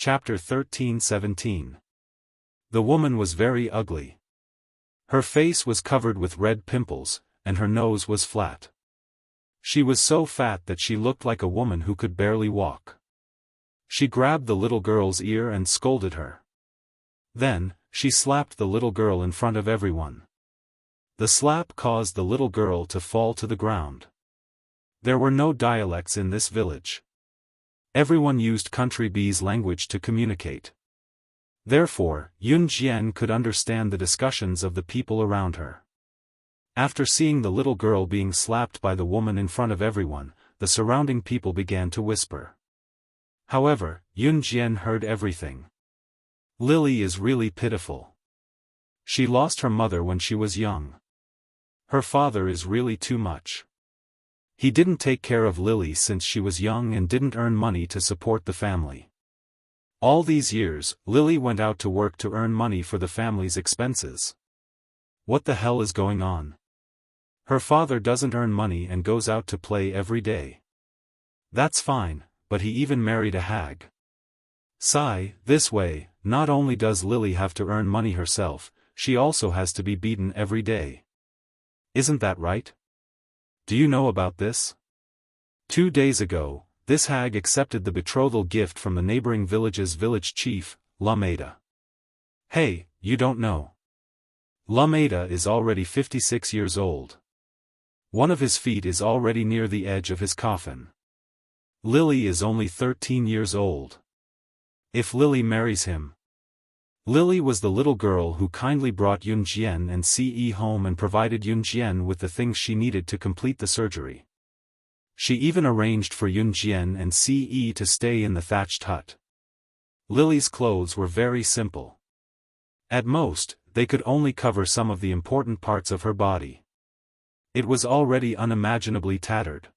Chapter 13-17. The woman was very ugly. Her face was covered with red pimples, and her nose was flat. She was so fat that she looked like a woman who could barely walk. She grabbed the little girl's ear and scolded her. Then, she slapped the little girl in front of everyone. The slap caused the little girl to fall to the ground. There were no dialects in this village. Everyone used country bees language to communicate. Therefore, Yun Jian could understand the discussions of the people around her. After seeing the little girl being slapped by the woman in front of everyone, the surrounding people began to whisper. However, Yun Jian heard everything. Lily is really pitiful. She lost her mother when she was young. Her father is really too much. He didn't take care of Lily since she was young and didn't earn money to support the family. All these years, Lily went out to work to earn money for the family's expenses. What the hell is going on? Her father doesn't earn money and goes out to play every day. That's fine, but he even married a hag. Sigh, this way, not only does Lily have to earn money herself, she also has to be beaten every day. Isn't that right? Do you know about this? 2 days ago, this hag accepted the betrothal gift from the neighboring village's village chief, Lameda. Hey, you don't know. Lameda is already 56 years old. One of his feet is already near the edge of his coffin. Lily is only 13 years old. If Lily marries him. Lily was the little girl who kindly brought Yun Jian and Ce home and provided Yun Jian with the things she needed to complete the surgery. She even arranged for Yun Jian and Ce to stay in the thatched hut. Lily's clothes were very simple. At most, they could only cover some of the important parts of her body. It was already unimaginably tattered.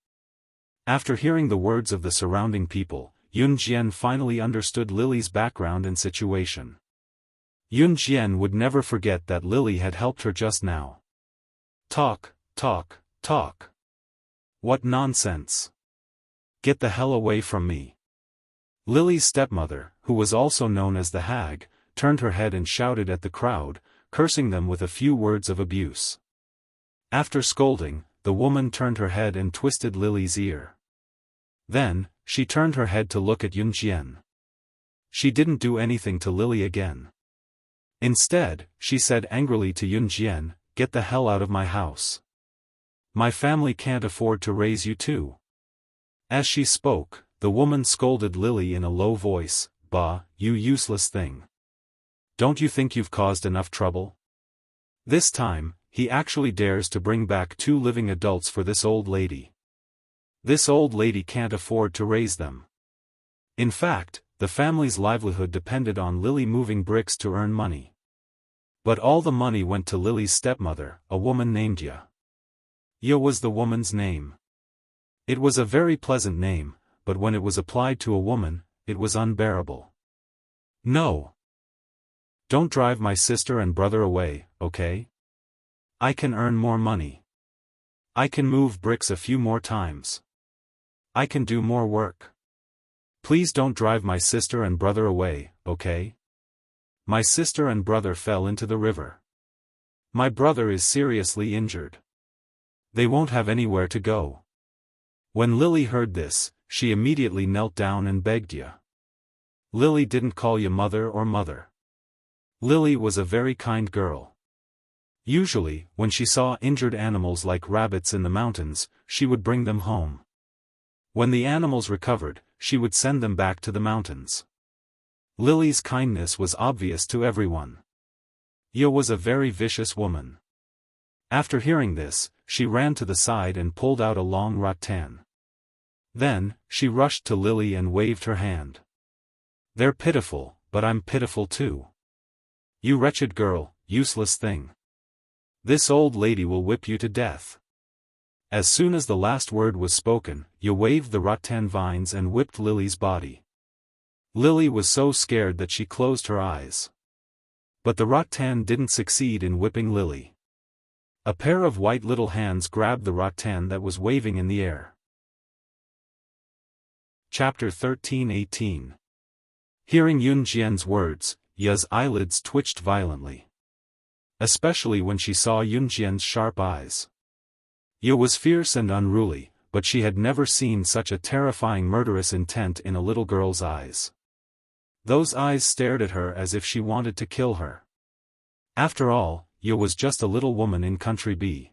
After hearing the words of the surrounding people, Yun Jian finally understood Lily's background and situation. Yun Jian would never forget that Lily had helped her just now. Talk, talk, talk. What nonsense. Get the hell away from me. Lily's stepmother, who was also known as the hag, turned her head and shouted at the crowd, cursing them with a few words of abuse. After scolding, the woman turned her head and twisted Lily's ear. Then, she turned her head to look at Yun Jian. She didn't do anything to Lily again. Instead, she said angrily to Yun Jian, "Get the hell out of my house. My family can't afford to raise you too." As she spoke, the woman scolded Lily in a low voice, "Bah, you useless thing. Don't you think you've caused enough trouble?" This time, he actually dares to bring back 2 living adults for this old lady. This old lady can't afford to raise them. In fact, the family's livelihood depended on Lily moving bricks to earn money. But all the money went to Lily's stepmother, a woman named Ya. Ya was the woman's name. It was a very pleasant name, but when it was applied to a woman, it was unbearable. No. Don't drive my sister and brother away, okay? I can earn more money. I can move bricks a few more times. I can do more work. Please don't drive my sister and brother away, okay? My sister and brother fell into the river. My brother is seriously injured. They won't have anywhere to go. When Lily heard this, she immediately knelt down and begged Ya. Lily didn't call Ya mother or mother. Lily was a very kind girl. Usually, when she saw injured animals like rabbits in the mountains, she would bring them home. When the animals recovered, she would send them back to the mountains. Lily's kindness was obvious to everyone. Ya was a very vicious woman. After hearing this, she ran to the side and pulled out a long rattan. Then, she rushed to Lily and waved her hand. "They're pitiful, but I'm pitiful too. You wretched girl, useless thing. This old lady will whip you to death." As soon as the last word was spoken, Ya waved the rattan vines and whipped Lily's body. Lily was so scared that she closed her eyes. But the rattan didn't succeed in whipping Lily. A pair of white little hands grabbed the rattan that was waving in the air. Chapter 13-18. Hearing Yun Jian's words, Ya's eyelids twitched violently. Especially when she saw Yun Jian's sharp eyes. Ya was fierce and unruly, but she had never seen such a terrifying murderous intent in a little girl's eyes. Those eyes stared at her as if she wanted to kill her. After all, Ya was just a little woman in Country B.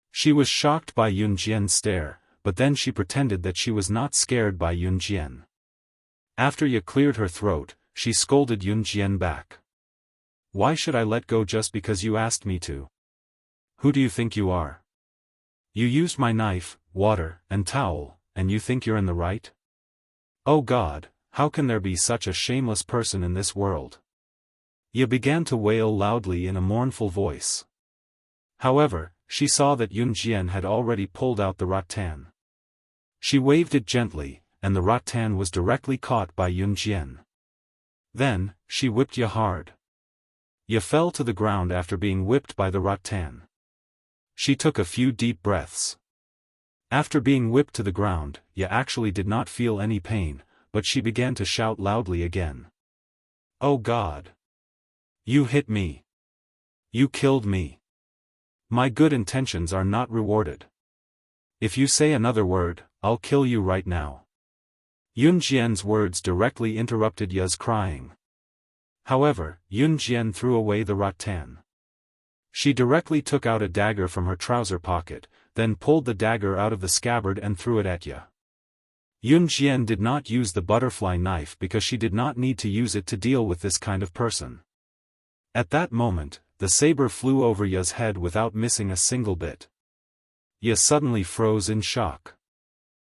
She was shocked by Yun Jian's stare, but then she pretended that she was not scared by Yun Jian. After Ya cleared her throat, she scolded Yun Jian back. Why should I let go just because you asked me to? Who do you think you are? You used my knife, water, and towel, and you think you're in the right? Oh God, how can there be such a shameless person in this world? Ya began to wail loudly in a mournful voice. However, she saw that Yun Jian had already pulled out the rattan. She waved it gently, and the rattan was directly caught by Yun Jian. Then, she whipped Ya hard. Ya fell to the ground after being whipped by the rattan. She took a few deep breaths. After being whipped to the ground, Ya actually did not feel any pain, but she began to shout loudly again. Oh God! You hit me! You killed me! My good intentions are not rewarded. If you say another word, I'll kill you right now. Yun Jian's words directly interrupted Ya's crying. However, Yun Jian threw away the rattan. She directly took out a dagger from her trouser pocket, then pulled the dagger out of the scabbard and threw it at Ya. Yun Jian did not use the butterfly knife because she did not need to use it to deal with this kind of person. At that moment, the saber flew over Ya's head without missing a single bit. Ya suddenly froze in shock.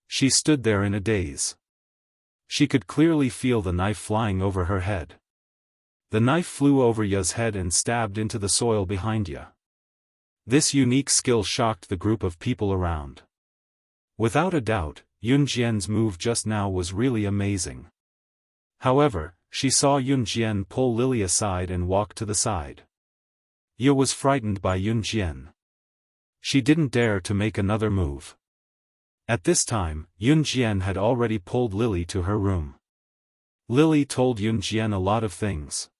She stood there in a daze. She could clearly feel the knife flying over her head. The knife flew over Ya's head and stabbed into the soil behind Ya. This unique skill shocked the group of people around. Without a doubt, Yun Jian's move just now was really amazing. However, she saw Yun Jian pull Lily aside and walk to the side. Ya was frightened by Yun Jian. She didn't dare to make another move. At this time, Yun Jian had already pulled Lily to her room. Lily told Yun Jian a lot of things.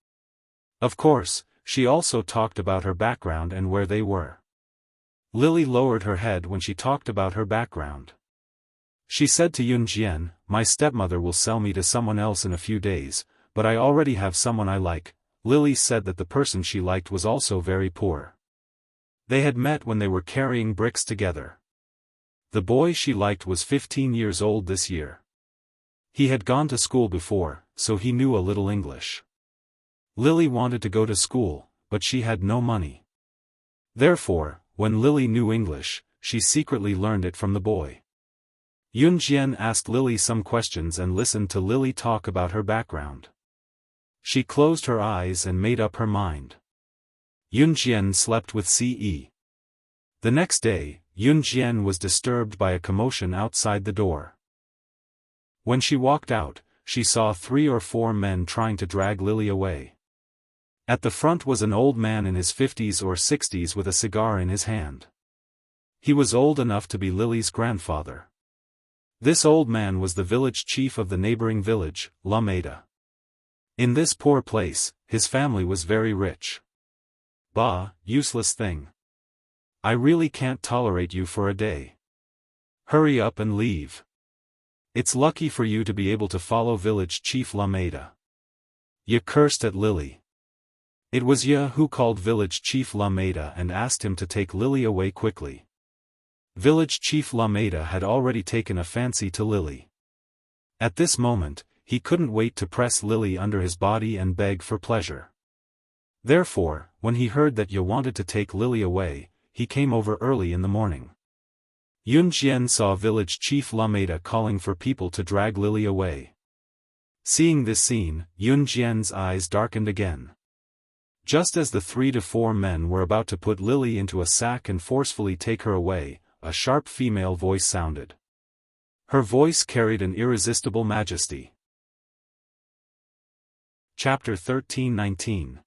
Of course, she also talked about her background and where they were. Lily lowered her head when she talked about her background. She said to Yun Jian, "My stepmother will sell me to someone else in a few days, but I already have someone I like." Lily said that the person she liked was also very poor. They had met when they were carrying bricks together. The boy she liked was 15 years old this year. He had gone to school before, so he knew a little English. Lily wanted to go to school, but she had no money. Therefore, when Lily knew English, she secretly learned it from the boy. Yun Jian asked Lily some questions and listened to Lily talk about her background. She closed her eyes and made up her mind. Yun Jian slept with Ce. The next day, Yun Jian was disturbed by a commotion outside the door. When she walked out, she saw 3 or 4 men trying to drag Lily away. At the front was an old man in his 50s or 60s with a cigar in his hand. He was old enough to be Lily's grandfather. This old man was the village chief of the neighboring village, Lameda. In this poor place, his family was very rich. Bah, useless thing. I really can't tolerate you for a day. Hurry up and leave. It's lucky for you to be able to follow village chief Lameda. Ya cursed at Lily. It was Ya who called village chief Lameda and asked him to take Lily away quickly. Village chief Lameda had already taken a fancy to Lily. At this moment, he couldn't wait to press Lily under his body and beg for pleasure. Therefore, when he heard that Ya wanted to take Lily away, he came over early in the morning. Yun Jian saw village chief Lameda calling for people to drag Lily away. Seeing this scene, Yun Jian's eyes darkened again. Just as the 3 to 4 men were about to put Lily into a sack and forcefully take her away, a sharp female voice sounded. Her voice carried an irresistible majesty. Chapter 13:19.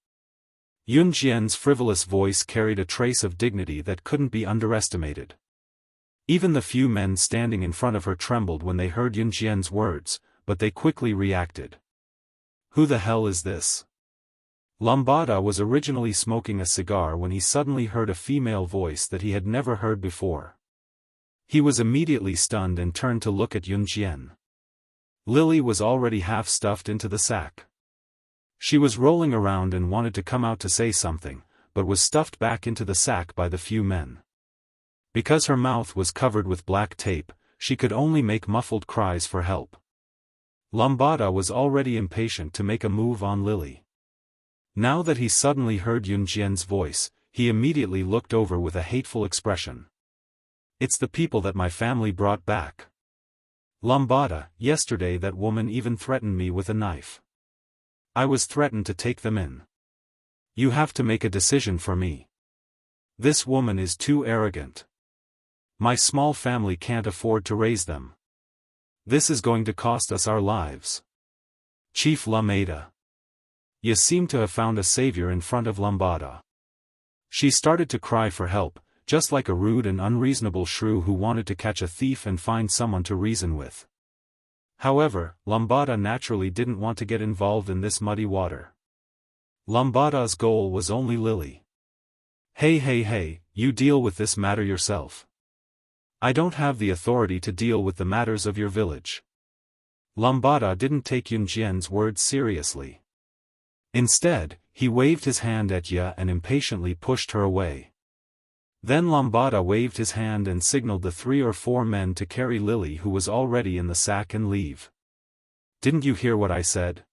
Yun Jian's frivolous voice carried a trace of dignity that couldn't be underestimated. Even the few men standing in front of her trembled when they heard Yun Jian's words, but they quickly reacted. Who the hell is this? Lambada was originally smoking a cigar when he suddenly heard a female voice that he had never heard before. He was immediately stunned and turned to look at Yunjian. Lily was already half stuffed into the sack. She was rolling around and wanted to come out to say something, but was stuffed back into the sack by the few men. Because her mouth was covered with black tape, she could only make muffled cries for help. Lambada was already impatient to make a move on Lily. Now that he suddenly heard Yunjian's voice, he immediately looked over with a hateful expression. It's the people that my family brought back. Lambada, yesterday that woman even threatened me with a knife. I was threatened to take them in. You have to make a decision for me. This woman is too arrogant. My small family can't afford to raise them. This is going to cost us our lives. Chief Lameda. You seem to have found a savior in front of Lambada. She started to cry for help, just like a rude and unreasonable shrew who wanted to catch a thief and find someone to reason with. However, Lambada naturally didn't want to get involved in this muddy water. Lambada's goal was only Lily. Hey, you deal with this matter yourself. I don't have the authority to deal with the matters of your village. Lambada didn't take Yunjian's words seriously. Instead, he waved his hand at Ya and impatiently pushed her away. Then Lambada waved his hand and signaled the 3 or 4 men to carry Lily, who was already in the sack, and leave. Didn't you hear what I said?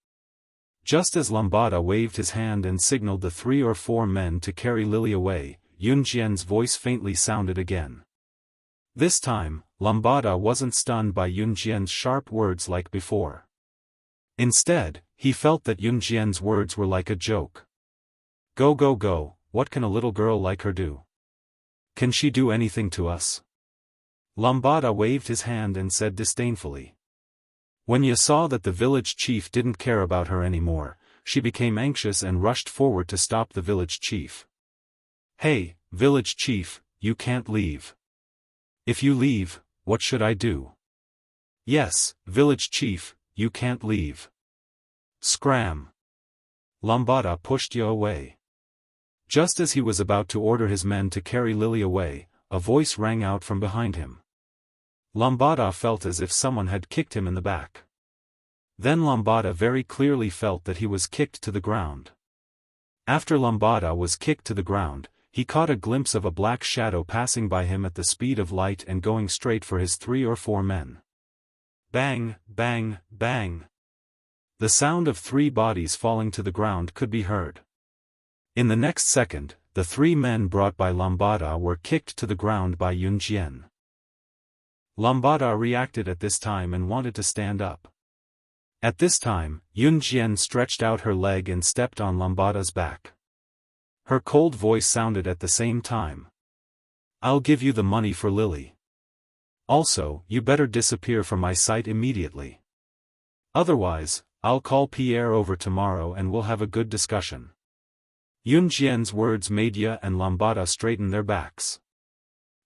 Just as Lambada waved his hand and signaled the 3 or 4 men to carry Lily away, Yunjian's voice faintly sounded again. This time, Lambada wasn't stunned by Yunjian's sharp words like before. Instead, he felt that Yunjian's words were like a joke. Go, what can a little girl like her do? Can she do anything to us? Lambada waved his hand and said disdainfully. When Ya saw that the village chief didn't care about her anymore, she became anxious and rushed forward to stop the village chief. Hey, village chief, you can't leave. If you leave, what should I do? Yes, village chief, you can't leave. Scram! Lambada pushed Ya away. Just as he was about to order his men to carry Lily away, a voice rang out from behind him. Lambada felt as if someone had kicked him in the back. Then Lambada very clearly felt that he was kicked to the ground. After Lambada was kicked to the ground, he caught a glimpse of a black shadow passing by him at the speed of light and going straight for his 3 or 4 men. Bang, bang, bang. The sound of 3 bodies falling to the ground could be heard. In the next second, the 3 men brought by Lambada were kicked to the ground by Yunjian. Lambada reacted at this time and wanted to stand up. At this time, Yunjian stretched out her leg and stepped on Lambada's back. Her cold voice sounded at the same time. I'll give you the money for Lily. Also, you better disappear from my sight immediately. Otherwise, I'll call Pierre over tomorrow and we'll have a good discussion. Yunjian's words made Ya and Lambada straighten their backs.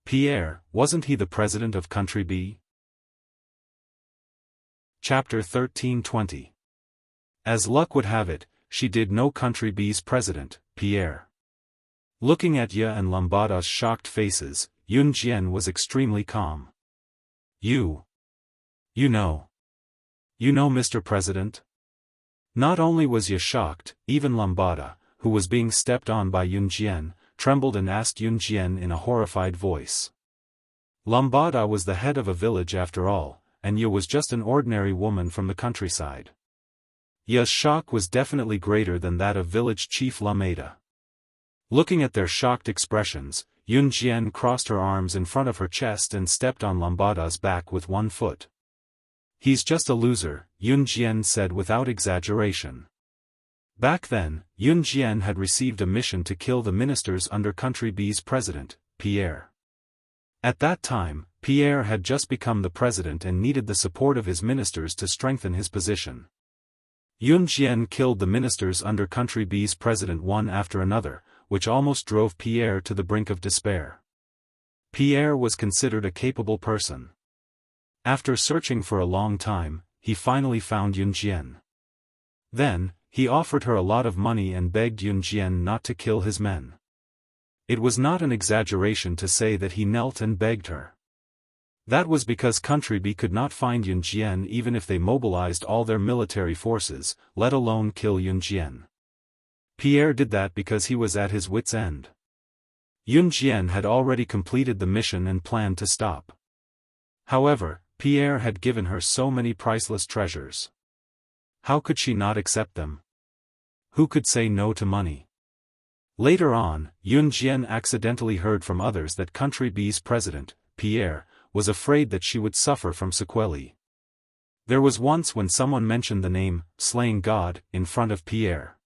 Pierre, wasn't he the president of Country B? Chapter 13:20. As luck would have it, she did know Country B's president, Pierre. Looking at Ya and Lambada's shocked faces, Yunjian was extremely calm. You know, Mr. President? Not only was Ya shocked, even Lambada, who was being stepped on by Yunjian, trembled and asked Yunjian in a horrified voice. Lambada was the head of a village after all, and Ya was just an ordinary woman from the countryside. Ya's shock was definitely greater than that of village chief Lameda. Looking at their shocked expressions, Yunjian crossed her arms in front of her chest and stepped on Lambada's back with 1 foot. He's just a loser, Yunjian said without exaggeration. Back then, Yunjian had received a mission to kill the ministers under Country B's president, Pierre. At that time, Pierre had just become the president and needed the support of his ministers to strengthen his position. Yunjian killed the ministers under Country B's president one after another, which almost drove Pierre to the brink of despair. Pierre was considered a capable person. After searching for a long time, he finally found Yunjian. Then, he offered her a lot of money and begged Yunjian not to kill his men. It was not an exaggeration to say that he knelt and begged her. That was because Country B could not find Yunjian even if they mobilized all their military forces, let alone kill Yunjian. Pierre did that because he was at his wits' end. Yunjian had already completed the mission and planned to stop. However, Pierre had given her so many priceless treasures. How could she not accept them? Who could say no to money? Later on, Yunjian accidentally heard from others that Country B's president, Pierre, was afraid that she would suffer from sequelae. There was once when someone mentioned the name, Slaying God, in front of Pierre.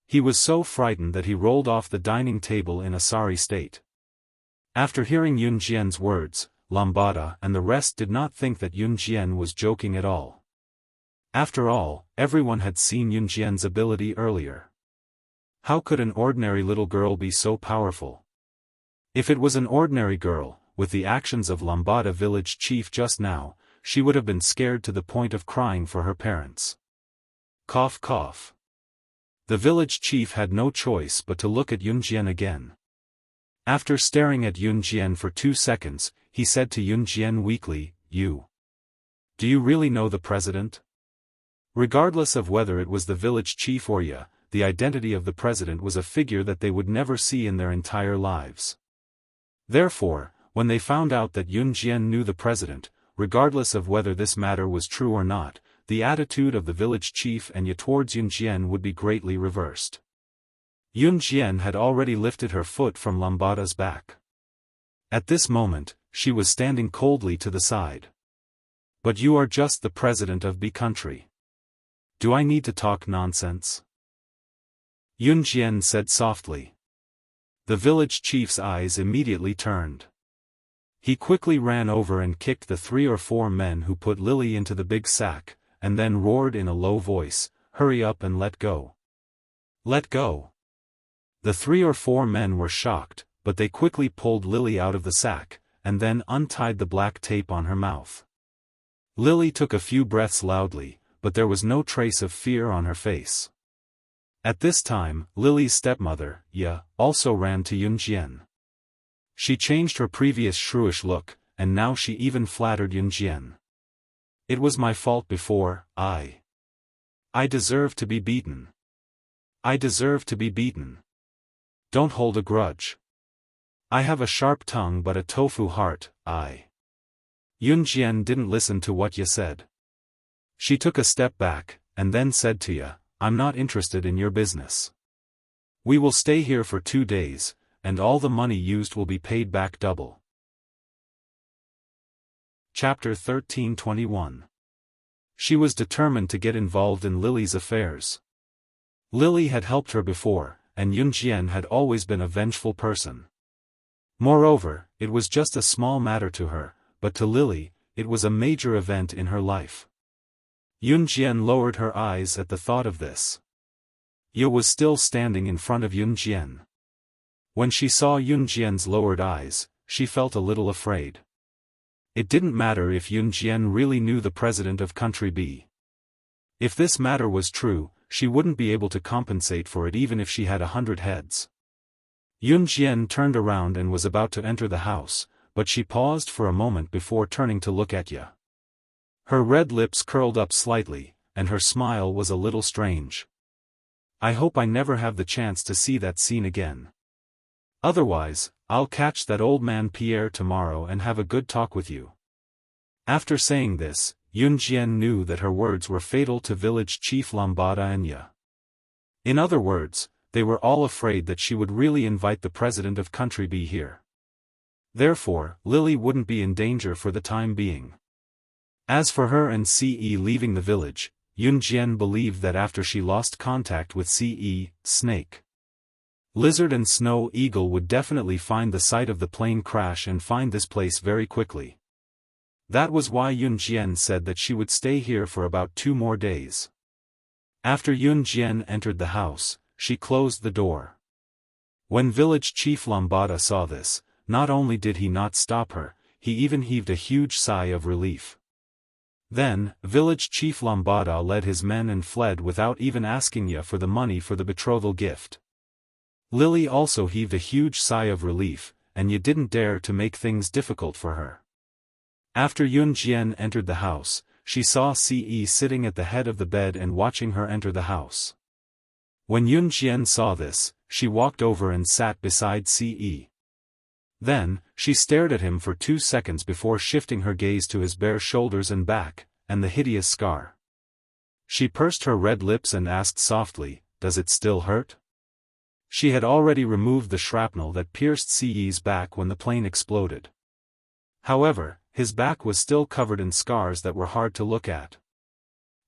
He was so frightened that he rolled off the dining table in a sorry state. After hearing Yunjian's words, Lambada and the rest did not think that Yunjian was joking at all. After all, everyone had seen Yunjian's ability earlier. How could an ordinary little girl be so powerful? If it was an ordinary girl, with the actions of Lambada village chief just now, she would have been scared to the point of crying for her parents. Cough cough. The village chief had no choice but to look at Yunjian again. After staring at Yunjian for 2 seconds, he said to Yunjian weakly, Do you really know the president? Regardless of whether it was the village chief or Ya, the identity of the president was a figure that they would never see in their entire lives. Therefore, when they found out that Yunjian knew the president, regardless of whether this matter was true or not, the attitude of the village chief and Ya towards Yunjian would be greatly reversed. Yunjian had already lifted her foot from Lambada's back. At this moment, she was standing coldly to the side. But you are just the president of B country. Do I need to talk nonsense? Yunjian said softly. The village chief's eyes immediately turned. He quickly ran over and kicked the 3 or 4 men who put Lily into the big sack, and then roared in a low voice, Hurry up and let go. Let go. The 3 or 4 men were shocked, but they quickly pulled Lily out of the sack, and then untied the black tape on her mouth. Lily took a few breaths loudly, but there was no trace of fear on her face. At this time, Lily's stepmother, Ya, also ran to Yunjian. She changed her previous shrewish look, and now she even flattered Yunjian. It was my fault before, I deserve to be beaten. I deserve to be beaten. Don't hold a grudge. I have a sharp tongue but a tofu heart, Yunjian didn't listen to what Ya said. She took a step back, and then said to Ya, I'm not interested in your business. We will stay here for 2 days, and all the money used will be paid back double. Chapter 1321. She was determined to get involved in Lily's affairs. Lily had helped her before, and Yunjian had always been a vengeful person. Moreover, it was just a small matter to her, but to Lily, it was a major event in her life. Yunjian lowered her eyes at the thought of this. Ya was still standing in front of Yunjian. When she saw Yunjian's lowered eyes, she felt a little afraid. It didn't matter if Yunjian really knew the president of Country B. If this matter was true, she wouldn't be able to compensate for it even if she had 100 heads. Yunjian turned around and was about to enter the house, but she paused for a moment before turning to look at Ya. Her red lips curled up slightly, and her smile was a little strange. I hope I never have the chance to see that scene again. Otherwise, I'll catch that old man Pierre tomorrow and have a good talk with you. After saying this, Yunjian knew that her words were fatal to village chief Lambada and Ya. In other words, they were all afraid that she would really invite the president of Country B here. Therefore, Lily wouldn't be in danger for the time being. As for her and Ce leaving the village, Yunjian believed that after she lost contact with Ce, Snake, Lizard and Snow Eagle would definitely find the site of the plane crash and find this place very quickly. That was why Yunjian said that she would stay here for about 2 more days. After Yunjian entered the house, she closed the door. When village chief Lambada saw this, not only did he not stop her, he even heaved a huge sigh of relief. Then, village chief Lambada led his men and fled without even asking Ya for the money for the betrothal gift. Lily also heaved a huge sigh of relief, and Ya didn't dare to make things difficult for her. After Yun Jian entered the house, she saw Ce sitting at the head of the bed and watching her enter the house. When Yun Jian saw this, she walked over and sat beside Ce. Then, she stared at him for 2 seconds before shifting her gaze to his bare shoulders and back, and the hideous scar. She pursed her red lips and asked softly, "Does it still hurt?" She had already removed the shrapnel that pierced Ce's back when the plane exploded. However, his back was still covered in scars that were hard to look at.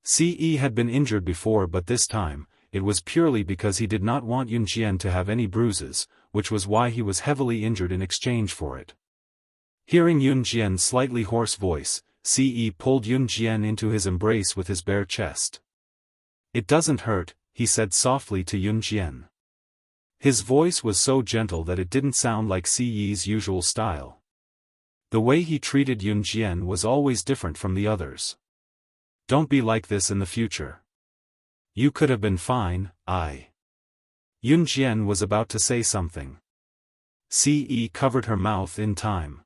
Ce had been injured before, but this time, it was purely because he did not want Yun Jian to have any bruises, which was why he was heavily injured in exchange for it. Hearing Yun Jian's slightly hoarse voice, Ce pulled Yun Jian into his embrace with his bare chest. "It doesn't hurt," he said softly to Yun Jian. His voice was so gentle that it didn't sound like Ce's usual style. The way he treated Yun Jian was always different from the others. "Don't be like this in the future. You could have been fine." Yun Jian was about to say something. Ce covered her mouth in time.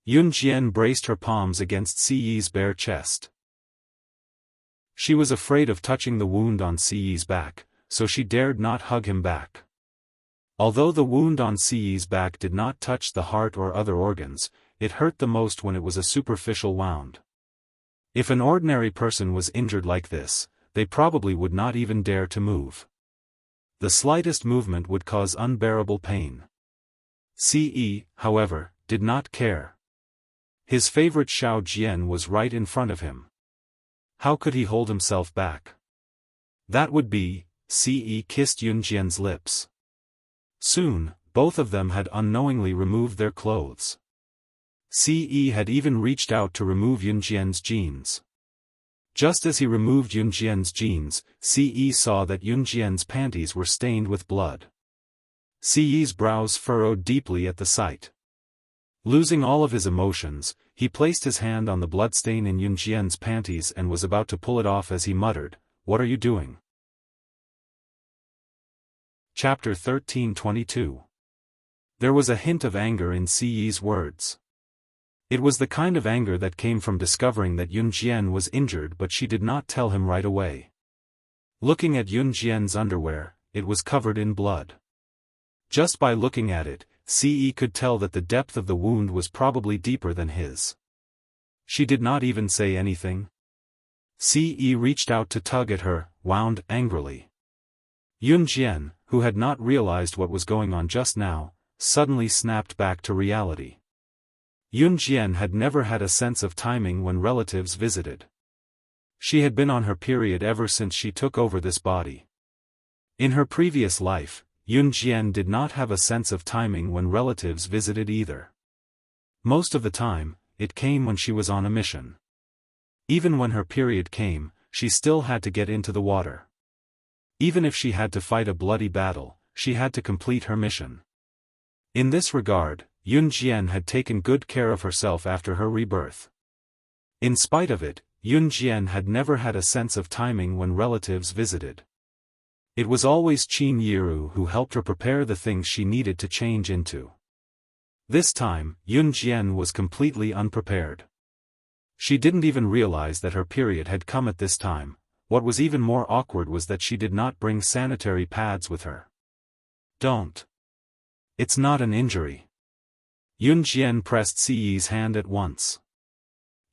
Yun Jian braced her palms against Ce's bare chest. She was afraid of touching the wound on Ce's back, so she dared not hug him back. Although the wound on Ce's back did not touch the heart or other organs, it hurt the most when it was a superficial wound. If an ordinary person was injured like this, they probably would not even dare to move. The slightest movement would cause unbearable pain. Ce, however, did not care. His favorite Xiao Jian was right in front of him. How could he hold himself back? That would be. Ce kissed Yun Jian's lips. Soon, both of them had unknowingly removed their clothes. Ce had even reached out to remove Yun Jian's jeans. Just as he removed Yun Jian's jeans, Ce saw that Yun Jian's panties were stained with blood. Ce's brows furrowed deeply at the sight. Losing all of his emotions, he placed his hand on the bloodstain in Yun Jian's panties and was about to pull it off as he muttered, "What are you doing?" Chapter 13:22. There was a hint of anger in Ce's words. It was the kind of anger that came from discovering that Yun Jian was injured, but she did not tell him right away. Looking at Yun Jian's underwear, it was covered in blood. Just by looking at it, Ce could tell that the depth of the wound was probably deeper than his. She did not even say anything. Ce reached out to tug at her, wound angrily. Yun Jian, who had not realized what was going on just now, suddenly snapped back to reality. Yun Jian had never had a sense of timing when relatives visited. She had been on her period ever since she took over this body. In her previous life, Yun Jian did not have a sense of timing when relatives visited either. Most of the time, it came when she was on a mission. Even when her period came, she still had to get into the water. Even if she had to fight a bloody battle, she had to complete her mission. In this regard, Yun Jian had taken good care of herself after her rebirth. In spite of it, Yun Jian had never had a sense of timing when relatives visited. It was always Qin Yiru who helped her prepare the things she needed to change into. This time, Yun Jian was completely unprepared. She didn't even realize that her period had come at this time. What was even more awkward was that she did not bring sanitary pads with her. "Don't. It's not an injury." Yun Jian pressed Ce's hand at once.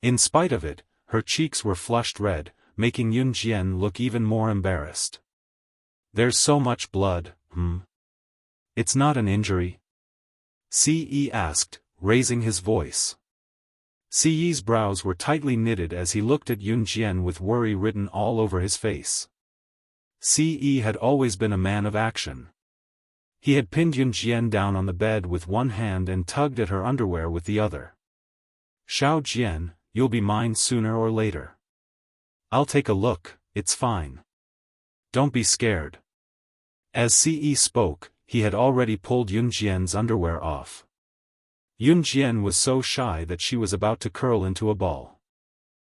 In spite of it, her cheeks were flushed red, making Yun Jian look even more embarrassed. "There's so much blood, It's not an injury?" Ce asked, raising his voice. Ce's brows were tightly knitted as he looked at Yun Jian with worry written all over his face. Ce had always been a man of action. He had pinned Yun Jian down on the bed with one hand and tugged at her underwear with the other. "Xiao Jian, you'll be mine sooner or later. I'll take a look, it's fine. Don't be scared." As Ce spoke, he had already pulled Yun Jian's underwear off. Yun Jian was so shy that she was about to curl into a ball.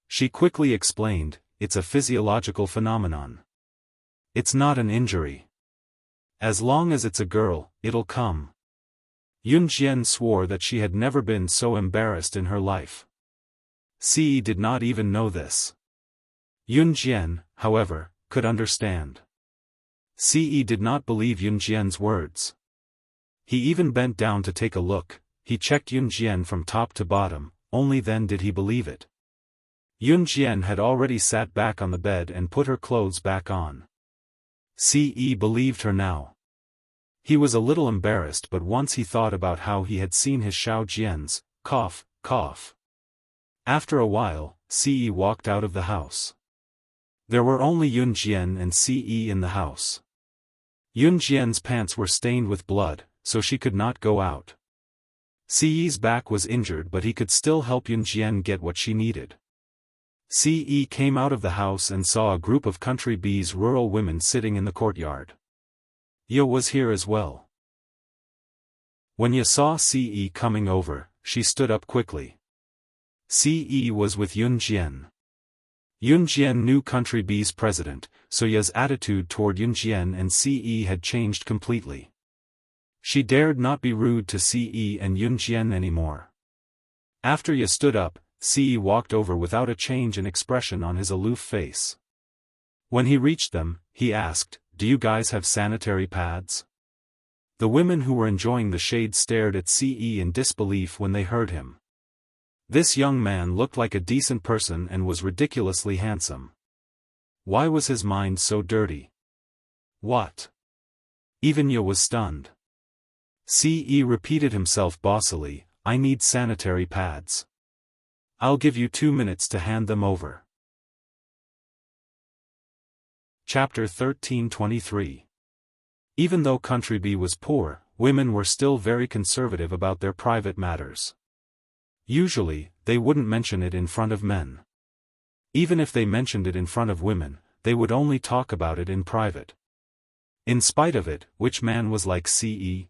She quickly explained, "It's a physiological phenomenon. It's not an injury. As long as it's a girl, it'll come." Yun Jian swore that she had never been so embarrassed in her life. Ce did not even know this. Yun Jian, however, could understand. Ce did not believe Yun Jian's words. He even bent down to take a look. He checked Yun Jian from top to bottom, only then did he believe it. Yun Jian had already sat back on the bed and put her clothes back on. Ce believed her now. He was a little embarrassed, but once he thought about how he had seen his Xiao Jian's, cough, cough. After a while, Ce walked out of the house. There were only Yun Jian and Ce in the house. Yun Jian's pants were stained with blood, so she could not go out. Ce's back was injured, but he could still help Yun Jian get what she needed. Ce came out of the house and saw a group of country B's rural women sitting in the courtyard. Ye was here as well. When Ye saw Ce coming over, she stood up quickly. Ce was with Yun Jian. Yun Jian knew country B's president, so Ye's attitude toward Yun Jian and Ce had changed completely. She dared not be rude to Ce and Yun Jian anymore. After Ye stood up, Ce walked over without a change in expression on his aloof face. When he reached them, he asked, "Do you guys have sanitary pads?" The women who were enjoying the shade stared at Ce in disbelief when they heard him. This young man looked like a decent person and was ridiculously handsome. Why was his mind so dirty? What? Even Ye was stunned. Ce repeated himself bossily, "I need sanitary pads. I'll give you 2 minutes to hand them over." Chapter 13:23. Even though country B was poor, women were still very conservative about their private matters. Usually, they wouldn't mention it in front of men. Even if they mentioned it in front of women, they would only talk about it in private. In spite of it, which man was like Ce?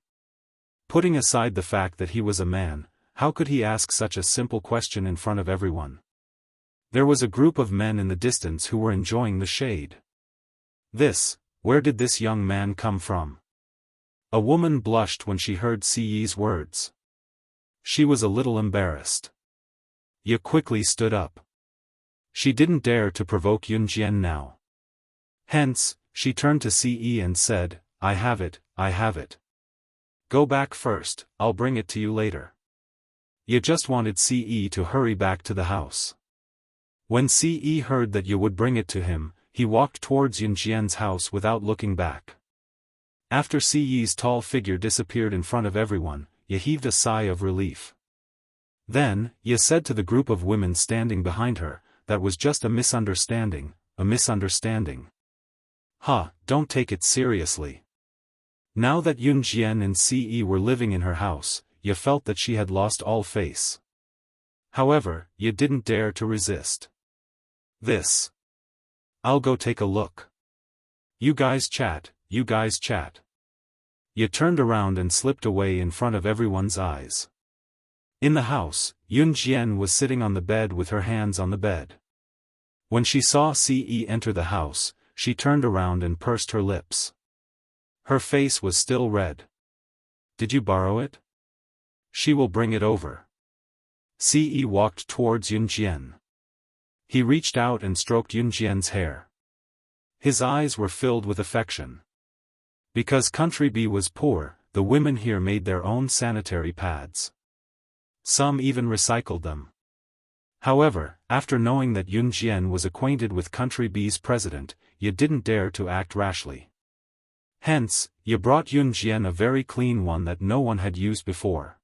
Putting aside the fact that he was a man, how could he ask such a simple question in front of everyone? There was a group of men in the distance who were enjoying the shade. Where did this young man come from? A woman blushed when she heard Ce's words. She was a little embarrassed. Ye quickly stood up. She didn't dare to provoke Yun Jian now. Hence, she turned to Ce and said, I have it. Go back first, I'll bring it to you later." Ye just wanted Ce to hurry back to the house. When Ce heard that Ye would bring it to him, he walked towards Yun Jian's house without looking back. After Ce's tall figure disappeared in front of everyone, Ye heaved a sigh of relief. Then, Ye said to the group of women standing behind her, "That was just a misunderstanding, a misunderstanding. Don't take it seriously." Now that Yun Jian and Ce were living in her house, Ye felt that she had lost all face. However, Ye didn't dare to resist. I'll go take a look. You guys chat. Ye turned around and slipped away in front of everyone's eyes. In the house, Yun Jian was sitting on the bed with her hands on the bed. When she saw Ce enter the house, she turned around and pursed her lips. Her face was still red. "Did you borrow it? She will bring it over." Ce walked towards Yun Jian. He reached out and stroked Yun Jian's hair. His eyes were filled with affection. Because country B was poor, the women here made their own sanitary pads. Some even recycled them. However, after knowing that Yun Jian was acquainted with country B's president, Ye didn't dare to act rashly. Hence, Ye brought Yun Jian a very clean one that no one had used before.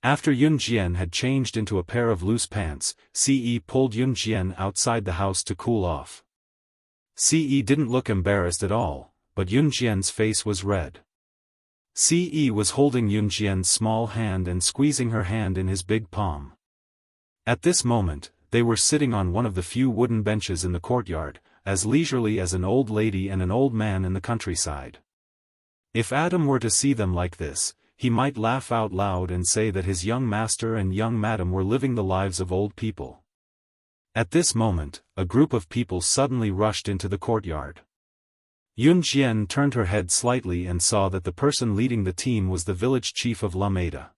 After Yun Jian had changed into a pair of loose pants, Ce pulled Yun Jian outside the house to cool off. Ce didn't look embarrassed at all, but Yun Jian's face was red. Ce was holding Yun Jian's small hand and squeezing her hand in his big palm. At this moment, they were sitting on one of the few wooden benches in the courtyard, as leisurely as an old lady and an old man in the countryside. If Adam were to see them like this, he might laugh out loud and say that his young master and young madam were living the lives of old people. At this moment, a group of people suddenly rushed into the courtyard. Yun Jian turned her head slightly and saw that the person leading the team was the village chief of Lameda.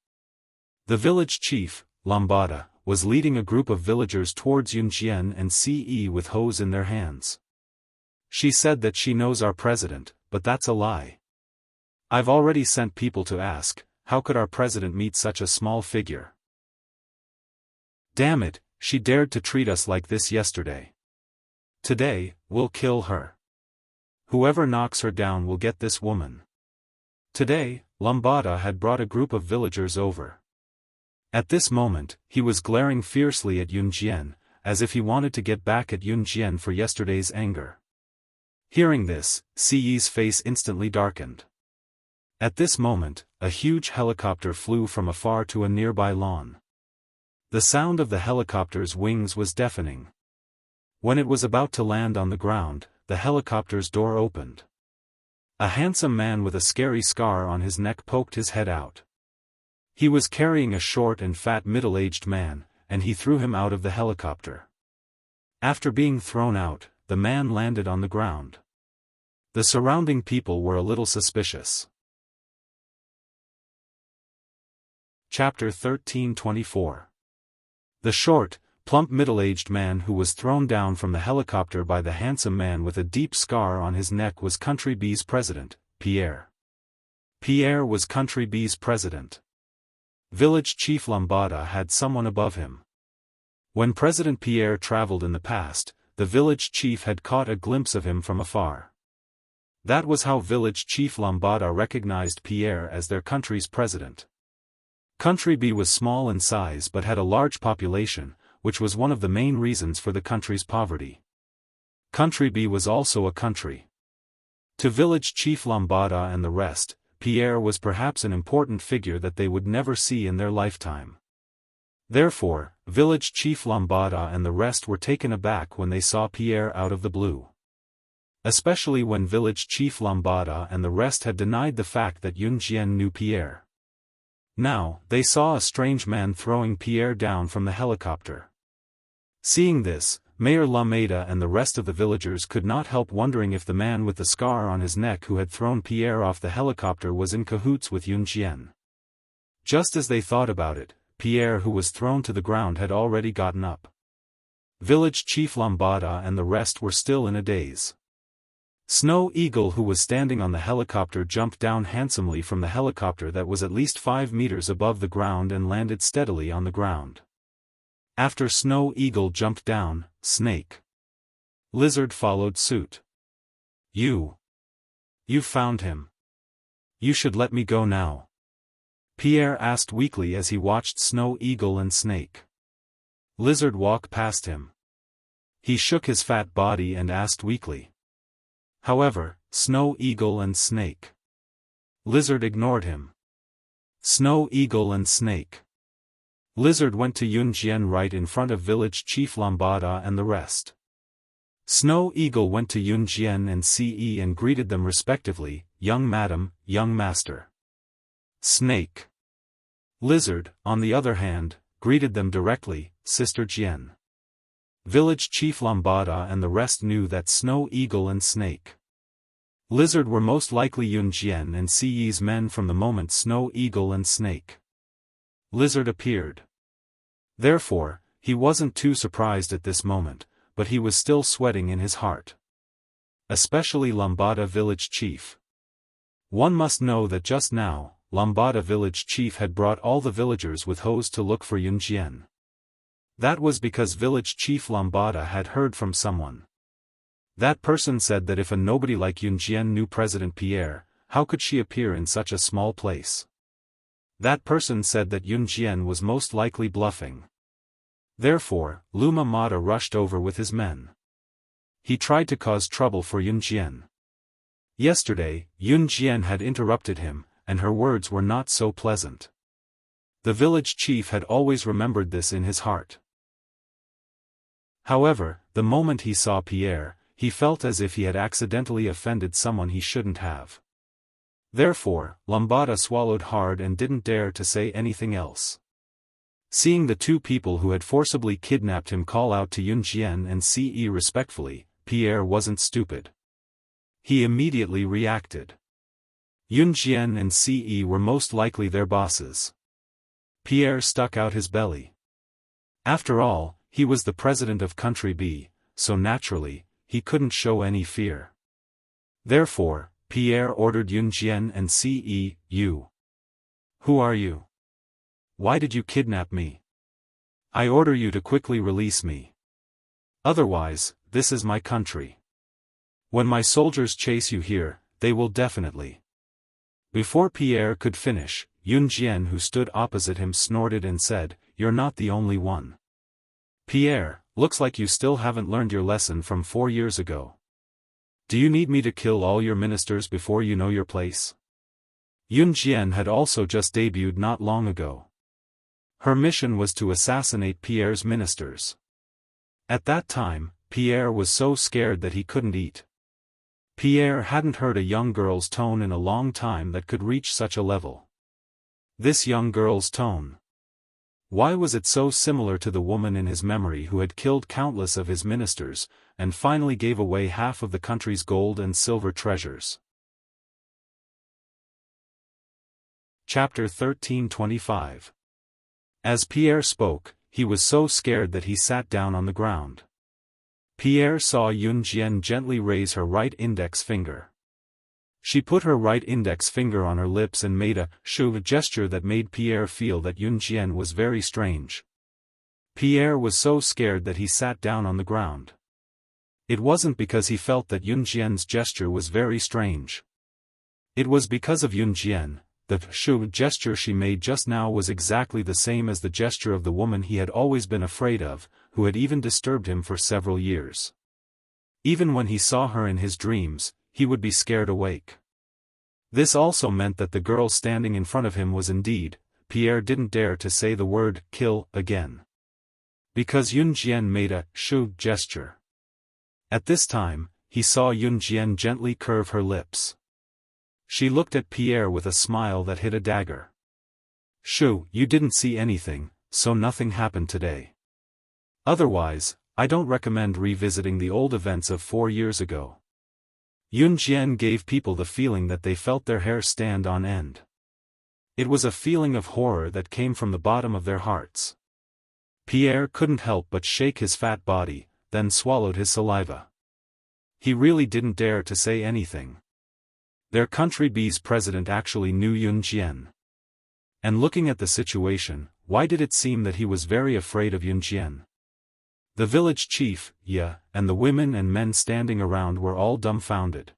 The village chief, Lambada, was leading a group of villagers towards Yun Jian and Ce with hoes in their hands. She said that she knows our president, but that's a lie. I've already sent people to ask, how could our president meet such a small figure? Damn it, she dared to treat us like this yesterday. Today, we'll kill her. Whoever knocks her down will get this woman. Today, Lambada had brought a group of villagers over. At this moment, he was glaring fiercely at Yun Jian, as if he wanted to get back at Yun Jian for yesterday's anger. Hearing this, Ce's face instantly darkened. At this moment, a huge helicopter flew from afar to a nearby lawn. The sound of the helicopter's wings was deafening. When it was about to land on the ground, the helicopter's door opened. A handsome man with a scary scar on his neck poked his head out. He was carrying a short and fat middle-aged man, and he threw him out of the helicopter. After being thrown out, the man landed on the ground. The surrounding people were a little suspicious. Chapter 13:24. The short, plump middle-aged man who was thrown down from the helicopter by the handsome man with a deep scar on his neck was Country B's president, Pierre. Pierre was Country B's president. Village Chief Lambada had someone above him. When President Pierre traveled in the past, the village chief had caught a glimpse of him from afar. That was how Village Chief Lambada recognized Pierre as their country's president. Country B was small in size but had a large population, which was one of the main reasons for the country's poverty. Country B was also a country. To Village Chief Lambada and the rest, Pierre was perhaps an important figure that they would never see in their lifetime. Therefore, Village Chief Lambada and the rest were taken aback when they saw Pierre out of the blue. Especially when Village Chief Lambada and the rest had denied the fact that Yun Jian knew Pierre. Now, they saw a strange man throwing Pierre down from the helicopter. Seeing this, Mayor Lameda and the rest of the villagers could not help wondering if the man with the scar on his neck who had thrown Pierre off the helicopter was in cahoots with Yun Jian. Just as they thought about it, Pierre who was thrown to the ground had already gotten up. Village Chief Lambada and the rest were still in a daze. Snow Eagle who was standing on the helicopter jumped down handsomely from the helicopter that was at least 5 meters above the ground and landed steadily on the ground. After Snow Eagle jumped down, Snake Lizard followed suit. You found him. You should let me go now. Pierre asked weakly as he watched Snow Eagle and Snake Lizard walk past him. He shook his fat body and asked weakly. However, Snow Eagle and Snake Lizard ignored him. Snow Eagle and Snake Lizard went to Yun Jian right in front of Village Chief Lambada and the rest. Snow Eagle went to Yun Jian and Ce and greeted them respectively, young madam, young master. Snake Lizard, on the other hand, greeted them directly, Sister Jian. Village Chief Lambada and the rest knew that Snow Eagle and Snake Lizard were most likely Yun Jian and Ce's men from the moment Snow Eagle and Snake Lizard appeared. Therefore, he wasn't too surprised at this moment, but he was still sweating in his heart. Especially Lambada Village Chief. One must know that just now, Lambada Village Chief had brought all the villagers with hoes to look for Yun Jian. That was because Village Chief Lambada had heard from someone. That person said that if a nobody like Yun Jian knew President Pierre, how could she appear in such a small place? That person said that Yun Jian was most likely bluffing. Therefore, Luma Mata rushed over with his men. He tried to cause trouble for Yun Jian. Yesterday, Yun Jian had interrupted him, and her words were not so pleasant. The village chief had always remembered this in his heart. However, the moment he saw Pierre, he felt as if he had accidentally offended someone he shouldn't have. Therefore, Lambada swallowed hard and didn't dare to say anything else. Seeing the two people who had forcibly kidnapped him call out to Yunjian and Ce respectfully, Pierre wasn't stupid. He immediately reacted. Yunjian and Ce were most likely their bosses. Pierre stuck out his belly. After all, he was the president of Country B, so naturally, he couldn't show any fear. Therefore, Pierre ordered Yunjian and Ce, "You. Who are you? Why did you kidnap me? I order you to quickly release me. Otherwise, this is my country. When my soldiers chase you here, they will definitely." Before Pierre could finish, Yunjian, who stood opposite him, snorted and said, "You're not the only one. Pierre, looks like you still haven't learned your lesson from 4 years ago. Do you need me to kill all your ministers before you know your place?" Yunjian had also just debuted not long ago. Her mission was to assassinate Pierre's ministers. At that time, Pierre was so scared that he couldn't eat. Pierre hadn't heard a young girl's tone in a long time that could reach such a level. This young girl's tone. Why was it so similar to the woman in his memory who had killed countless of his ministers, and finally gave away half of the country's gold and silver treasures? Chapter 13:25. As Pierre spoke, he was so scared that he sat down on the ground. Pierre saw Yunjian gently raise her right index finger. She put her right index finger on her lips and made a "shoo" gesture that made Pierre feel that Yunjian was very strange. Pierre was so scared that he sat down on the ground. It wasn't because he felt that Yunjian's gesture was very strange. It was because of Yunjian. The "shoo" gesture she made just now was exactly the same as the gesture of the woman he had always been afraid of, who had even disturbed him for several years. Even when he saw her in his dreams, he would be scared awake. This also meant that the girl standing in front of him was indeed. Pierre didn't dare to say the word "kill" again. Because Yunjian made a "shoo" gesture. At this time, he saw Yunjian gently curve her lips. She looked at Pierre with a smile that hit a dagger. "Shoo, you didn't see anything, so nothing happened today. Otherwise, I don't recommend revisiting the old events of 4 years ago." Yunjian gave people the feeling that they felt their hair stand on end. It was a feeling of horror that came from the bottom of their hearts. Pierre couldn't help but shake his fat body, then swallowed his saliva. He really didn't dare to say anything. Their country B's president actually knew Yunjian. And looking at the situation, why did it seem that he was very afraid of Yunjian? The village chief, Ya, and the women and men standing around were all dumbfounded.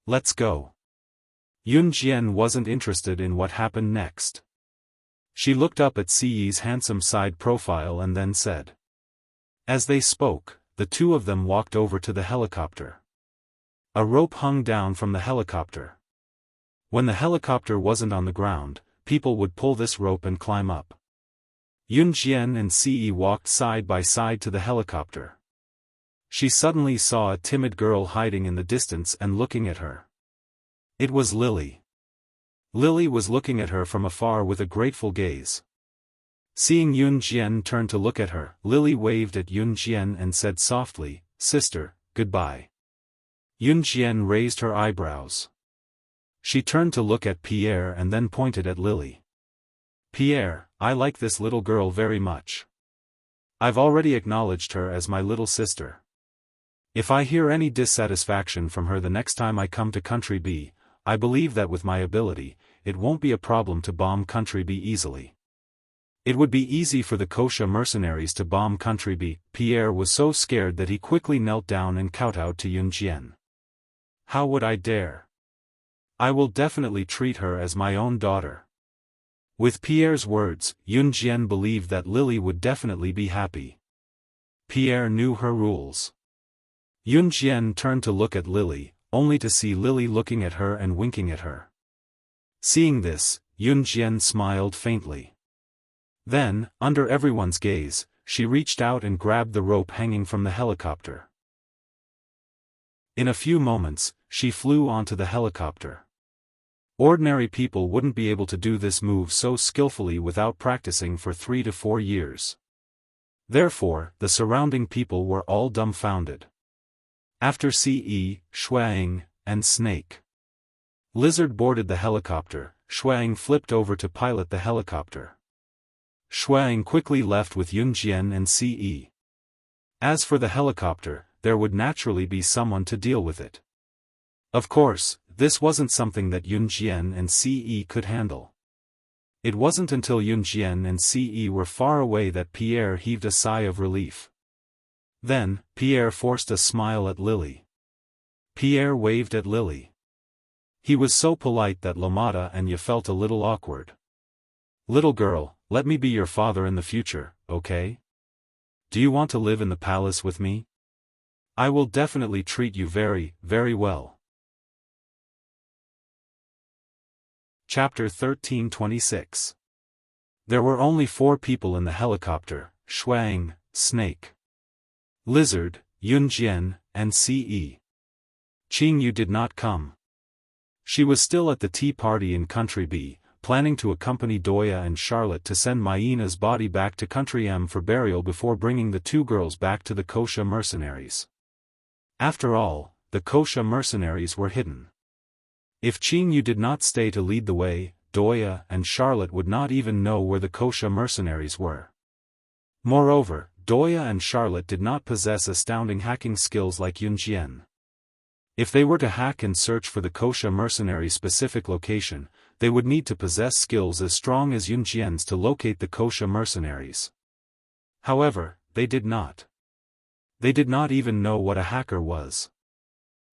"Let's go." Yunjian wasn't interested in what happened next. She looked up at Ce's handsome side profile and then said. As they spoke, the two of them walked over to the helicopter. A rope hung down from the helicopter. When the helicopter wasn't on the ground, people would pull this rope and climb up. Yunjian and Ce walked side by side to the helicopter. She suddenly saw a timid girl hiding in the distance and looking at her. It was Lily. Lily was looking at her from afar with a grateful gaze. Seeing Yunjian turn to look at her, Lily waved at Yunjian and said softly, "Sister, goodbye." Yunjian raised her eyebrows. She turned to look at Pierre and then pointed at Lily. "Pierre, I like this little girl very much. I've already acknowledged her as my little sister. If I hear any dissatisfaction from her the next time I come to Country B, I believe that with my ability, it won't be a problem to bomb Country B easily. It would be easy for the Kosha mercenaries to bomb Country B." Pierre was so scared that he quickly knelt down and kowtowed to Yunjian. "How would I dare? I will definitely treat her as my own daughter." With Pierre's words, Yunjian believed that Lily would definitely be happy. Pierre knew her rules. Yunjian turned to look at Lily, only to see Lily looking at her and winking at her. Seeing this, Yunjian smiled faintly. Then, under everyone's gaze, she reached out and grabbed the rope hanging from the helicopter. In a few moments, she flew onto the helicopter. Ordinary people wouldn't be able to do this move so skillfully without practicing for 3 to 4 years. Therefore, the surrounding people were all dumbfounded. After Ce, Shuang, and Snake Lizard boarded the helicopter, Shuang flipped over to pilot the helicopter. Shuang quickly left with Yunjian and Ce. As for the helicopter, there would naturally be someone to deal with it. Of course, this wasn't something that Yunjian and Ce could handle. It wasn't until Yunjian and Ce were far away that Pierre heaved a sigh of relief. Then, Pierre forced a smile at Lily. Pierre waved at Lily. He was so polite that Lamada and Ye felt a little awkward. "Little girl, let me be your father in the future, okay? Do you want to live in the palace with me? I will definitely treat you very, very well." Chapter 13:26. There were only 4 people in the helicopter: Shuang, Snake, Lizard, Yunjian, and Ce. Qing Yu did not come. She was still at the tea party in Country B, planning to accompany Doya and Charlotte to send Maina's body back to Country M for burial before bringing the 2 girls back to the Kosha mercenaries. After all, the Kosha mercenaries were hidden. If Qing Yu did not stay to lead the way, Doya and Charlotte would not even know where the Kosha mercenaries were. Moreover, Doya and Charlotte did not possess astounding hacking skills like Yunjian. If they were to hack and search for the Kosha mercenaries' specific location, they would need to possess skills as strong as Yunjian's to locate the Kosha mercenaries. However, they did not. They did not even know what a hacker was.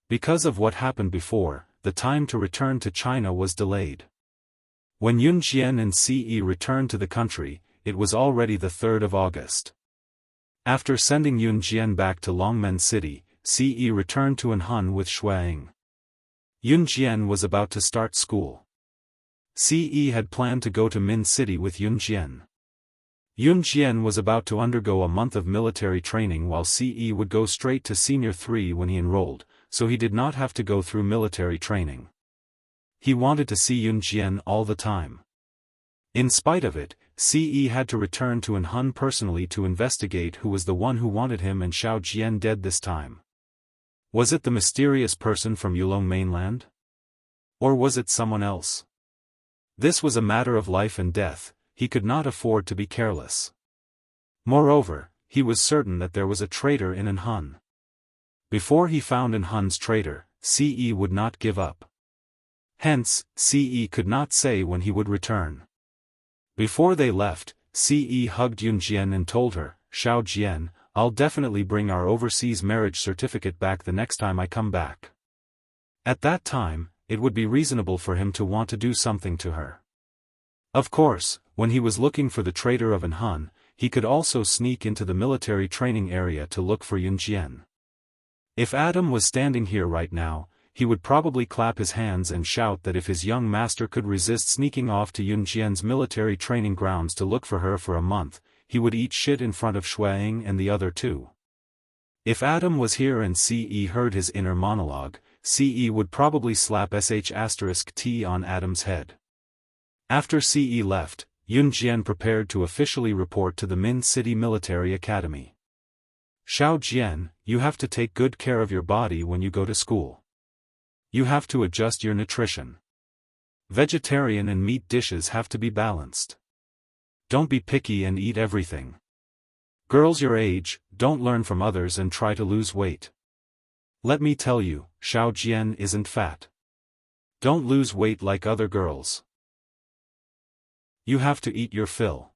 Because of what happened before, the time to return to China was delayed. When Yunjian and Ce returned to the country, it was already the 3rd of August. After sending Yunjian back to Longmen City, Ce returned to Anhan with Shuang. Yunjian was about to start school. Ce had planned to go to Min City with Yunjian. Yunjian was about to undergo a month of military training while Ce would go straight to Senior 3 when he enrolled, so he did not have to go through military training. He wanted to see Yunjian all the time. In spite of it, Ce had to return to Anhan personally to investigate who was the one who wanted him and Xiao Jian dead this time. Was it the mysterious person from Yulong mainland? Or was it someone else? This was a matter of life and death, he could not afford to be careless. Moreover, he was certain that there was a traitor in Anhan. Before he found Anhan's traitor, Ce would not give up. Hence, Ce could not say when he would return. Before they left, Ce hugged Yunjian and told her, "Xiao Jian, I'll definitely bring our overseas marriage certificate back the next time I come back." At that time, it would be reasonable for him to want to do something to her. Of course, when he was looking for the traitor of Anhan, he could also sneak into the military training area to look for Yunjian. If Adam was standing here right now, he would probably clap his hands and shout that if his young master could resist sneaking off to Yunjian's military training grounds to look for her for a month, he would eat shit in front of Shuang and the other 2. If Adam was here and Ce heard his inner monologue, Ce would probably slap sh*t on Adam's head. After Ce left, Yunjian prepared to officially report to the Min City Military Academy. "Xiao Jian, you have to take good care of your body when you go to school. You have to adjust your nutrition. Vegetarian and meat dishes have to be balanced. Don't be picky and eat everything. Girls your age, don't learn from others and try to lose weight. Let me tell you, Xiao Jian isn't fat. Don't lose weight like other girls. You have to eat your fill.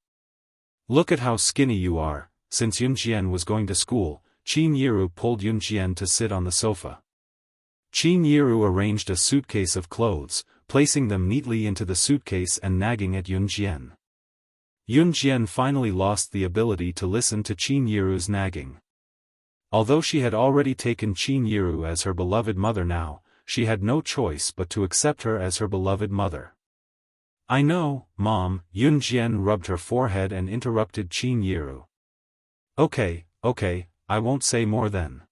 Look at how skinny you are." Since Yunjian was going to school, Qin Yiru pulled Yunjian to sit on the sofa. Qin Yiru arranged a suitcase of clothes, placing them neatly into the suitcase and nagging at Yunjian. Yunjian finally lost the ability to listen to Qin Yiru's nagging. Although she had already taken Qin Yiru as her beloved mother now, she had no choice but to accept her as her beloved mother. "I know, Mom," Yunjian rubbed her forehead and interrupted Qin Yiru. Okay, I won't say more then.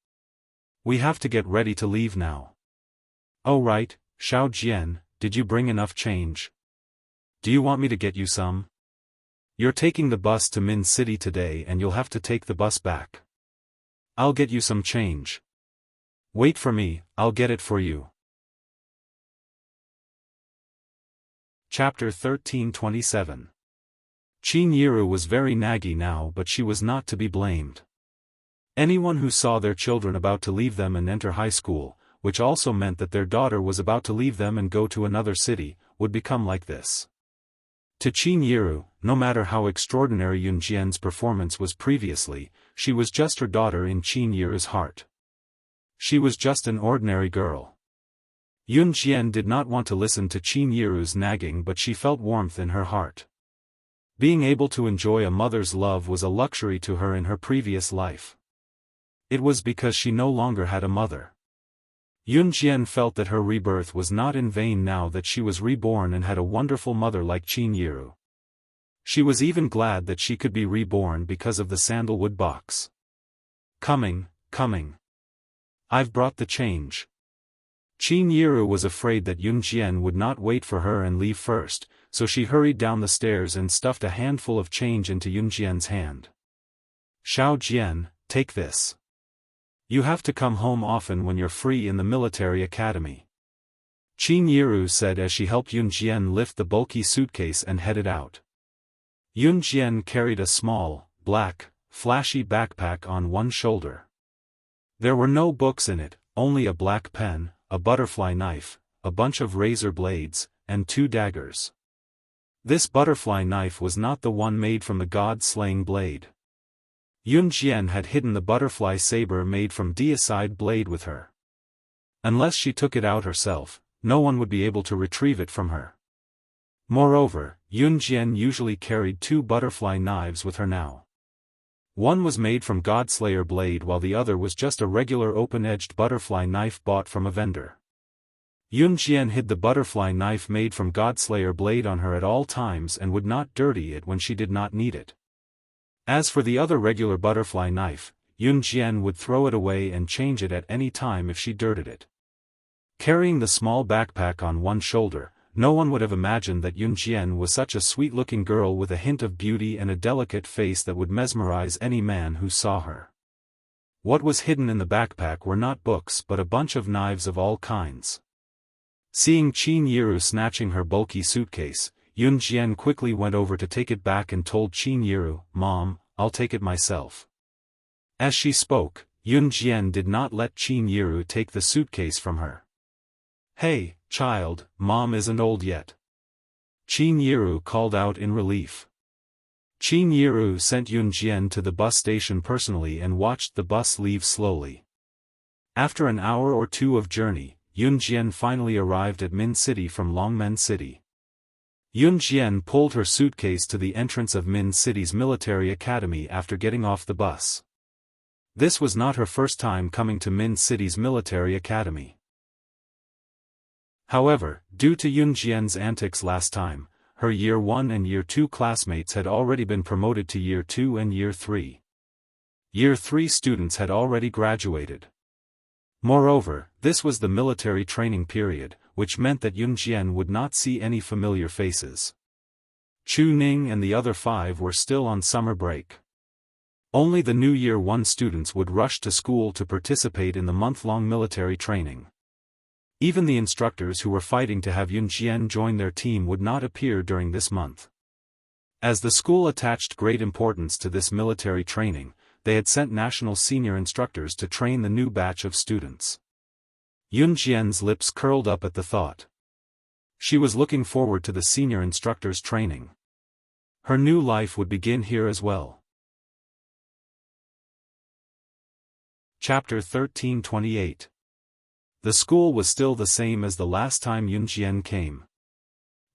We have to get ready to leave now." "Oh right, Xiao Jian, did you bring enough change? Do you want me to get you some? You're taking the bus to Min City today and you'll have to take the bus back. I'll get you some change. Wait for me, I'll get it for you. Chapter 13:27. Qin Yiru was very naggy now, but she was not to be blamed. Anyone who saw their children about to leave them and enter high school, which also meant that their daughter was about to leave them and go to another city, would become like this. To Qin Yiru, no matter how extraordinary Yun Jian's performance was previously, she was just her daughter in Qin Yiru's heart. She was just an ordinary girl. Yun Jian did not want to listen to Qin Yiru's nagging, but she felt warmth in her heart. Being able to enjoy a mother's love was a luxury to her in her previous life. It was because she no longer had a mother. Yun Jian felt that her rebirth was not in vain now that she was reborn and had a wonderful mother like Qin Yiru. She was even glad that she could be reborn because of the sandalwood box. Coming. I've brought the change. Qin Yiru was afraid that Yun Jian would not wait for her and leave first, so she hurried down the stairs and stuffed a handful of change into Yun Jian's hand. Xiao Jian, take this. You have to come home often when you're free in the military academy. Qin Yiru said as she helped Yun Jian lift the bulky suitcase and headed out. Yun Jian carried a small, black, flashy backpack on one shoulder. There were no books in it, only a black pen, a butterfly knife, a bunch of razor blades, and 2 daggers. This butterfly knife was not the one made from the god-slaying blade. Yun Jian had hidden the butterfly saber made from deicide blade with her. Unless she took it out herself, no one would be able to retrieve it from her. Moreover, Yun Jian usually carried 2 butterfly knives with her now. One was made from Godslayer blade while the other was just a regular open-edged butterfly knife bought from a vendor. Yun Jian hid the butterfly knife made from Godslayer blade on her at all times and would not dirty it when she did not need it. As for the other regular butterfly knife, Yun Jian would throw it away and change it at any time if she dirted it. Carrying the small backpack on one shoulder, no one would have imagined that Yun Jian was such a sweet-looking girl with a hint of beauty and a delicate face that would mesmerize any man who saw her. What was hidden in the backpack were not books but a bunch of knives of all kinds. Seeing Qin Yiru snatching her bulky suitcase, Yun Jian quickly went over to take it back and told Qin Yiru, "Mom, I'll take it myself." As she spoke, Yun Jian did not let Qin Yiru take the suitcase from her. "Hey, child, Mom isn't old yet." Qin Yiru called out in relief. Qin Yiru sent Yun Jian to the bus station personally and watched the bus leave slowly. After an hour or 2 of journey, Yun Jian finally arrived at Min City from Longmen City. Yun Jian pulled her suitcase to the entrance of Min City's military academy after getting off the bus. This was not her first time coming to Min City's military academy. However, due to Yun Jian's antics last time, her Year 1 and Year 2 classmates had already been promoted to Year 2 and Year 3. Year 3 students had already graduated. Moreover, this was the military training period, which meant that Yun Jian would not see any familiar faces. Chu Ning and the other 5 were still on summer break. Only the new Year 1 students would rush to school to participate in the month-long military training. Even the instructors who were fighting to have Yun Jian join their team would not appear during this month. As the school attached great importance to this military training, they had sent national senior instructors to train the new batch of students. Yun Jian's lips curled up at the thought. She was looking forward to the senior instructors' training. Her new life would begin here as well. Chapter 13:28. The school was still the same as the last time Yun Jian came.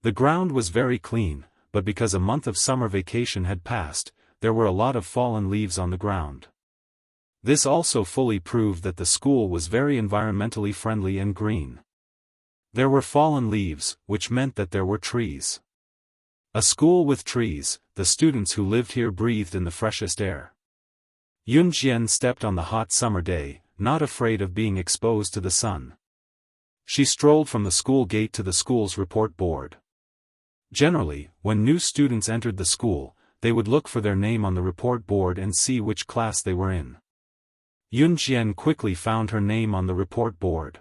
The ground was very clean, but because a month of summer vacation had passed, there were a lot of fallen leaves on the ground. This also fully proved that the school was very environmentally friendly and green. There were fallen leaves, which meant that there were trees. A school with trees, the students who lived here breathed in the freshest air. Yun Jian stepped on the hot summer day, not afraid of being exposed to the sun. She strolled from the school gate to the school's report board. Generally, when new students entered the school, they would look for their name on the report board and see which class they were in. Yun Jian quickly found her name on the report board.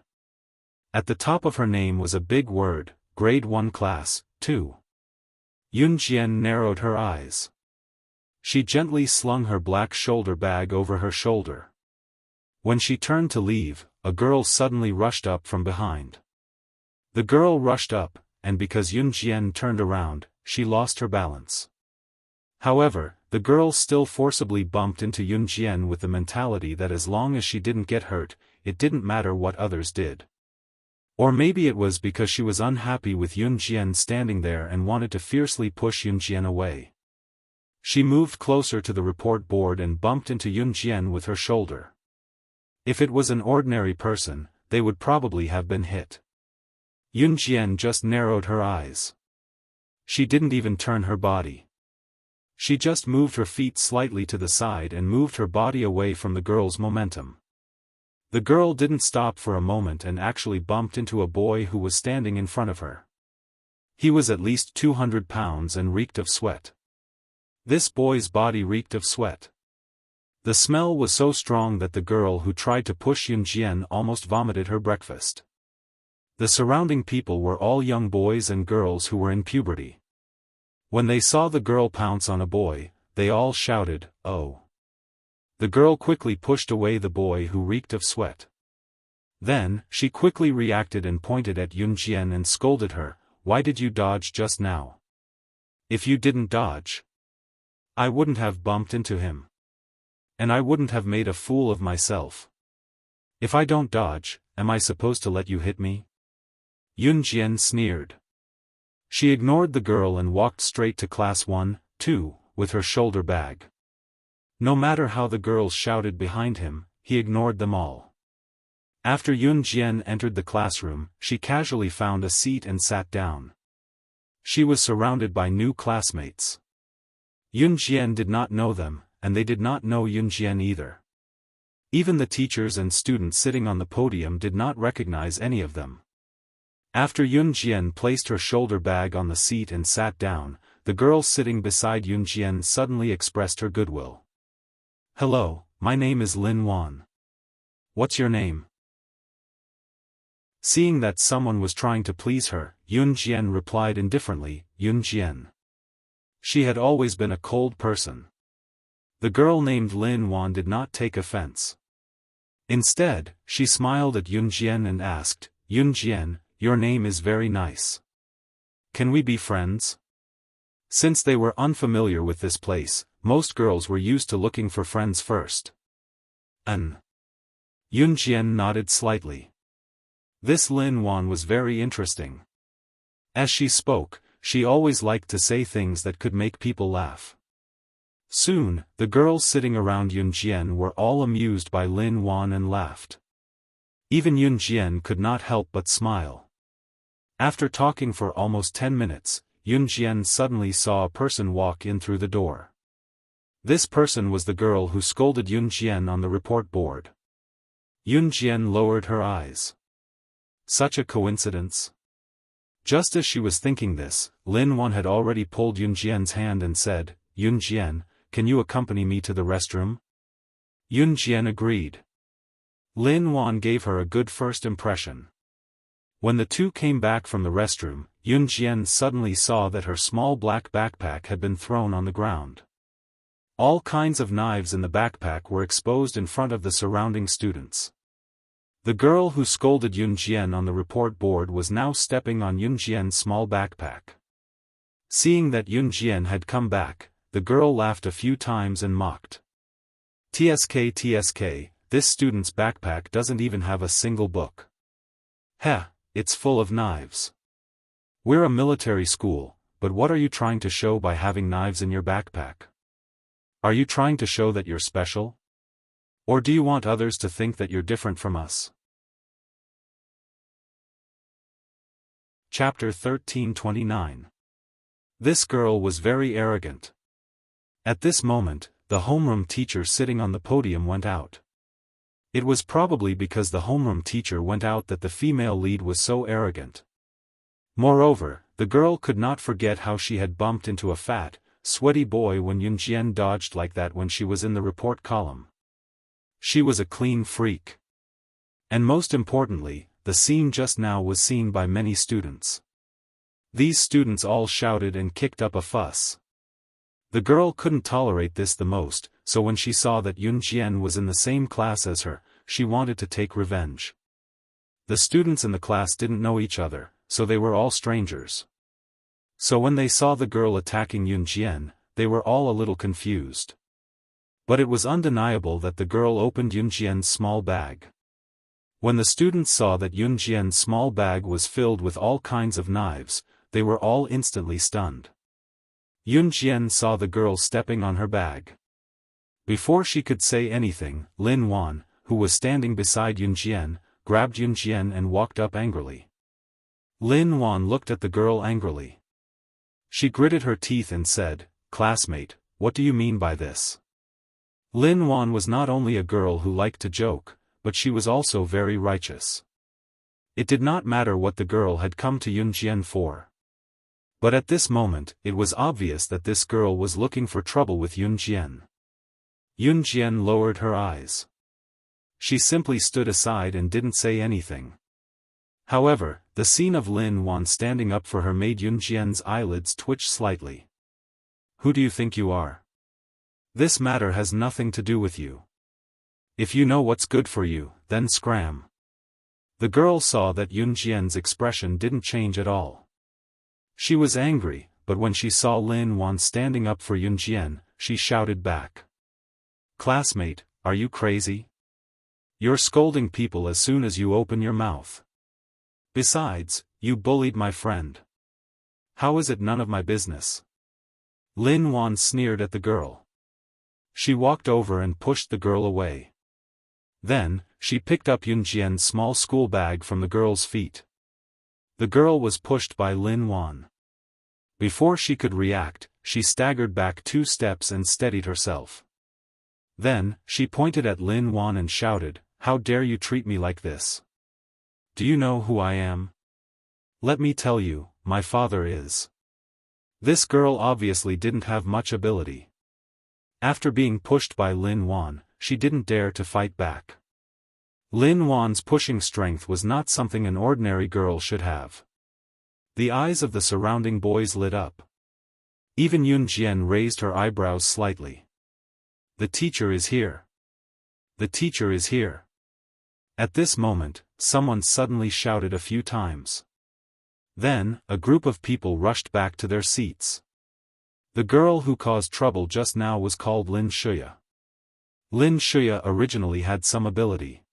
At the top of her name was a big word, Grade 1 Class 2. Yun Jian narrowed her eyes. She gently slung her black shoulder bag over her shoulder. When she turned to leave, a girl suddenly rushed up from behind. The girl rushed up, and because Yun Jian turned around, she lost her balance. However, the girl still forcibly bumped into Yun Jian with the mentality that as long as she didn't get hurt, it didn't matter what others did. Or maybe it was because she was unhappy with Yun Jian standing there and wanted to fiercely push Yun Jian away. She moved closer to the report board and bumped into Yun Jian with her shoulder. If it was an ordinary person, they would probably have been hit. Yun Jian just narrowed her eyes. She didn't even turn her body. She just moved her feet slightly to the side and moved her body away from the girl's momentum. The girl didn't stop for a moment and actually bumped into a boy who was standing in front of her. He was at least 200 pounds and reeked of sweat. This boy's body reeked of sweat. The smell was so strong that the girl who tried to push Yun Jian almost vomited her breakfast. The surrounding people were all young boys and girls who were in puberty. When they saw the girl pounce on a boy, they all shouted, "Oh!" The girl quickly pushed away the boy who reeked of sweat. Then, she quickly reacted and pointed at Yun Jian and scolded her, "Why did you dodge just now? If you didn't dodge, I wouldn't have bumped into him. And I wouldn't have made a fool of myself. If I don't dodge, am I supposed to let you hit me?" Yun Jian sneered. She ignored the girl and walked straight to class 1, 2, with her shoulder bag. No matter how the girls shouted behind him, he ignored them all. After Yun Jian entered the classroom, she casually found a seat and sat down. She was surrounded by new classmates. Yun Jian did not know them, and they did not know Yun Jian either. Even the teachers and students sitting on the podium did not recognize any of them. After Yun Jian placed her shoulder bag on the seat and sat down, the girl sitting beside Yun Jian suddenly expressed her goodwill. "Hello, my name is Lin Wan. What's your name?" Seeing that someone was trying to please her, Yun Jian replied indifferently, "Yun Jian." She had always been a cold person. The girl named Lin Wan did not take offense. Instead, she smiled at Yun Jian and asked, "Yun Jian, your name is very nice. Can we be friends?" Since they were unfamiliar with this place, most girls were used to looking for friends first. Yun Jian nodded slightly. This Lin Wan was very interesting. As she spoke, she always liked to say things that could make people laugh. Soon, the girls sitting around Yun Jian were all amused by Lin Wan and laughed. Even Yun Jian could not help but smile. After talking for almost 10 minutes, Yun Jian suddenly saw a person walk in through the door. This person was the girl who scolded Yun Jian on the report board. Yun Jian lowered her eyes. Such a coincidence. Just as she was thinking this, Lin Wan had already pulled Yun Jian's hand and said, "Yun Jian, can you accompany me to the restroom?" Yun Jian agreed. Lin Wan gave her a good first impression. When the two came back from the restroom, Yun Jian suddenly saw that her small black backpack had been thrown on the ground. All kinds of knives in the backpack were exposed in front of the surrounding students. The girl who scolded Yun Jian on the report board was now stepping on Yun Jian's small backpack. Seeing that Yun Jian had come back, the girl laughed a few times and mocked. TSK, this student's backpack doesn't even have a single book. Heh, it's full of knives. We're a military school, but what are you trying to show by having knives in your backpack? Are you trying to show that you're special? Or do you want others to think that you're different from us? Chapter 1329. This girl was very arrogant. At this moment, the homeroom teacher sitting on the podium went out. It was probably because the homeroom teacher went out that the female lead was so arrogant. Moreover, the girl could not forget how she had bumped into a fat, sweaty boy when Yunjian dodged like that when she was in the report column. She was a clean freak. And most importantly, the scene just now was seen by many students. These students all shouted and kicked up a fuss. The girl couldn't tolerate this the most, so when she saw that Yunjian was in the same class as her, she wanted to take revenge. The students in the class didn't know each other, so they were all strangers. So when they saw the girl attacking Yunjian, they were all a little confused. But it was undeniable that the girl opened Yunjian's small bag. When the students saw that Yunjian's small bag was filled with all kinds of knives, they were all instantly stunned. Yunjian saw the girl stepping on her bag. Before she could say anything, Lin Wan, who was standing beside Yunjian, grabbed Yunjian and walked up angrily. Lin Wan looked at the girl angrily. She gritted her teeth and said, "Classmate, what do you mean by this?" Lin Wan was not only a girl who liked to joke, but she was also very righteous. It did not matter what the girl had come to Yunjian for. But at this moment, it was obvious that this girl was looking for trouble with Yunjian. Yunjian lowered her eyes. She simply stood aside and didn't say anything. However, the scene of Lin Wan standing up for her made Yunjian's eyelids twitch slightly. "Who do you think you are? This matter has nothing to do with you. If you know what's good for you, then scram." The girl saw that Yunjian's expression didn't change at all. She was angry, but when she saw Lin Wan standing up for Yunjian, she shouted back. "Classmate, are you crazy? You're scolding people as soon as you open your mouth. Besides, you bullied my friend. How is it none of my business?" Lin Wan sneered at the girl. She walked over and pushed the girl away. Then, she picked up Yunjian's small school bag from the girl's feet. The girl was pushed by Lin Wan. Before she could react, she staggered back 2 steps and steadied herself. Then, she pointed at Lin Wan and shouted, "How dare you treat me like this? Do you know who I am? Let me tell you, my father is." This girl obviously didn't have much ability. After being pushed by Lin Wan, she didn't dare to fight back. Lin Wan's pushing strength was not something an ordinary girl should have. The eyes of the surrounding boys lit up. Even Yunjian raised her eyebrows slightly. "The teacher is here. The teacher is here." At this moment, someone suddenly shouted a few times. Then, a group of people rushed back to their seats. The girl who caused trouble just now was called Lin Shuya. Lin Shuya originally had some ability.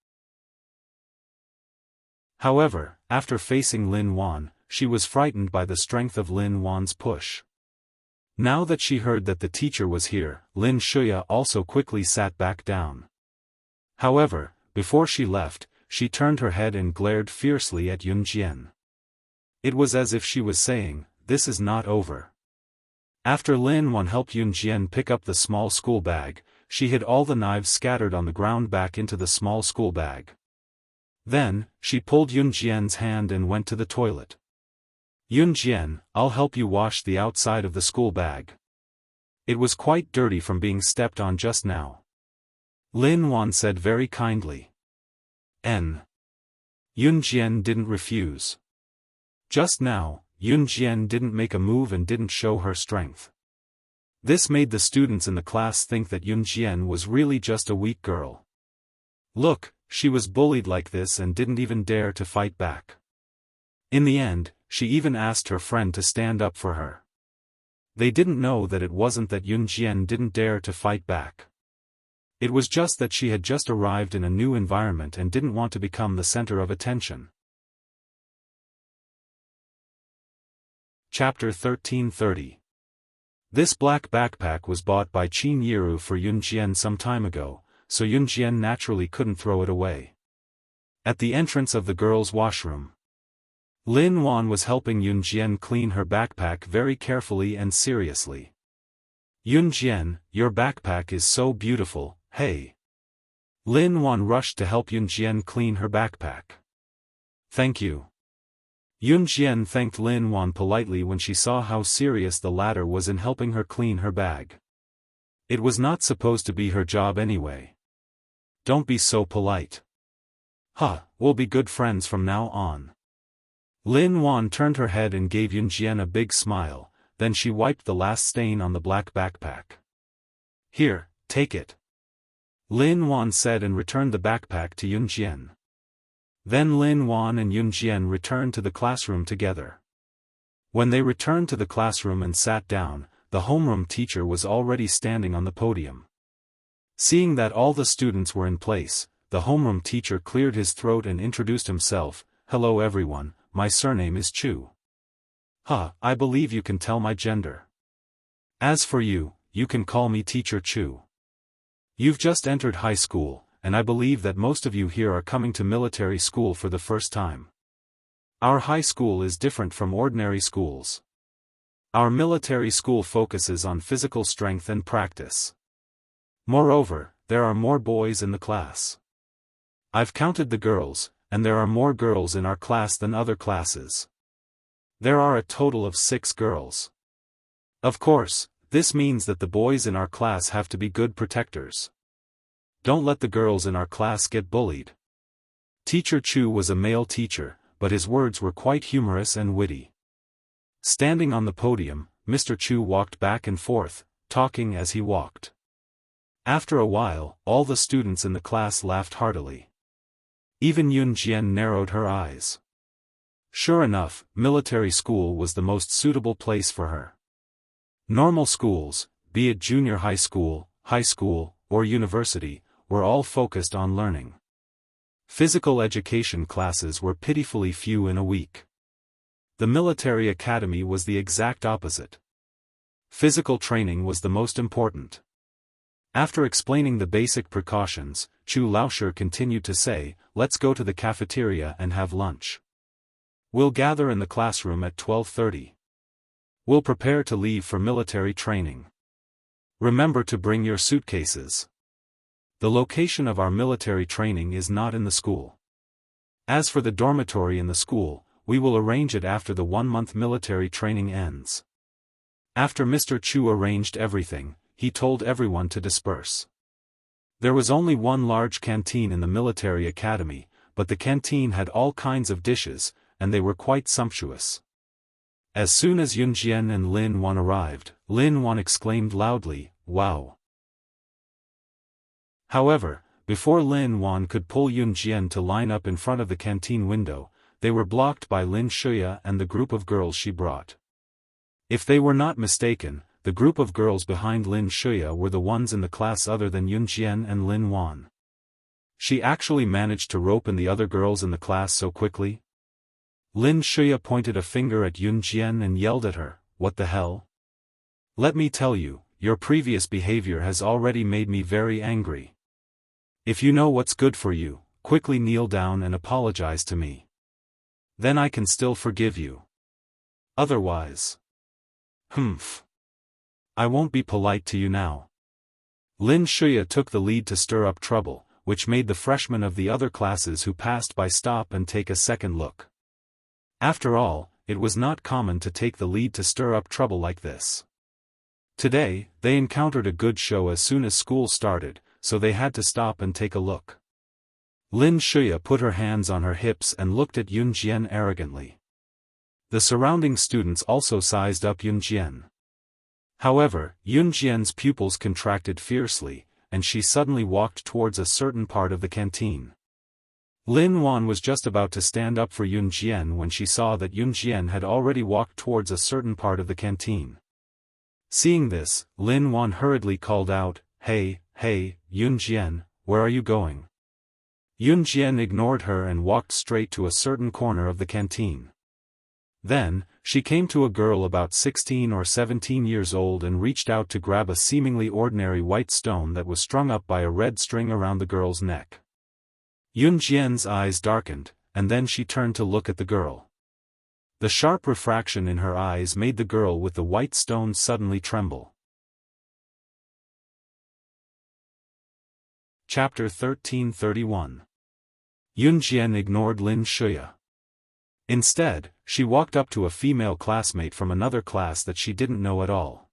However, after facing Lin Wan, she was frightened by the strength of Lin Wan's push. Now that she heard that the teacher was here, Lin Shuya also quickly sat back down. However, before she left, she turned her head and glared fiercely at Yunjian. It was as if she was saying, "This is not over." After Lin Wan helped Yunjian pick up the small school bag, she hid all the knives scattered on the ground back into the small school bag. Then, she pulled Yunjian's hand and went to the toilet. "Yunjian, I'll help you wash the outside of the school bag. It was quite dirty from being stepped on just now," Lin Wan said very kindly. Yunjian didn't refuse. Just now, Yunjian didn't make a move and didn't show her strength. This made the students in the class think that Yunjian was really just a weak girl. Look, she was bullied like this and didn't even dare to fight back. In the end, she even asked her friend to stand up for her. They didn't know that it wasn't that Yunjian didn't dare to fight back. It was just that she had just arrived in a new environment and didn't want to become the center of attention. Chapter 1330. This black backpack was bought by Qin Yiru for Yunjian some time ago, so Yunjian naturally couldn't throw it away. At the entrance of the girls' washroom, Lin Wan was helping Yunjian clean her backpack very carefully and seriously. "Yunjian, your backpack is so beautiful, hey. Lin Wan rushed to help Yun Jian clean her backpack. Thank you. Yun Jian thanked Lin Wan politely when she saw how serious the latter was in helping her clean her bag. It was not supposed to be her job anyway. Don't be so polite. We'll be good friends from now on. Lin Wan turned her head and gave Yun Jian a big smile, then she wiped the last stain on the black backpack. Here, take it. Lin Wan said and returned the backpack to Yun Jian. Then Lin Wan and Yun Jian returned to the classroom together. When they returned to the classroom and sat down, the homeroom teacher was already standing on the podium. Seeing that all the students were in place, the homeroom teacher cleared his throat and introduced himself. Hello everyone, my surname is Chu. I believe you can tell my gender. As for you, you can call me Teacher Chu. You've just entered high school, and I believe that most of you here are coming to military school for the first time. Our high school is different from ordinary schools. Our military school focuses on physical strength and practice. Moreover, there are more boys in the class. I've counted the girls, and there are more girls in our class than other classes. There are a total of 6 girls. Of course, this means that the boys in our class have to be good protectors. Don't let the girls in our class get bullied. Teacher Chu was a male teacher, but his words were quite humorous and witty. Standing on the podium, Mr. Chu walked back and forth, talking as he walked. After a while, all the students in the class laughed heartily. Even Yun Jian narrowed her eyes. Sure enough, military school was the most suitable place for her. Normal schools, be it junior high school, or university, were all focused on learning. Physical education classes were pitifully few in a week. The military academy was the exact opposite. Physical training was the most important. After explaining the basic precautions, Chu Laoshi continued to say, let's go to the cafeteria and have lunch. We'll gather in the classroom at 12:30. We'll prepare to leave for military training. Remember to bring your suitcases. The location of our military training is not in the school. As for the dormitory in the school, we will arrange it after the 1-month military training ends. After Mr. Chu arranged everything, he told everyone to disperse. There was only one large canteen in the military academy, but the canteen had all kinds of dishes, and they were quite sumptuous. As soon as Yun Jian and Lin Wan arrived, Lin Wan exclaimed loudly, "Wow!" However, before Lin Wan could pull Yun Jian to line up in front of the canteen window, they were blocked by Lin Shuya and the group of girls she brought. If they were not mistaken, the group of girls behind Lin Shuya were the ones in the class other than Yun Jian and Lin Wan. She actually managed to rope in the other girls in the class so quickly. Lin Shuya pointed a finger at Yun Jian and yelled at her, "What the hell? Let me tell you, your previous behavior has already made me very angry. If you know what's good for you, quickly kneel down and apologize to me. Then I can still forgive you. Otherwise, I won't be polite to you now." Lin Shuya took the lead to stir up trouble, which made the freshmen of the other classes who passed by stop and take a second look. After all, it was not common to take the lead to stir up trouble like this. Today, they encountered a good show as soon as school started, so they had to stop and take a look. Lin Shuya put her hands on her hips and looked at Yun Jian arrogantly. The surrounding students also sized up Yun Jian. However, Yun Jian's pupils contracted fiercely, and she suddenly walked towards a certain part of the canteen. Lin Wan was just about to stand up for Yun Jian when she saw that Yun Jian had already walked towards a certain part of the canteen. Seeing this, Lin Wan hurriedly called out, Hey, Yun Jian, where are you going?" Yun Jian ignored her and walked straight to a certain corner of the canteen. Then, she came to a girl about 16 or 17 years old and reached out to grab a seemingly ordinary white stone that was strung up by a red string around the girl's neck. Yun Jian's eyes darkened, and then she turned to look at the girl. The sharp refraction in her eyes made the girl with the white stone suddenly tremble. Chapter 1331. Yunjian ignored Lin Shuya. Instead, she walked up to a female classmate from another class that she didn't know at all.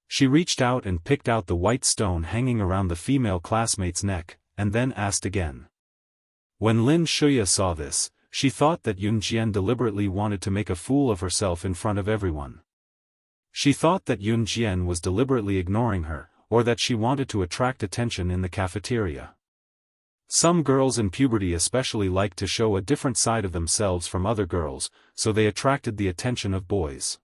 She reached out and picked out the white stone hanging around the female classmate's neck, and then asked again. When Lin Shuya saw this, she thought that Yunjian deliberately wanted to make a fool of herself in front of everyone. She thought that Yunjian was deliberately ignoring her, or that she wanted to attract attention in the cafeteria. Some girls in puberty especially like to show a different side of themselves from other girls, so they attracted the attention of boys.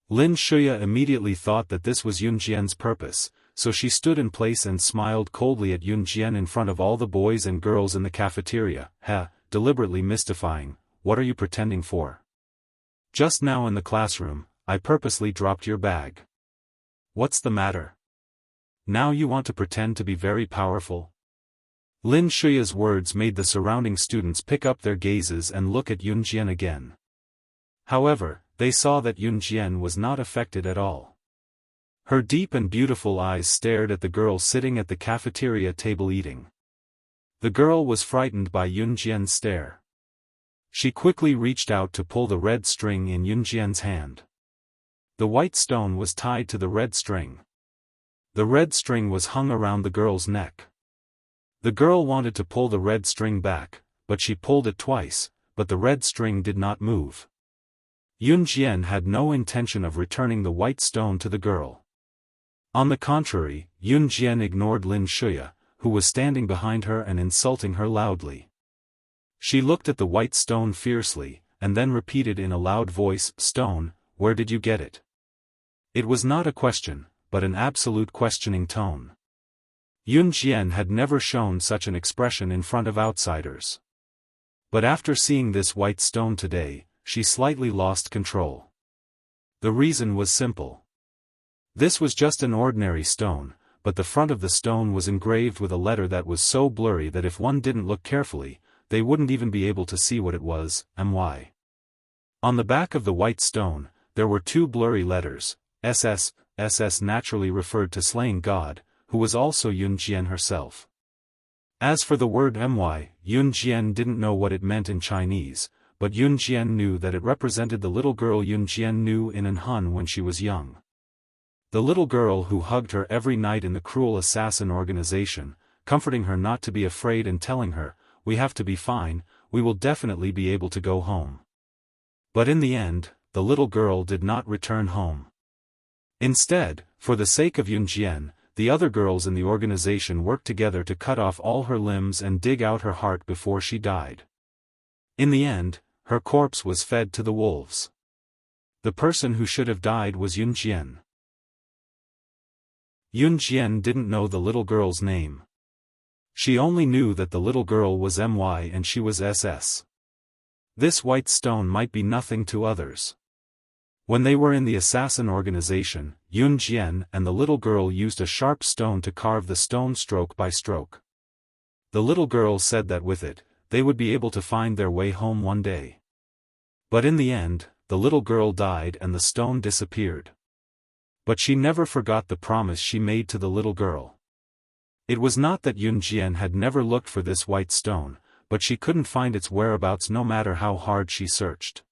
Lin Shuya immediately thought that this was Yunjian's purpose, so she stood in place and smiled coldly at Yunjian in front of all the boys and girls in the cafeteria, deliberately mystifying, "What are you pretending for? Just now in the classroom, I purposely dropped your bag. What's the matter? Now you want to pretend to be very powerful?" Lin Shuya's words made the surrounding students pick up their gazes and look at Yunjian again. However, they saw that Yunjian was not affected at all. Her deep and beautiful eyes stared at the girl sitting at the cafeteria table eating. The girl was frightened by Yunjian's stare. She quickly reached out to pull the red string in Yunjian's hand. The white stone was tied to the red string. The red string was hung around the girl's neck. The girl wanted to pull the red string back, but she pulled it twice, but the red string did not move. Yunjian had no intention of returning the white stone to the girl. On the contrary, Yunjian ignored Lin Shuya, who was standing behind her and insulting her loudly. She looked at the white stone fiercely, and then repeated in a loud voice, "Stone, where did you get it?" It was not a question, but an absolute questioning tone. Yunjian had never shown such an expression in front of outsiders. But after seeing this white stone today, she slightly lost control. The reason was simple. This was just an ordinary stone, but the front of the stone was engraved with a letter that was so blurry that if one didn't look carefully, they wouldn't even be able to see what it was, my. On the back of the white stone, there were two blurry letters, SS. SS naturally referred to slaying God, who was also Yunjian herself. As for the word my, Yunjian didn't know what it meant in Chinese, but Yunjian knew that it represented the little girl Yunjian knew in Han when she was young. The little girl who hugged her every night in the cruel assassin organization, comforting her not to be afraid and telling her, "We have to be fine, we will definitely be able to go home." But in the end, the little girl did not return home. Instead, for the sake of Yunjian, the other girls in the organization worked together to cut off all her limbs and dig out her heart before she died. In the end, her corpse was fed to the wolves. The person who should have died was Yunjian. Yunjian didn't know the little girl's name. She only knew that the little girl was my and she was SS. This white stone might be nothing to others. When they were in the assassin organization, Yunjian and the little girl used a sharp stone to carve the stone stroke by stroke. The little girl said that with it, they would be able to find their way home one day. But in the end, the little girl died and the stone disappeared. But she never forgot the promise she made to the little girl. It was not that Yunjian had never looked for this white stone, but she couldn't find its whereabouts no matter how hard she searched.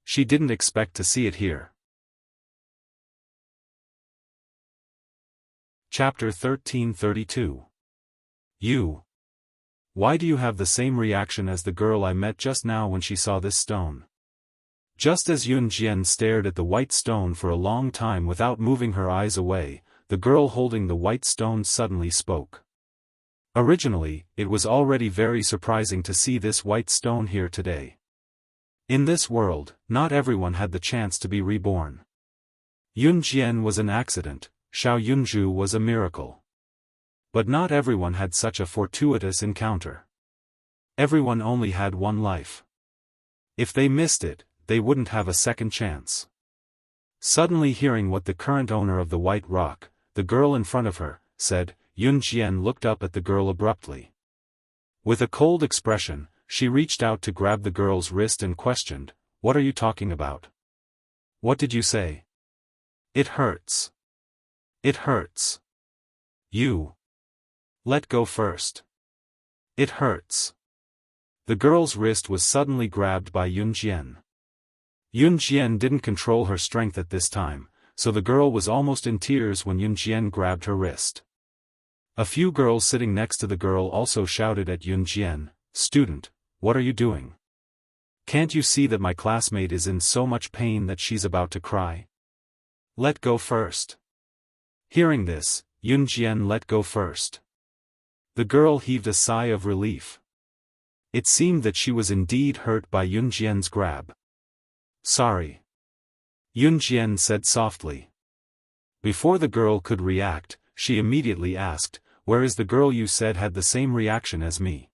She didn't expect to see it here. Chapter 1332. You. Why do you have the same reaction as the girl I met just now when she saw this stone? Just as Yunjian stared at the white stone for a long time without moving her eyes away, the girl holding the white stone suddenly spoke. Originally, it was already very surprising to see this white stone here today. In this world, not everyone had the chance to be reborn. Yunjian was an accident, Xiao Yunju was a miracle. But not everyone had such a fortuitous encounter. Everyone only had one life. If they missed it, they wouldn't have a second chance. Suddenly hearing what the current owner of the white rock, the girl in front of her, said, Yunjian looked up at the girl abruptly. With a cold expression, she reached out to grab the girl's wrist and questioned, "What are you talking about? What did you say?" "It hurts. It hurts." You. Let go first. It hurts. The girl's wrist was suddenly grabbed by Yun Jian. Yun Jian didn't control her strength at this time, so the girl was almost in tears when Yun Jian grabbed her wrist. A few girls sitting next to the girl also shouted at Yun Jian, "Student, what are you doing? Can't you see that my classmate is in so much pain that she's about to cry? Let go first." Hearing this, Yun Jian let go first. The girl heaved a sigh of relief. It seemed that she was indeed hurt by Yun Jian's grab. "Sorry," Yun Jian said softly. Before the girl could react, she immediately asked, "Where is the girl you said had the same reaction as me?"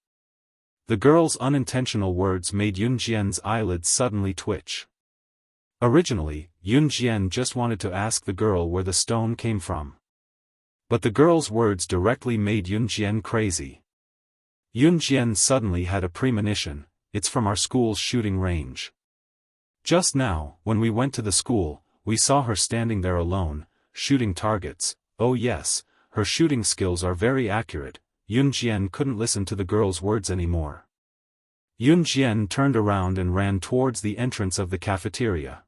The girl's unintentional words made Yun Jian's eyelids suddenly twitch. Originally, Yun Jian just wanted to ask the girl where the stone came from. But the girl's words directly made Yun Jian crazy. Yun Jian suddenly had a premonition, "It's from our school's shooting range. Just now, when we went to the school, we saw her standing there alone, shooting targets. Oh yes, her shooting skills are very accurate." Yun Jian couldn't listen to the girl's words anymore. Yun Jian turned around and ran towards the entrance of the cafeteria.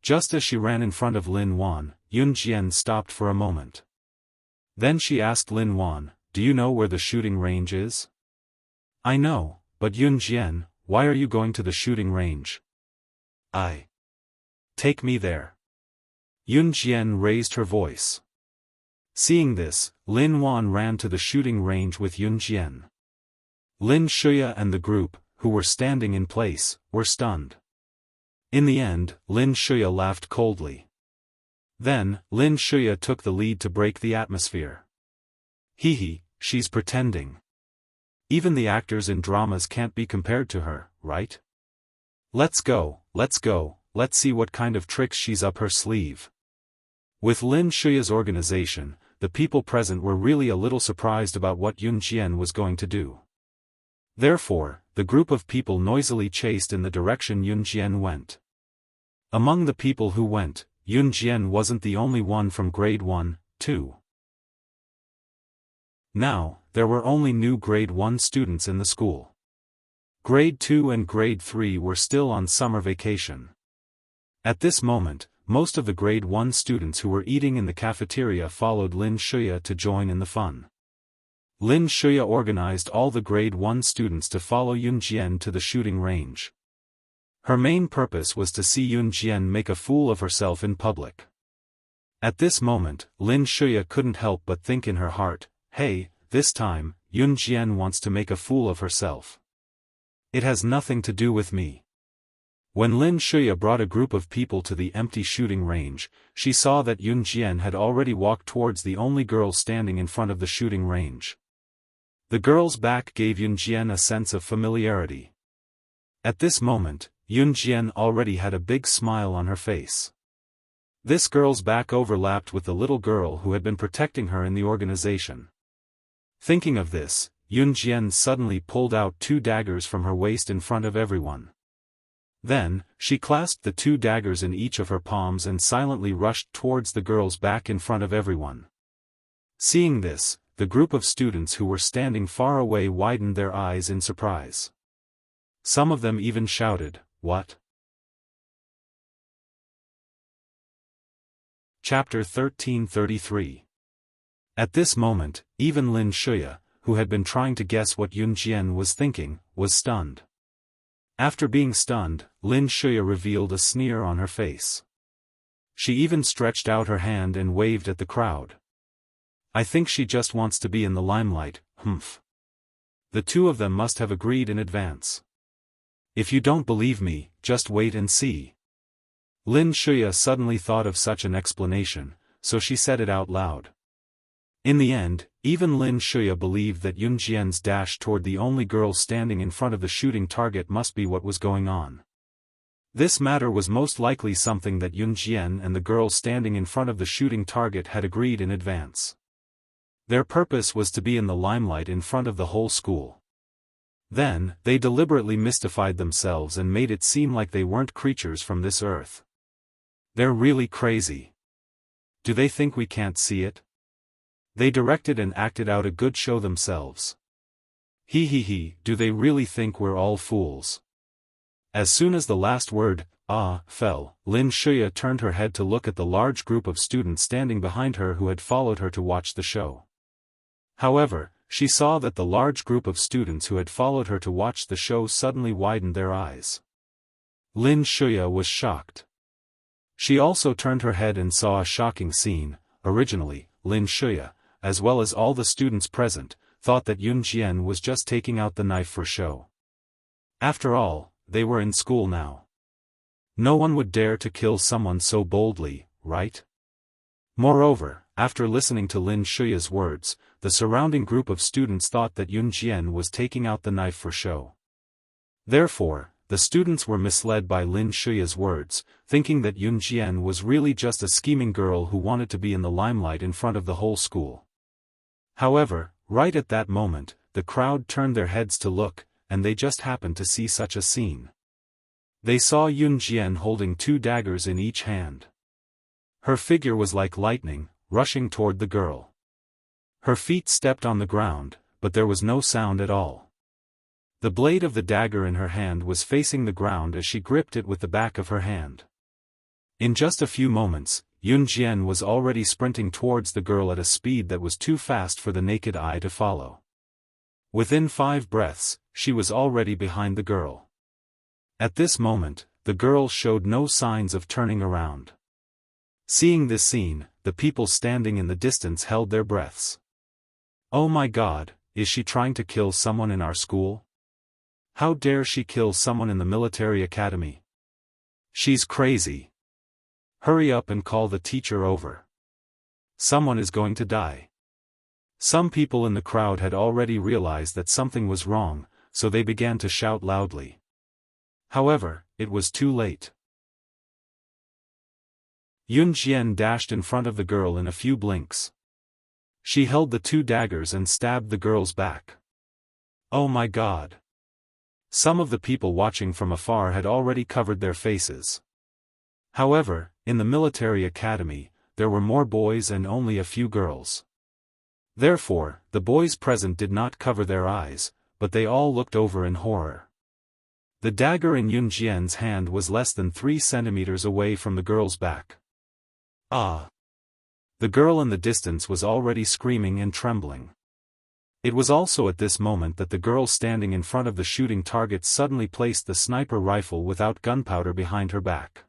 Just as she ran in front of Lin Wan, Yun Jian stopped for a moment. Then she asked Lin Wan, "Do you know where the shooting range is?" "I know, but Yun Jian, why are you going to the shooting range?" Take me there." Yun Jian raised her voice. Seeing this, Lin Wan ran to the shooting range with Yun Jian. Lin Shuya and the group, who were standing in place, were stunned. In the end, Lin Shuya laughed coldly. Then, Lin Shuya took the lead to break the atmosphere. "Hee, she's pretending. Even the actors in dramas can't be compared to her, right? Let's go, let's see what kind of tricks she's up her sleeve." With Lin Shuya's organization, the people present were really a little surprised about what Yun Jian was going to do. Therefore, the group of people noisily chased in the direction Yun Jian went. Among the people who went, Yun Jian wasn't the only one from grade 1, 2. Now, there were only new grade 1 students in the school. Grade 2 and grade 3 were still on summer vacation. At this moment, most of the grade 1 students who were eating in the cafeteria followed Lin Shuya to join in the fun. Lin Shuya organized all the grade 1 students to follow Yun Jian to the shooting range. Her main purpose was to see Yun Jian make a fool of herself in public. At this moment, Lin Shuya couldn't help but think in her heart, "Hey, this time, Yun Jian wants to make a fool of herself. It has nothing to do with me." When Lin Shuya brought a group of people to the empty shooting range, she saw that Yun Jian had already walked towards the only girl standing in front of the shooting range. The girl's back gave Yun Jian a sense of familiarity. At this moment, Yun Jian already had a big smile on her face. This girl's back overlapped with the little girl who had been protecting her in the organization. Thinking of this, Yun Jian suddenly pulled out 2 daggers from her waist in front of everyone. Then, she clasped the 2 daggers in each of her palms and silently rushed towards the girl's back in front of everyone. Seeing this, the group of students who were standing far away widened their eyes in surprise. Some of them even shouted, "What?" Chapter 1333. At this moment, even Lin Shuya, who had been trying to guess what Yun Jian was thinking, was stunned. After being stunned, Lin Shuya revealed a sneer on her face. She even stretched out her hand and waved at the crowd. "I think she just wants to be in the limelight, humph." The two of them must have agreed in advance. "If you don't believe me, just wait and see." Lin Shuya suddenly thought of such an explanation, so she said it out loud. In the end, even Lin Shuya believed that Yun Jian's dash toward the only girl standing in front of the shooting target must be what was going on. This matter was most likely something that Yun Jian and the girl standing in front of the shooting target had agreed in advance. Their purpose was to be in the limelight in front of the whole school. Then, they deliberately mystified themselves and made it seem like they weren't creatures from this earth. They're really crazy. Do they think we can't see it? They directed and acted out a good show themselves. He, do they really think we're all fools? As soon as the last word, fell, Lin Shuya turned her head to look at the large group of students standing behind her who had followed her to watch the show. However, she saw that the large group of students who had followed her to watch the show suddenly widened their eyes. Lin Shuya was shocked. She also turned her head and saw a shocking scene. Originally, Lin Shuya, as well as all the students present, thought that Yun Jian was just taking out the knife for show. After all, they were in school now. No one would dare to kill someone so boldly, right? Moreover, after listening to Lin Shuya's words, the surrounding group of students thought that Yun Jian was taking out the knife for show. Therefore, the students were misled by Lin Shuya's words, thinking that Yun Jian was really just a scheming girl who wanted to be in the limelight in front of the whole school. However, right at that moment, the crowd turned their heads to look, and they just happened to see such a scene. They saw Yun Jian holding 2 daggers in each hand. Her figure was like lightning, rushing toward the girl. Her feet stepped on the ground, but there was no sound at all. The blade of the dagger in her hand was facing the ground as she gripped it with the back of her hand. In just a few moments, Yun Jian was already sprinting towards the girl at a speed that was too fast for the naked eye to follow. Within 5 breaths, she was already behind the girl. At this moment, the girl showed no signs of turning around. Seeing this scene, the people standing in the distance held their breaths. Oh my God, is she trying to kill someone in our school? How dare she kill someone in the military academy? She's crazy. Hurry up and call the teacher over. Someone is going to die. Some people in the crowd had already realized that something was wrong, so they began to shout loudly. However, it was too late. Yun Jian dashed in front of the girl in a few blinks. She held the 2 daggers and stabbed the girl's back. Oh my God! Some of the people watching from afar had already covered their faces. However, in the military academy, there were more boys and only a few girls. Therefore, the boys present did not cover their eyes, but they all looked over in horror. The dagger in Yun Jian's hand was less than 3 centimeters away from the girl's back. Ah! The girl in the distance was already screaming and trembling. It was also at this moment that the girl standing in front of the shooting target suddenly placed the sniper rifle without gunpowder behind her back.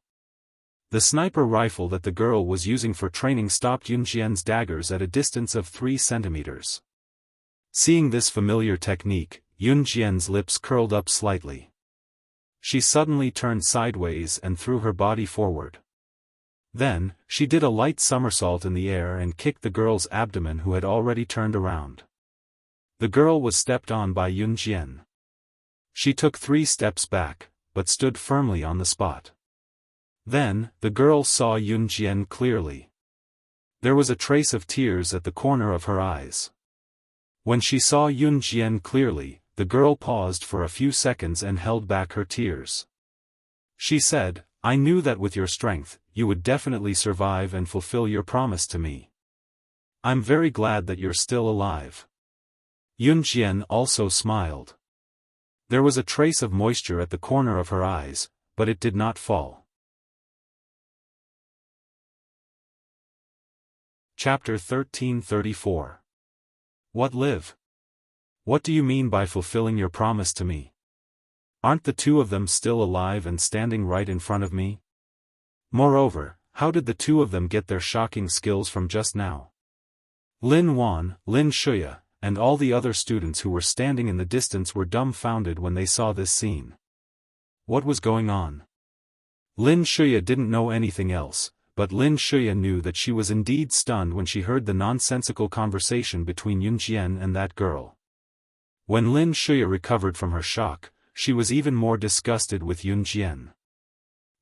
The sniper rifle that the girl was using for training stopped Yun Jian's daggers at a distance of 3 centimeters. Seeing this familiar technique, Yun Jian's lips curled up slightly. She suddenly turned sideways and threw her body forward. Then, she did a light somersault in the air and kicked the girl's abdomen who had already turned around. The girl was stepped on by Yun Jian. She took 3 steps back, but stood firmly on the spot. Then, the girl saw Yun Jian clearly. There was a trace of tears at the corner of her eyes. When she saw Yun Jian clearly, the girl paused for a few seconds and held back her tears. She said, I knew that with your strength, you would definitely survive and fulfill your promise to me. I'm very glad that you're still alive. Yun Jian also smiled. There was a trace of moisture at the corner of her eyes, but it did not fall. Chapter 1334. What live? What do you mean by fulfilling your promise to me? Aren't the 2 of them still alive and standing right in front of me? Moreover, how did the 2 of them get their shocking skills from just now? Lin Wan, Lin Shuya, and all the other students who were standing in the distance were dumbfounded when they saw this scene. What was going on? Lin Shuya didn't know anything else, but Lin Shuya knew that she was indeed stunned when she heard the nonsensical conversation between Yun Jian and that girl. When Lin Shuya recovered from her shock, she was even more disgusted with Yun Jian.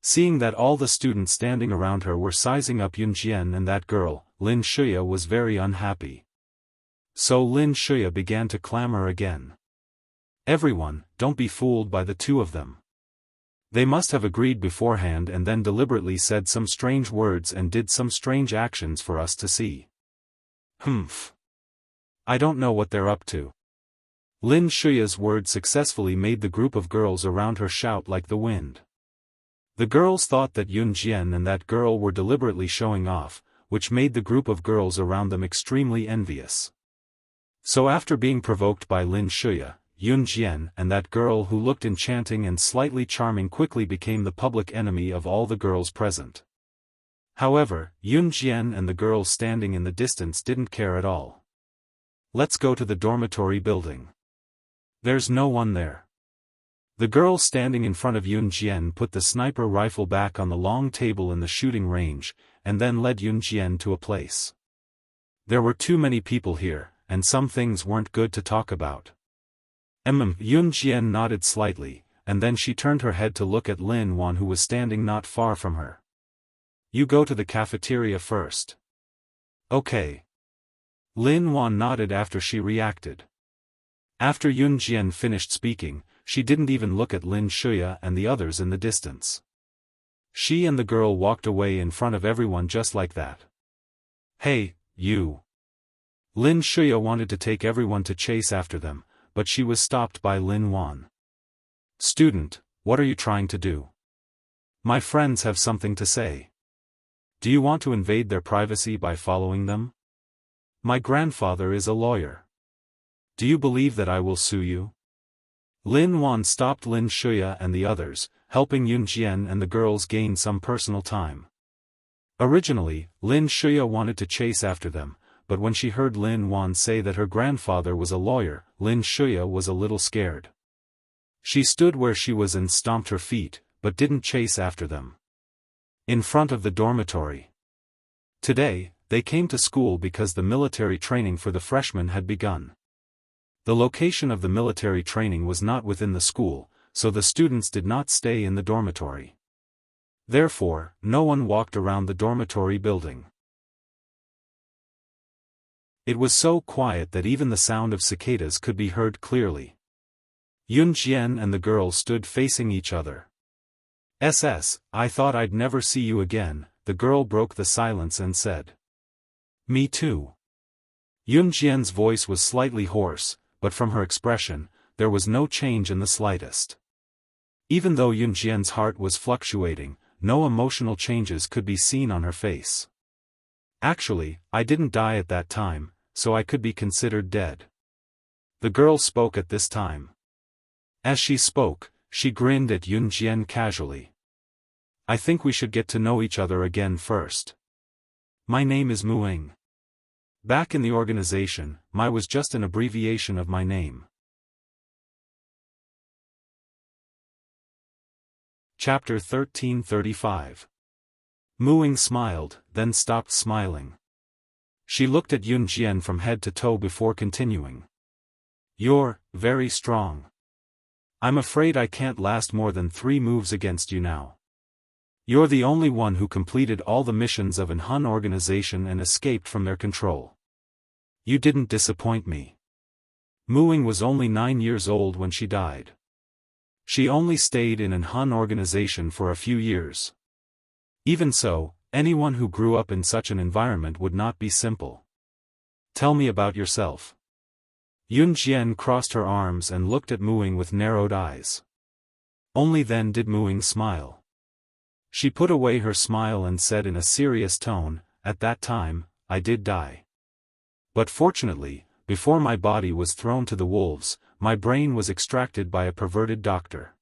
Seeing that all the students standing around her were sizing up Yun Jian and that girl, Lin Shuya was very unhappy. So Lin Shuya began to clamor again. Everyone, don't be fooled by the 2 of them. They must have agreed beforehand and then deliberately said some strange words and did some strange actions for us to see. Humph. I don't know what they're up to. Lin Shuya's words successfully made the group of girls around her shout like the wind. The girls thought that Yun Jian and that girl were deliberately showing off, which made the group of girls around them extremely envious. So after being provoked by Lin Shuya, Yun Jian and that girl who looked enchanting and slightly charming quickly became the public enemy of all the girls present. However, Yun Jian and the girls standing in the distance didn't care at all. Let's go to the dormitory building. There's no one there. The girl standing in front of Yun Jian put the sniper rifle back on the long table in the shooting range, and then led Yun Jian to a place. There were too many people here, and some things weren't good to talk about. Yun Jian nodded slightly, and then she turned her head to look at Lin Wan who was standing not far from her. You go to the cafeteria first. Okay. Lin Wan nodded after she reacted. After Yun Jian finished speaking, she didn't even look at Lin Shuya and the others in the distance. She and the girl walked away in front of everyone just like that. Hey, you. Lin Shuya wanted to take everyone to chase after them, but she was stopped by Lin Wan. Student, what are you trying to do? My friends have something to say. Do you want to invade their privacy by following them? My grandfather is a lawyer. Do you believe that I will sue you? Lin Wan stopped Lin Shuya and the others, helping Yun Jian and the girls gain some personal time. Originally, Lin Shuya wanted to chase after them, but when she heard Lin Wan say that her grandfather was a lawyer, Lin Shuya was a little scared. She stood where she was and stomped her feet, but didn't chase after them. In front of the dormitory. Today, they came to school because the military training for the freshmen had begun. The location of the military training was not within the school, so the students did not stay in the dormitory. Therefore, no one walked around the dormitory building. It was so quiet that even the sound of cicadas could be heard clearly. Yun Jian and the girl stood facing each other. I thought I'd never see you again, the girl broke the silence and said. Me too. Yun Jian's voice was slightly hoarse, but from her expression, there was no change in the slightest. Even though Yun Jian's heart was fluctuating, no emotional changes could be seen on her face. Actually, I didn't die at that time, so I could be considered dead. The girl spoke at this time. As she spoke, she grinned at Yun Jian casually. I think we should get to know each other again first. My name is Muing. Back in the organization, my was just an abbreviation of my name. Chapter 1335. Muing smiled, then stopped smiling. She looked at Yun Jian from head to toe before continuing. You're very strong. I'm afraid I can't last more than 3 moves against you now. You're the only one who completed all the missions of an Hun organization and escaped from their control. You didn't disappoint me. Muing was only 9 years old when she died. She only stayed in an Hun organization for a few years. Even so, anyone who grew up in such an environment would not be simple. Tell me about yourself. Yun Jian crossed her arms and looked at Muing with narrowed eyes. Only then did Muing smile. She put away her smile and said in a serious tone, at that time, I did die. But fortunately, before my body was thrown to the wolves, my brain was extracted by a perverted doctor.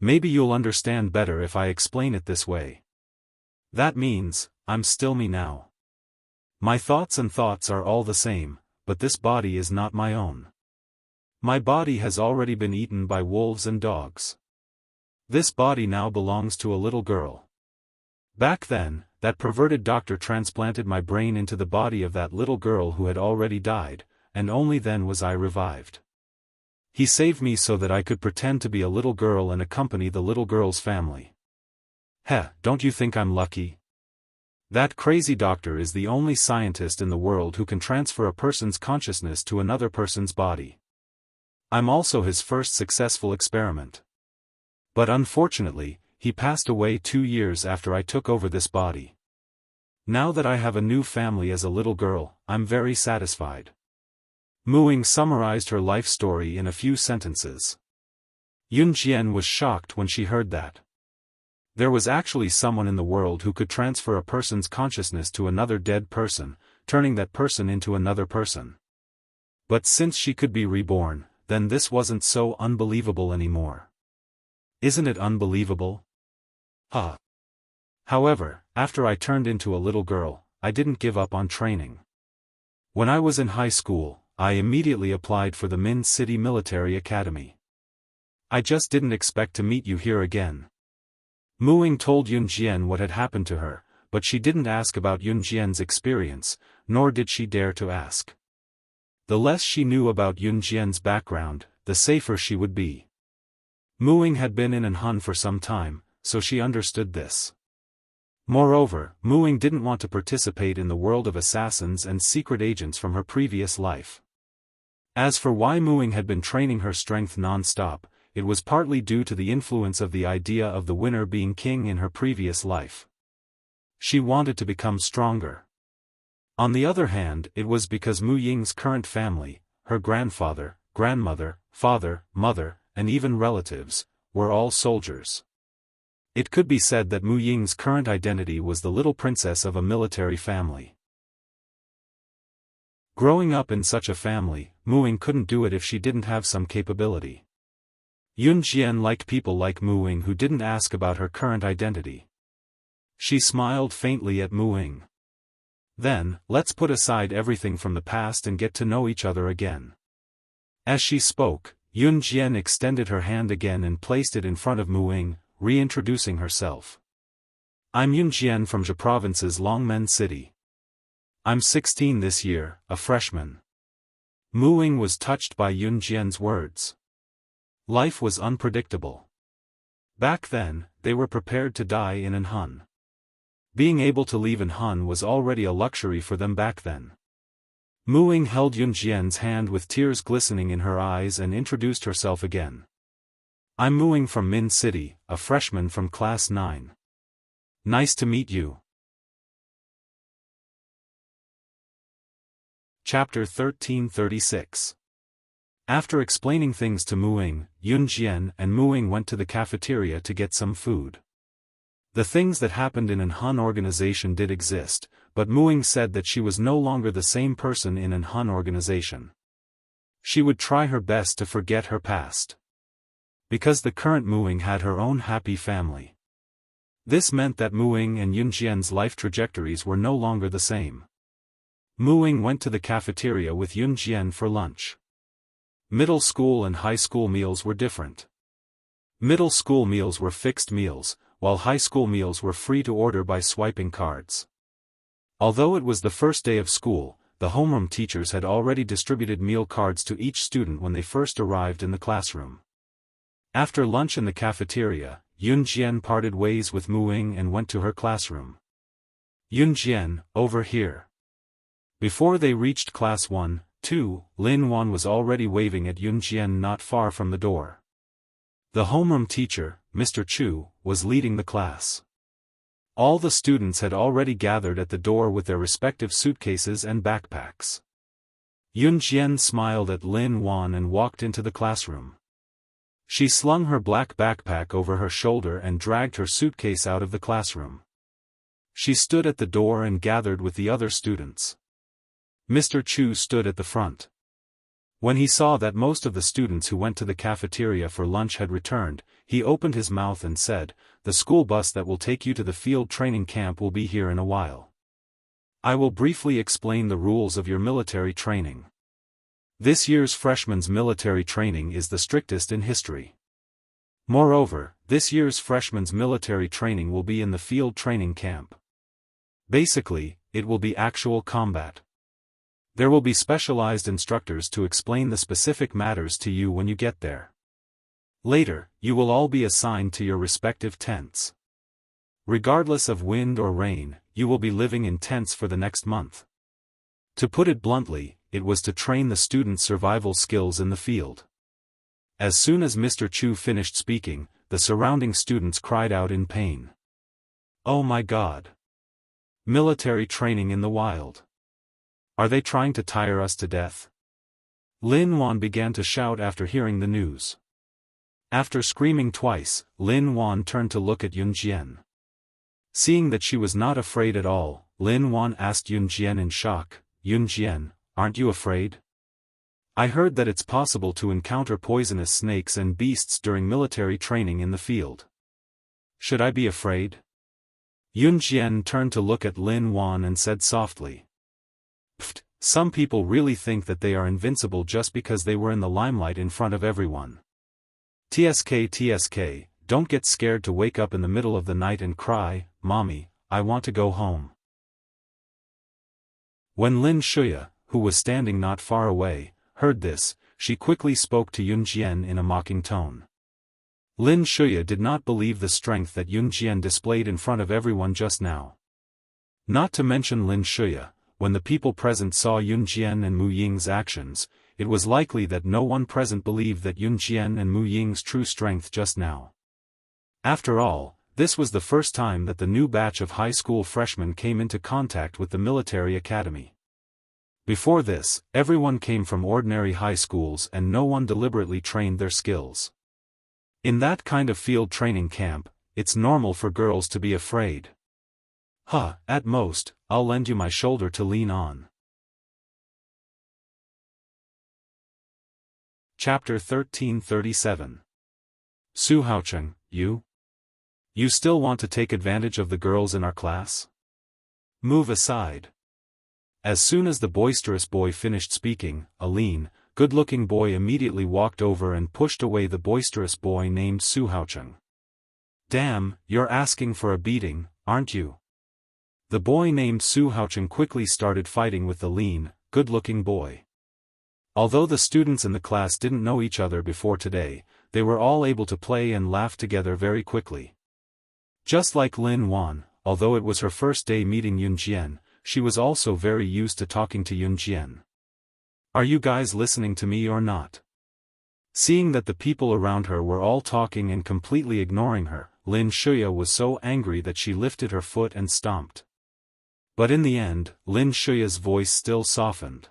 Maybe you'll understand better if I explain it this way. That means, I'm still me now. My thoughts are all the same, but this body is not my own. My body has already been eaten by wolves and dogs. This body now belongs to a little girl. Back then, that perverted doctor transplanted my brain into the body of that little girl who had already died, and only then was I revived. He saved me so that I could pretend to be a little girl and accompany the little girl's family. Don't you think I'm lucky? That crazy doctor is the only scientist in the world who can transfer a person's consciousness to another person's body. I'm also his first successful experiment. But unfortunately, he passed away 2 years after I took over this body. Now that I have a new family as a little girl, I'm very satisfied. Muing summarized her life story in a few sentences. Yun Jian was shocked when she heard that. There was actually someone in the world who could transfer a person's consciousness to another dead person, turning that person into another person. But since she could be reborn, then this wasn't so unbelievable anymore. Isn't it unbelievable? Huh. However, after I turned into a little girl, I didn't give up on training. When I was in high school, I immediately applied for the Min City Military Academy. I just didn't expect to meet you here again. Muing told Yun Jian what had happened to her, but she didn't ask about Yun Jian's experience, nor did she dare to ask. The less she knew about Yun Jian's background, the safer she would be. Muing had been in Han for some time, so she understood this. Moreover, Muing didn't want to participate in the world of assassins and secret agents from her previous life. As for why Muing had been training her strength non-stop, it was partly due to the influence of the idea of the winner being king in her previous life. She wanted to become stronger. On the other hand, it was because Mu Ying's current family, her grandfather, grandmother, father, mother, and even relatives, were all soldiers. It could be said that Mu Ying's current identity was the little princess of a military family. Growing up in such a family, Muing couldn't do it if she didn't have some capability. Yun Jian liked people like Muing who didn't ask about her current identity. She smiled faintly at Muing. Then, let's put aside everything from the past and get to know each other again. As she spoke, Yun Jian extended her hand again and placed it in front of Muing, reintroducing herself. I'm Yun Jian from Zhe Province's Longmen City. I'm 16 this year, a freshman. Muing was touched by Yun Jian's words. Life was unpredictable. Back then, they were prepared to die in Han. Being able to leave Han was already a luxury for them back then. Muing held Yun Jian's hand with tears glistening in her eyes and introduced herself again. I'm Muing from Min City, a freshman from Class 9. Nice to meet you. Chapter 1336. After explaining things to Muing, Yun Jian and Muing went to the cafeteria to get some food. The things that happened in Han organization did exist, but Muing said that she was no longer the same person in Han organization. She would try her best to forget her past. Because the current Muing had her own happy family. This meant that Muing and Yun Jian's life trajectories were no longer the same. Muing went to the cafeteria with Yun Jian for lunch. Middle school and high school meals were different. Middle school meals were fixed meals, while high school meals were free to order by swiping cards. Although it was the first day of school, the homeroom teachers had already distributed meal cards to each student when they first arrived in the classroom. After lunch in the cafeteria, Yun Jian parted ways with Muing and went to her classroom. Yun Jian, over here. Before they reached class 1, 2, Lin Wan was already waving at Yun Jian not far from the door. The homeroom teacher, Mr. Chu, was leading the class. All the students had already gathered at the door with their respective suitcases and backpacks. Yun Jian smiled at Lin Wan and walked into the classroom. She slung her black backpack over her shoulder and dragged her suitcase out of the classroom. She stood at the door and gathered with the other students. Mr. Chu stood at the front. When he saw that most of the students who went to the cafeteria for lunch had returned, he opened his mouth and said, "The school bus that will take you to the field training camp will be here in a while. I will briefly explain the rules of your military training. This year's freshman's military training is the strictest in history. Moreover, this year's freshman's military training will be in the field training camp. Basically, it will be actual combat. There will be specialized instructors to explain the specific matters to you when you get there. Later, you will all be assigned to your respective tents. Regardless of wind or rain, you will be living in tents for the next month." To put it bluntly, it was to train the students' survival skills in the field. As soon as Mr. Chu finished speaking, the surrounding students cried out in pain. "Oh my God! Military training in the wild. Are they trying to tire us to death?" Lin Wan began to shout after hearing the news. After screaming twice, Lin Wan turned to look at Yun Jian. Seeing that she was not afraid at all, Lin Wan asked Yun Jian in shock, "Yun Jian, aren't you afraid? I heard that it's possible to encounter poisonous snakes and beasts during military training in the field. Should I be afraid?" Yun Jian turned to look at Lin Wan and said softly, "Pfft, some people really think that they are invincible just because they were in the limelight in front of everyone. TSK, don't get scared to wake up in the middle of the night and cry, 'Mommy, I want to go home.'" When Lin Shuya, who was standing not far away, heard this, she quickly spoke to Yun Jian in a mocking tone. Lin Shuya did not believe the strength that Yun Jian displayed in front of everyone just now. Not to mention Lin Shuya, when the people present saw Yun Jian and Mu Ying's actions, it was likely that no one present believed that Yun Jian and Mu Ying's true strength just now. After all, this was the first time that the new batch of high school freshmen came into contact with the military academy. Before this, everyone came from ordinary high schools and no one deliberately trained their skills. In that kind of field training camp, it's normal for girls to be afraid. At most, I'll lend you my shoulder to lean on. Chapter 1337. Su Haocheng, you still want to take advantage of the girls in our class? Move aside. As soon as the boisterous boy finished speaking, a lean, good-looking boy immediately walked over and pushed away the boisterous boy named Su Haocheng. "Damn, you're asking for a beating, aren't you?" The boy named Su Haocheng quickly started fighting with the lean, good-looking boy. Although the students in the class didn't know each other before today, they were all able to play and laugh together very quickly. Just like Lin Wan, although it was her first day meeting Yun Jian, she was also very used to talking to Yun Jian. "Are you guys listening to me or not?" Seeing that the people around her were all talking and completely ignoring her, Lin Shuya was so angry that she lifted her foot and stomped. But in the end, Lin Shuya's voice still softened.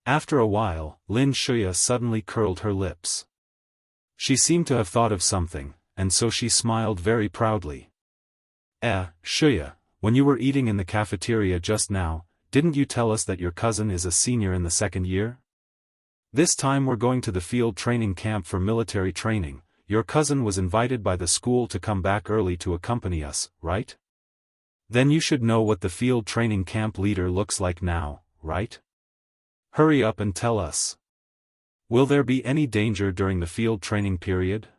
After a while, Lin Shuya suddenly curled her lips. She seemed to have thought of something, and so she smiled very proudly. Shuya, when you were eating in the cafeteria just now, didn't you tell us that your cousin is a senior in the second year? This time we're going to the field training camp for military training. Your cousin was invited by the school to come back early to accompany us, right? Then you should know what the field training camp leader looks like now, right? Hurry up and tell us. Will there be any danger during the field training period?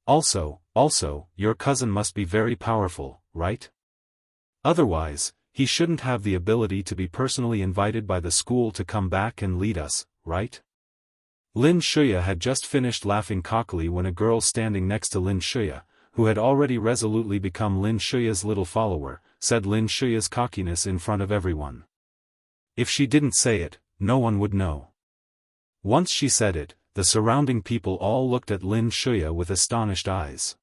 Also, your cousin must be very powerful, right? Otherwise, he shouldn't have the ability to be personally invited by the school to come back and lead us, right? Lin Shuya had just finished laughing cockily when a girl standing next to Lin Shuya, who had already resolutely become Lin Shuya's little follower, said Lin Shuya's cockiness in front of everyone. If she didn't say it, no one would know. Once she said it, the surrounding people all looked at Lin Shuya with astonished eyes.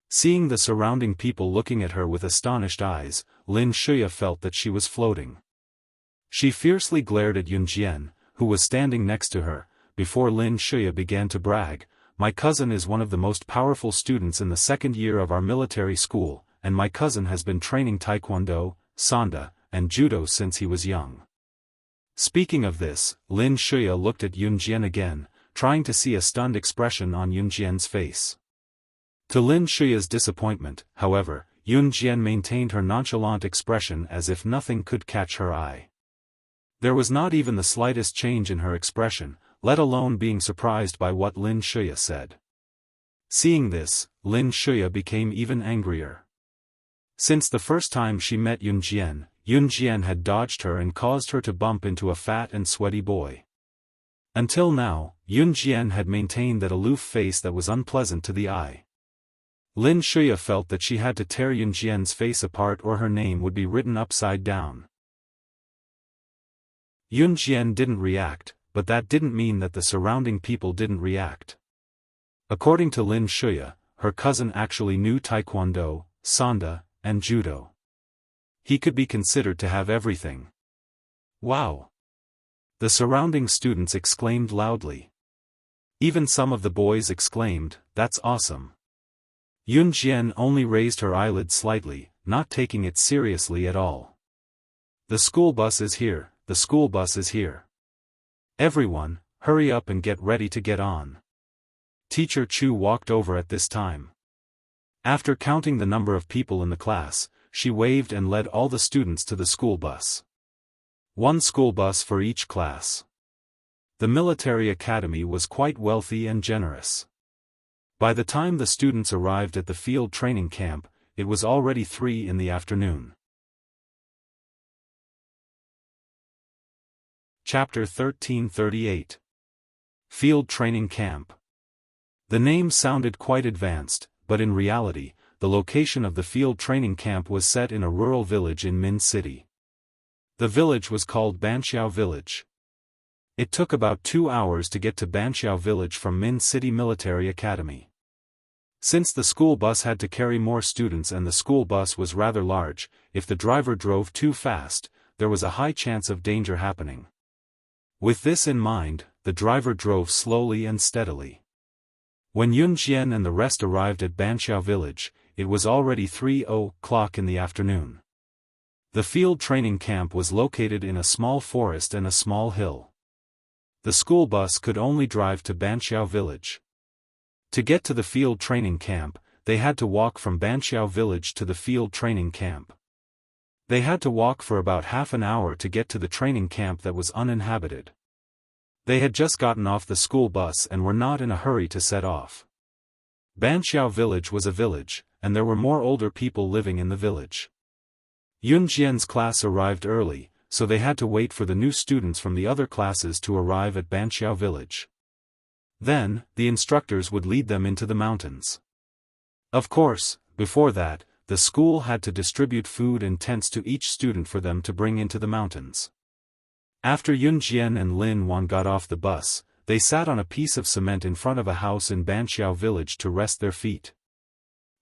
Seeing the surrounding people looking at her with astonished eyes, Lin Shuya felt that she was floating. She fiercely glared at Yun Jian, who was standing next to her, before Lin Shuya began to brag, "My cousin is one of the most powerful students in the second year of our military school, and my cousin has been training Taekwondo, Sanda, and Judo since he was young." Speaking of this, Lin Shuya looked at Yun Jian again, trying to see a stunned expression on Yun Jian's face. To Lin Shuya's disappointment, however, Yun Jian maintained her nonchalant expression as if nothing could catch her eye. There was not even the slightest change in her expression, let alone being surprised by what Lin Shuya said. Seeing this, Lin Shuya became even angrier. Since the first time she met Yun Jian had dodged her and caused her to bump into a fat and sweaty boy. Until now, Yun Jian had maintained that aloof face that was unpleasant to the eye. Lin Shuya felt that she had to tear Yun Jian's face apart or her name would be written upside down. Yun Jian didn't react, but that didn't mean that the surrounding people didn't react. According to Lin Shuya, her cousin actually knew Taekwondo, Sanda, and Judo. He could be considered to have everything. Wow! The surrounding students exclaimed loudly. Even some of the boys exclaimed, "That's awesome." Yun Jian only raised her eyelids slightly, not taking it seriously at all. "The school bus is here, the school bus is here. Everyone, hurry up and get ready to get on." Teacher Chu walked over at this time. After counting the number of people in the class, she waved and led all the students to the school bus. One school bus for each class. The military academy was quite wealthy and generous. By the time the students arrived at the field training camp, it was already 3 in the afternoon. Chapter 1338. Field Training Camp. The name sounded quite advanced, but in reality, the location of the field training camp was set in a rural village in Min City. The village was called Banqiao Village. It took about 2 hours to get to Banqiao Village from Min City Military Academy. Since the school bus had to carry more students and the school bus was rather large, if the driver drove too fast, there was a high chance of danger happening. With this in mind, the driver drove slowly and steadily. When Yun Jian and the rest arrived at Banqiao Village, it was already 3:00 in the afternoon. The field training camp was located in a small forest and a small hill. The school bus could only drive to Banqiao Village. To get to the field training camp, they had to walk from Banqiao Village to the field training camp. They had to walk for about half an hour to get to the training camp that was uninhabited. They had just gotten off the school bus and were not in a hurry to set off. Banqiao Village was a village, and there were more older people living in the village. Yun Jian's class arrived early, so they had to wait for the new students from the other classes to arrive at Banqiao Village. Then, the instructors would lead them into the mountains. Of course, before that, the school had to distribute food and tents to each student for them to bring into the mountains. After Yun Jian and Lin Wan got off the bus, they sat on a piece of cement in front of a house in Banqiao Village to rest their feet.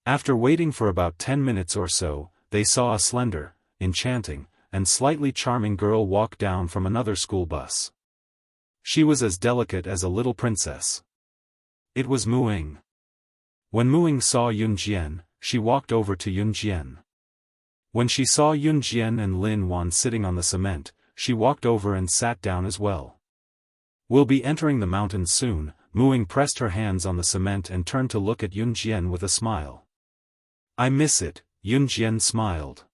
After waiting for about 10 minutes or so, they saw a slender, enchanting, and slightly charming girl walk down from another school bus. She was as delicate as a little princess. It was Muing. When Muing saw Yun Jian, she walked over to Yun Jian. When she saw Yun Jian and Lin Wan sitting on the cement, she walked over and sat down as well. "We'll be entering the mountains soon." Muing pressed her hands on the cement and turned to look at Yun Jian with a smile. "I miss it," Yun Jian smiled.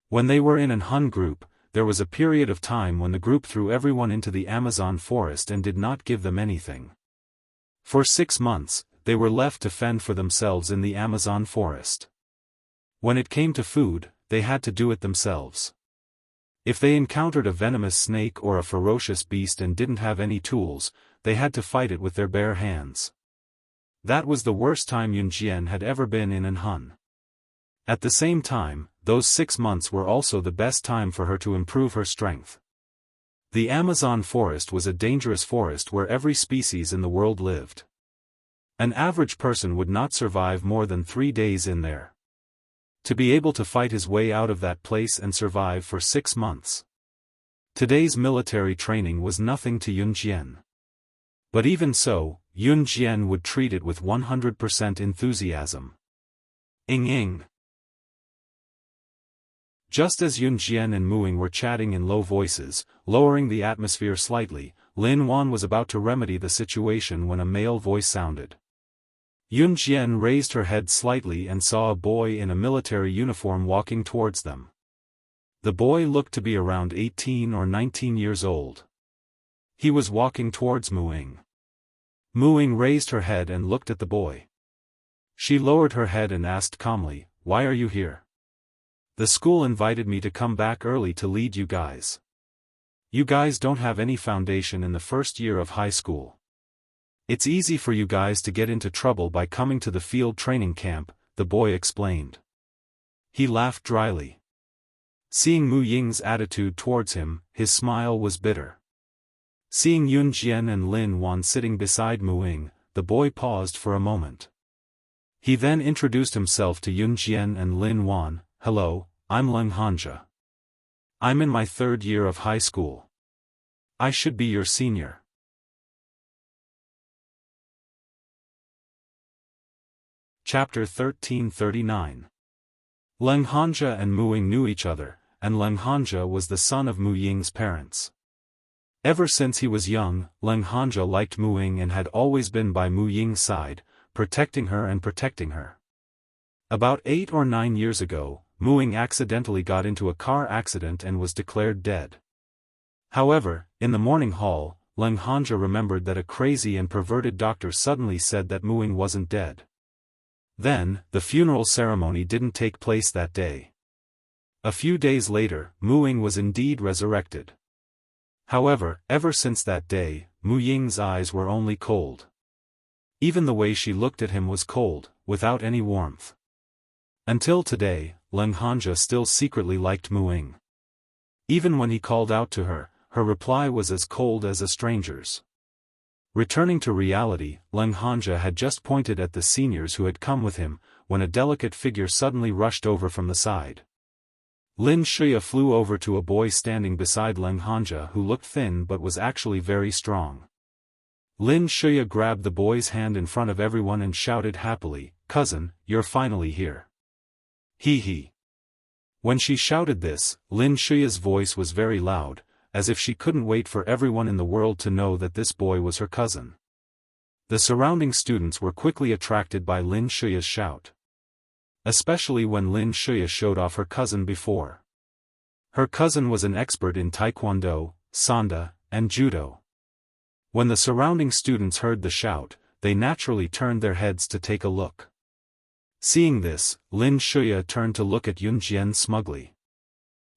When they were in an Hun group, there was a period of time when the group threw everyone into the Amazon forest and did not give them anything. For 6 months, they were left to fend for themselves in the Amazon forest. When it came to food, they had to do it themselves. If they encountered a venomous snake or a ferocious beast and didn't have any tools, they had to fight it with their bare hands. That was the worst time Yun Jian had ever been in an Hun. At the same time, those 6 months were also the best time for her to improve her strength. The Amazon forest was a dangerous forest where every species in the world lived. An average person would not survive more than 3 days in there. To be able to fight his way out of that place and survive for 6 months. Today's military training was nothing to Yun Jian. But even so, Yun Jian would treat it with 100% enthusiasm. Ing. Just as Yun Jian and Muing were chatting in low voices, lowering the atmosphere slightly, Lin Wan was about to remedy the situation when a male voice sounded. Yun Jian raised her head slightly and saw a boy in a military uniform walking towards them. The boy looked to be around 18 or 19 years old. He was walking towards Muing. Muing raised her head and looked at the boy. She lowered her head and asked calmly, "Why are you here?" "The school invited me to come back early to lead you guys. You guys don't have any foundation in the first year of high school. It's easy for you guys to get into trouble by coming to the field training camp," the boy explained. He laughed dryly. Seeing Mu Ying's attitude towards him, his smile was bitter. Seeing Yun Jian and Lin Wan sitting beside Muing, the boy paused for a moment. He then introduced himself to Yun Jian and Lin Wan. "Hello, I'm Leng Hanja. I'm in my 3rd year of high school. I should be your senior. Chapter 1339. Leng Hanja and Mu Ying knew each other, and Leng Hanja was the son of Mu Ying's parents. Ever since he was young, Leng Hanja liked Mu Ying and had always been by Mu Ying's side, protecting her. About 8 or 9 years ago, Mu Ying accidentally got into a car accident and was declared dead. However, in the morning hall, Leng Hanja remembered that a crazy and perverted doctor suddenly said that Mu Ying wasn't dead. Then, the funeral ceremony didn't take place that day. A few days later, Mu Ying was indeed resurrected. However, ever since that day, Mu Ying's eyes were only cold. Even the way she looked at him was cold, without any warmth. Until today, Leng Hanja still secretly liked Mu Ying. Even when he called out to her, her reply was as cold as a stranger's. Returning to reality, Leng Hanja had just pointed at the seniors who had come with him, when a delicate figure suddenly rushed over from the side. Lin Shuya flew over to a boy standing beside Leng Hanja who looked thin but was actually very strong. Lin Shuya grabbed the boy's hand in front of everyone and shouted happily, "Cousin, you're finally here." Hee hee. When she shouted this, Lin Shuya's voice was very loud, as if she couldn't wait for everyone in the world to know that this boy was her cousin. The surrounding students were quickly attracted by Lin Shuya's shout. Especially when Lin Shuya showed off her cousin before. Her cousin was an expert in taekwondo, sanda, and judo. When the surrounding students heard the shout, they naturally turned their heads to take a look. Seeing this, Lin Shuya turned to look at Yun Jian smugly.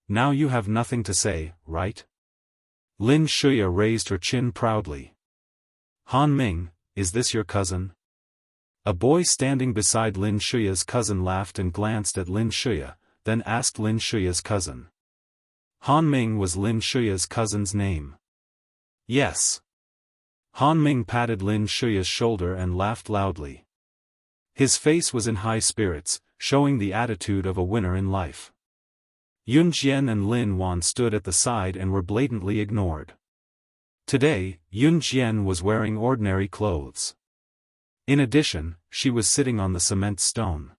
"Now you have nothing to say, right?" Lin Shuya raised her chin proudly. "Han Ming, is this your cousin?" A boy standing beside Lin Shuya's cousin laughed and glanced at Lin Shuya, then asked Lin Shuya's cousin. Han Ming was Lin Shuya's cousin's name. Yes. Han Ming patted Lin Shuya's shoulder and laughed loudly. His face was in high spirits, showing the attitude of a winner in life. Yun Jian and Lin Wan stood at the side and were blatantly ignored. Today, Yun Jian was wearing ordinary clothes. In addition, she was sitting on the cement stone.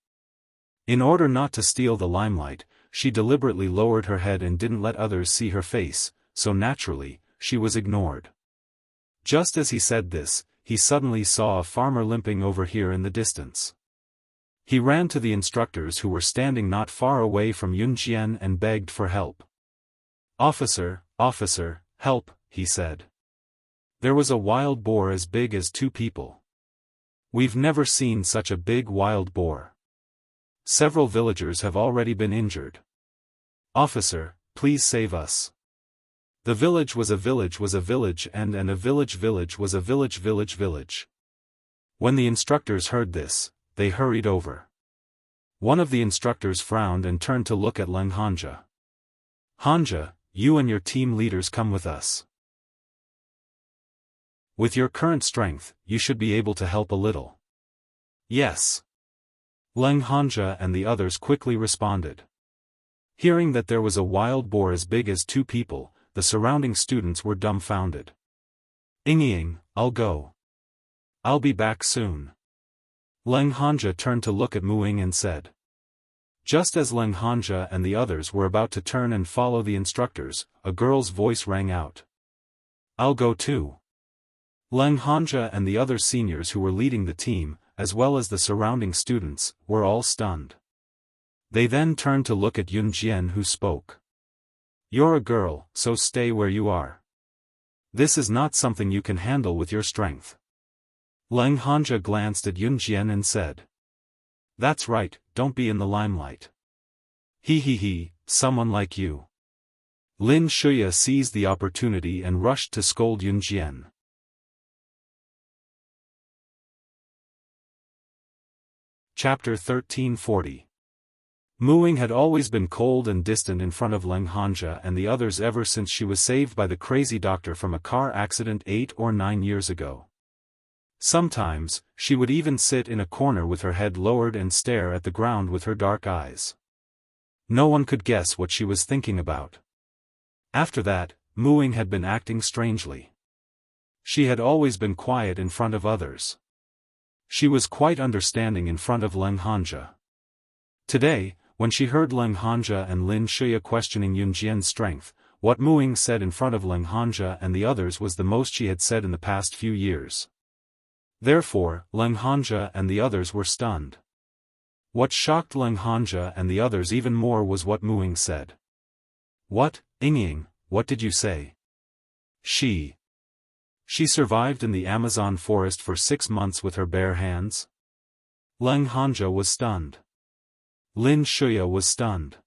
In order not to steal the limelight, she deliberately lowered her head and didn't let others see her face, so naturally, she was ignored. Just as he said this, he suddenly saw a farmer limping over here in the distance. He ran to the instructors who were standing not far away from Yun Jian and begged for help. Officer, help," he said. "There was a wild boar as big as 2 people. We've never seen such a big wild boar. Several villagers have already been injured. Officer, please save us." The village was a village and a village was a village. When the instructors heard this, they hurried over. One of the instructors frowned and turned to look at Leng Hanja. "Hanja, you and your team leaders come with us. With your current strength, you should be able to help a little." "Yes." Leng Hanja and the others quickly responded. Hearing that there was a wild boar as big as 2 people, the surrounding students were dumbfounded. "Ying, I'll go. I'll be back soon." Leng Hanja turned to look at Mu Ying and said. Just as Leng Hanja and the others were about to turn and follow the instructors, a girl's voice rang out. "I'll go too." Leng Hanja and the other seniors who were leading the team, as well as the surrounding students, were all stunned. They then turned to look at Yun Jian who spoke. "You're a girl, so stay where you are. This is not something you can handle with your strength." Leng Hanja glanced at Yun Jian and said. "That's right, don't be in the limelight. He, someone like you." Lin Shuya seized the opportunity and rushed to scold Yun Jian. Chapter 1340. Mu Ying had always been cold and distant in front of Leng Hanja and the others ever since she was saved by the crazy doctor from a car accident 8 or 9 years ago. Sometimes, she would even sit in a corner with her head lowered and stare at the ground with her dark eyes. No one could guess what she was thinking about. After that, Muing had been acting strangely. She had always been quiet in front of others. She was quite understanding in front of Leng Hanja. Today, when she heard Leng Hanja and Lin Shuya questioning Yun Jian's strength, what Muing said in front of Leng Hanja and the others was the most she had said in the past few years. Therefore, Leng Hanja and the others were stunned. What shocked Leng Hanja and the others even more was what Muing said. "What, Yingying, what did you say? She survived in the Amazon forest for 6 months with her bare hands?" Leng Hanja was stunned. Lin Shuya was stunned.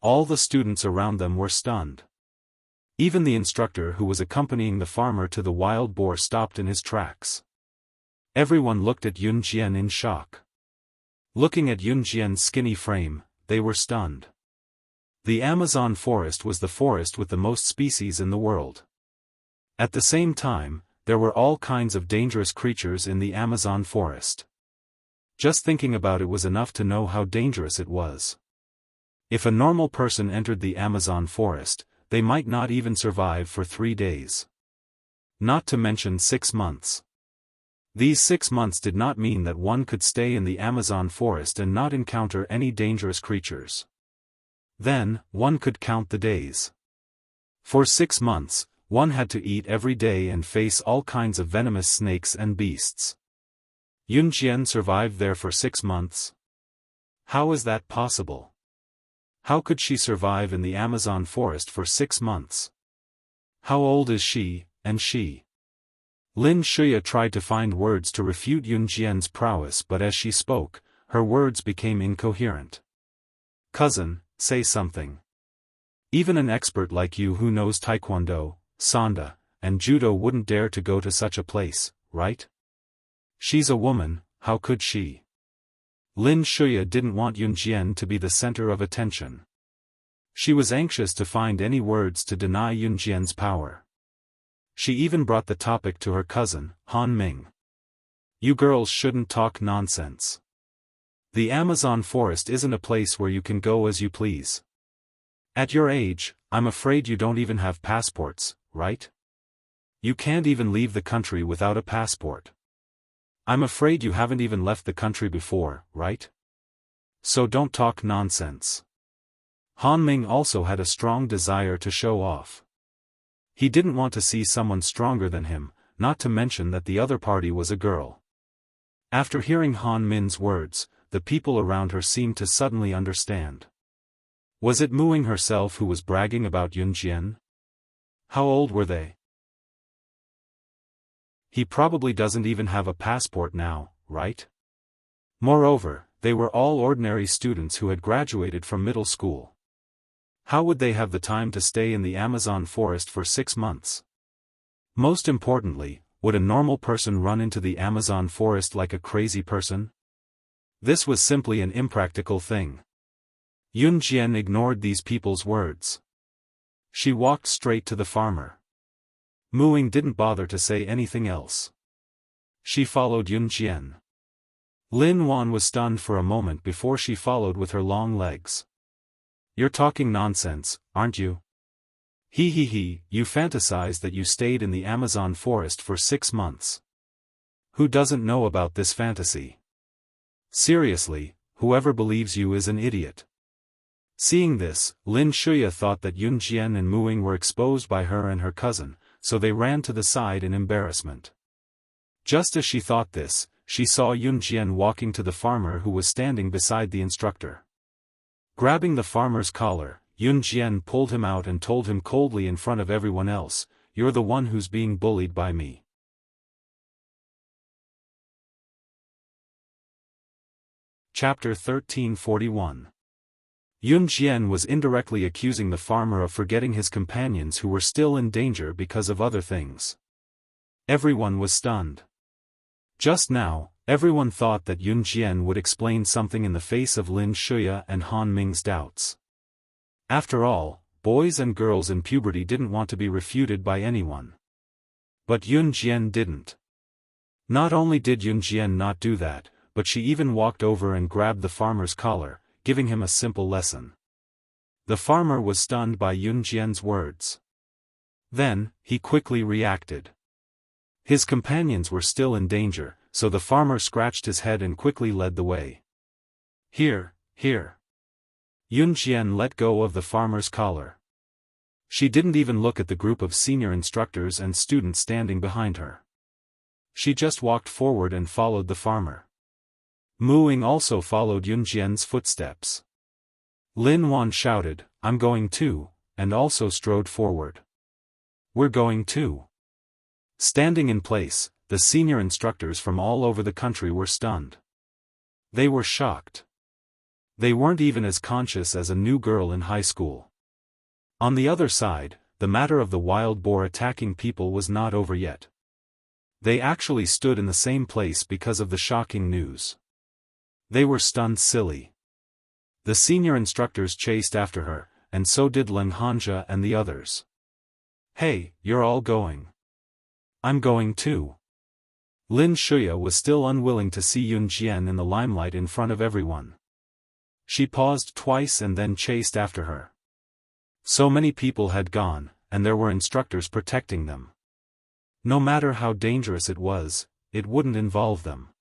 All the students around them were stunned. Even the instructor who was accompanying the farmer to the wild boar stopped in his tracks. Everyone looked at Yun Jian in shock. Looking at Yun Jian's skinny frame, they were stunned. The Amazon forest was the forest with the most species in the world. At the same time, there were all kinds of dangerous creatures in the Amazon forest. Just thinking about it was enough to know how dangerous it was. If a normal person entered the Amazon forest, they might not even survive for 3 days. Not to mention 6 months. These 6 months did not mean that one could stay in the Amazon forest and not encounter any dangerous creatures. Then, one could count the days. For 6 months, one had to eat every day and face all kinds of venomous snakes and beasts. Yun Jian survived there for 6 months. How is that possible? How could she survive in the Amazon forest for 6 months? How old is she, and she? Lin Shuya tried to find words to refute Yun Jian's prowess, but as she spoke, her words became incoherent. "Cousin, say something. Even an expert like you who knows Taekwondo, Sanda, and Judo wouldn't dare to go to such a place, right? She's a woman, how could she?" Lin Shuya didn't want Yun Jian to be the center of attention. She was anxious to find any words to deny Yun Jian's power. She even brought the topic to her cousin, Han Ming. "You girls shouldn't talk nonsense. The Amazon forest isn't a place where you can go as you please. At your age, I'm afraid you don't even have passports, right? You can't even leave the country without a passport. I'm afraid you haven't even left the country before, right? So don't talk nonsense." Han Ming also had a strong desire to show off. He didn't want to see someone stronger than him, not to mention that the other party was a girl. After hearing Han Ming's words, the people around her seemed to suddenly understand. Was it Muing herself who was bragging about Yun Jian? How old were they? He probably doesn't even have a passport now, right? Moreover, they were all ordinary students who had graduated from middle school. How would they have the time to stay in the Amazon forest for 6 months? Most importantly, would a normal person run into the Amazon forest like a crazy person? This was simply an impractical thing. Yun Jian ignored these people's words. She walked straight to the farmer. Muing didn't bother to say anything else. She followed Yun Jian. Lin Wan was stunned for a moment before she followed with her long legs. "You're talking nonsense, aren't you? He, you fantasize that you stayed in the Amazon forest for 6 months. Who doesn't know about this fantasy? Seriously, whoever believes you is an idiot." Seeing this, Lin Shuya thought that Yun Jian and Muing were exposed by her and her cousin, so they ran to the side in embarrassment. Just as she thought this, she saw Yun Jian walking to the farmer who was standing beside the instructor. Grabbing the farmer's collar, Yun Jian pulled him out and told him coldly in front of everyone else, "You're the one who's being bullied by me." Chapter 1341. Yun Jian was indirectly accusing the farmer of forgetting his companions who were still in danger because of other things. Everyone was stunned. Just now, everyone thought that Yun Jian would explain something in the face of Lin Shuya and Han Ming's doubts. After all, boys and girls in puberty didn't want to be refuted by anyone. But Yun Jian didn't. Not only did Yun Jian not do that, but she even walked over and grabbed the farmer's collar, giving him a simple lesson. The farmer was stunned by Yun Jian's words. Then, he quickly reacted. His companions were still in danger, so the farmer scratched his head and quickly led the way. Here, here. Yun Qian let go of the farmer's collar. She didn't even look at the group of senior instructors and students standing behind her. She just walked forward and followed the farmer. Mu Ying also followed Yun Qian's footsteps. Lin Wan shouted, "I'm going too," and also strode forward. "We're going too." Standing in place, the senior instructors from all over the country were stunned. They were shocked. They weren't even as conscious as a new girl in high school. On the other side, the matter of the wild boar attacking people was not over yet. They actually stood in the same place because of the shocking news. They were stunned silly. The senior instructors chased after her, and so did Leng Hanja and the others. "Hey, you're all going." "I'm going too." Lin Shuya was still unwilling to see Yun Qian in the limelight in front of everyone. She paused twice and then chased after her. So many people had gone, and there were instructors protecting them. No matter how dangerous it was, it wouldn't involve them.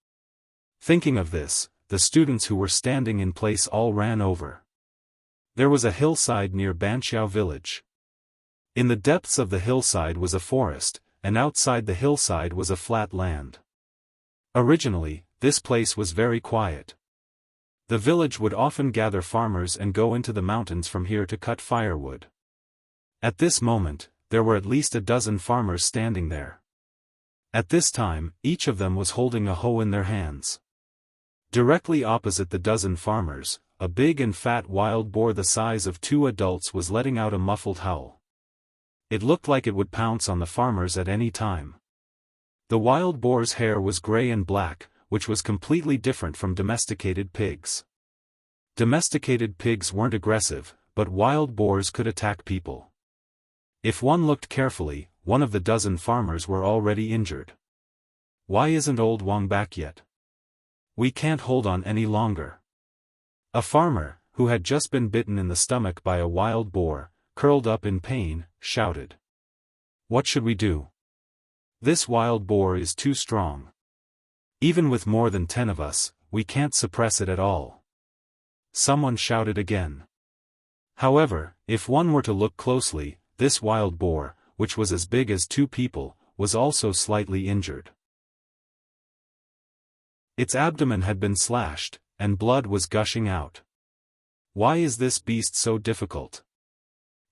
Thinking of this, the students who were standing in place all ran over. There was a hillside near Banqiao village. In the depths of the hillside was a forest, and outside the hillside was a flat land. Originally, this place was very quiet. The village would often gather farmers and go into the mountains from here to cut firewood. At this moment, there were at least a dozen farmers standing there. At this time, each of them was holding a hoe in their hands. Directly opposite the dozen farmers, a big and fat wild boar the size of 2 adults was letting out a muffled howl. It looked like it would pounce on the farmers at any time. The wild boar's hair was gray and black, which was completely different from domesticated pigs. Domesticated pigs weren't aggressive, but wild boars could attack people. If one looked carefully, one of the dozen farmers were already injured. "Why isn't old Wang back yet? We can't hold on any longer." A farmer, who had just been bitten in the stomach by a wild boar, curled up in pain, shouted. "What should we do? This wild boar is too strong. Even with more than 10 of us, we can't suppress it at all." Someone shouted again. However, if one were to look closely, this wild boar, which was as big as 2 people, was also slightly injured. Its abdomen had been slashed, and blood was gushing out. "Why is this beast so difficult?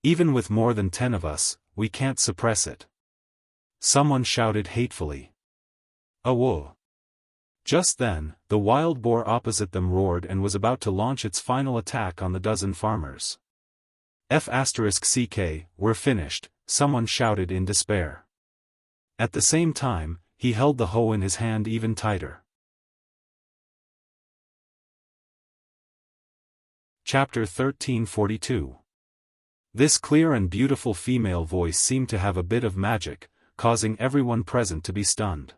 Even with more than 10 of us, we can't suppress it." Someone shouted hatefully. "Whoa." Just then, the wild boar opposite them roared and was about to launch its final attack on the dozen farmers. F***ck, we're finished, someone shouted in despair. At the same time, he held the hoe in his hand even tighter. Chapter 1342. This clear and beautiful female voice seemed to have a bit of magic, causing everyone present to be stunned.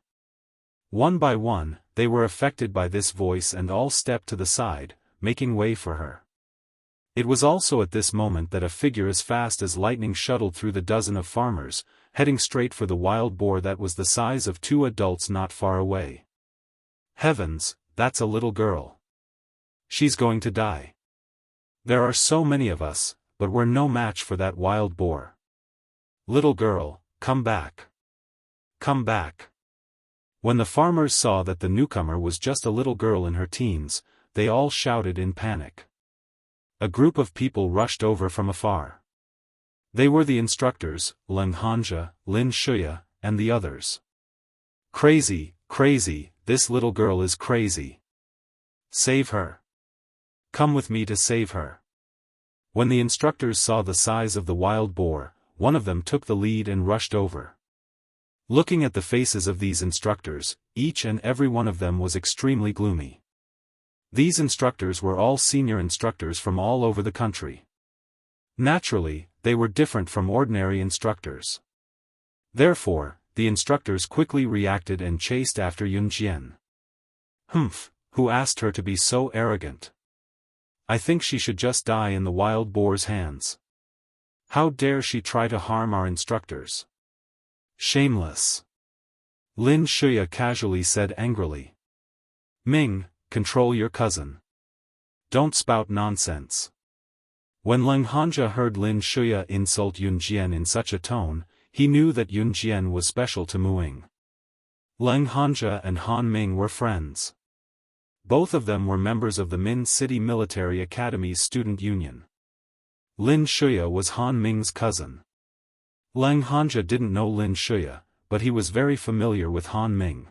One by one, they were affected by this voice and all stepped to the side, making way for her. It was also at this moment that a figure as fast as lightning shuttled through the dozen of farmers, heading straight for the wild boar that was the size of 2 adults not far away. Heavens, that's a little girl. She's going to die. There are so many of us, but we're no match for that wild boar. Little girl, come back. Come back. When the farmers saw that the newcomer was just a little girl in her teens, they all shouted in panic. A group of people rushed over from afar. They were the instructors, Leng Hanja, Lin Shuya, and the others. "Crazy, crazy, this little girl is crazy. Save her. Come with me to save her." When the instructors saw the size of the wild boar, one of them took the lead and rushed over. Looking at the faces of these instructors, each and every one of them was extremely gloomy. These instructors were all senior instructors from all over the country. Naturally, they were different from ordinary instructors. Therefore, the instructors quickly reacted and chased after Yun Qian. "Humph, who asked her to be so arrogant? I think she should just die in the wild boar's hands." How dare she try to harm our instructors? Shameless! Lin Shuya casually said angrily. Ming, control your cousin. Don't spout nonsense. When Leng Hanja heard Lin Shuya insult Yun Jian in such a tone, he knew that Yun Jian was special to Muing. Leng Hanja and Han Ming were friends. Both of them were members of the Min City Military Academy's student union. Lin Shuya was Han Ming's cousin. Leng Hanja didn't know Lin Shuya, but he was very familiar with Han Ming.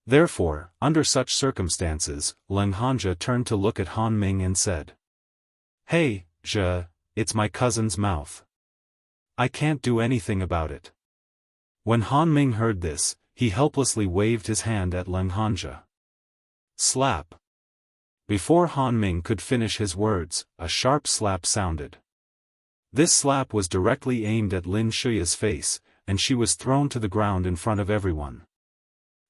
Therefore, under such circumstances, Leng Hanja turned to look at Han Ming and said, Hey, Zhe, it's my cousin's mouth. I can't do anything about it. When Han Ming heard this, he helplessly waved his hand at Leng Hanja. Slap. Before Han Ming could finish his words, a sharp slap sounded. This slap was directly aimed at Lin Shuya's face, and she was thrown to the ground in front of everyone.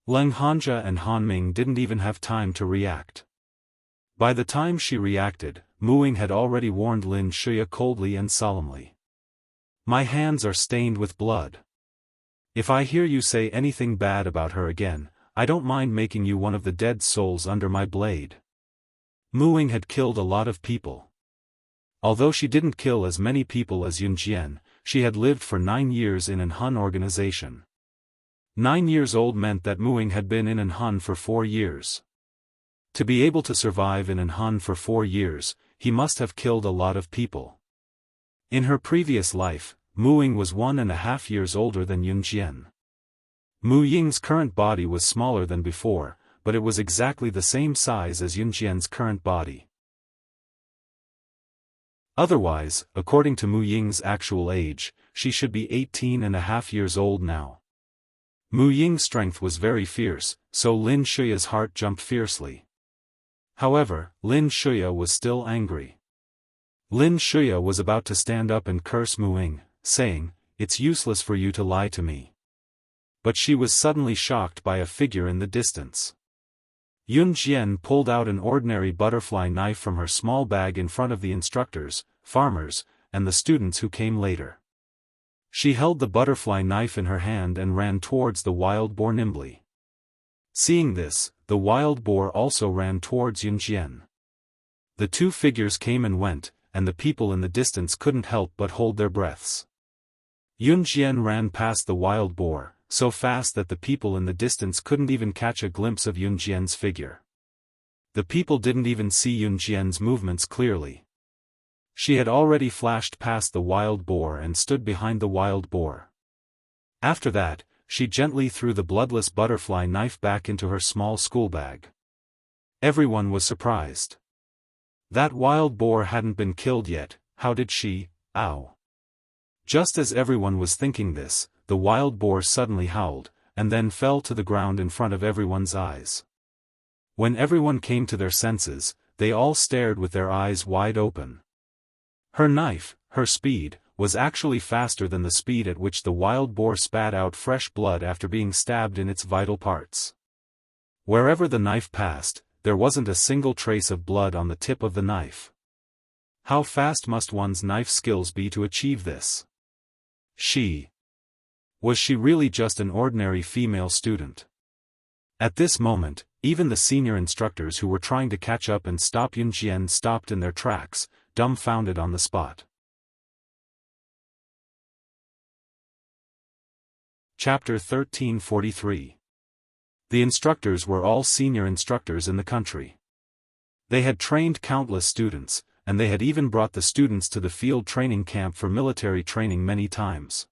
Leng Hanja and Han Ming didn't even have time to react. By the time she reacted, Muing had already warned Lin Shuya coldly and solemnly. My hands are stained with blood. If I hear you say anything bad about her again, I don't mind making you one of the dead souls under my blade. Muing had killed a lot of people. Although she didn't kill as many people as Yun Jian, she had lived for 9 years in an Han organization. 9 years old meant that Muing had been in an Han for 4 years. To be able to survive in an Han for 4 years, he must have killed a lot of people. In her previous life, Muing was 1.5 years older than Yun Jian. Mu Ying's current body was smaller than before, but it was exactly the same size as Yun Jian's current body. Otherwise, according to Mu Ying's actual age, she should be 18.5 years old now. Mu Ying's strength was very fierce, so Lin Shuya's heart jumped fiercely. However, Lin Shuya was still angry. Lin Shuya was about to stand up and curse Muing, saying, It's useless for you to lie to me. But she was suddenly shocked by a figure in the distance. Yun Jian pulled out an ordinary butterfly knife from her small bag in front of the instructors, farmers, and the students who came later. She held the butterfly knife in her hand and ran towards the wild boar nimbly. Seeing this, the wild boar also ran towards Yun Jian. The two figures came and went, and the people in the distance couldn't help but hold their breaths. Yun Jian ran past the wild boar, so fast that the people in the distance couldn't even catch a glimpse of Yun Jian's figure. The people didn't even see Yun Jian's movements clearly. She had already flashed past the wild boar and stood behind the wild boar. After that, she gently threw the bloodless butterfly knife back into her small school bag. Everyone was surprised. That wild boar hadn't been killed yet, how did she, ow. Just as everyone was thinking this, the wild boar suddenly howled, and then fell to the ground in front of everyone's eyes. When everyone came to their senses, they all stared with their eyes wide open. Her knife, her speed, was actually faster than the speed at which the wild boar spat out fresh blood after being stabbed in its vital parts. Wherever the knife passed, there wasn't a single trace of blood on the tip of the knife. How fast must one's knife skills be to achieve this? Was she really just an ordinary female student? At this moment, even the senior instructors who were trying to catch up and stop Yun Jian stopped in their tracks, dumbfounded on the spot. Chapter 1343. The instructors were all senior instructors in the country. They had trained countless students, and they had even brought the students to the field training camp for military training many times.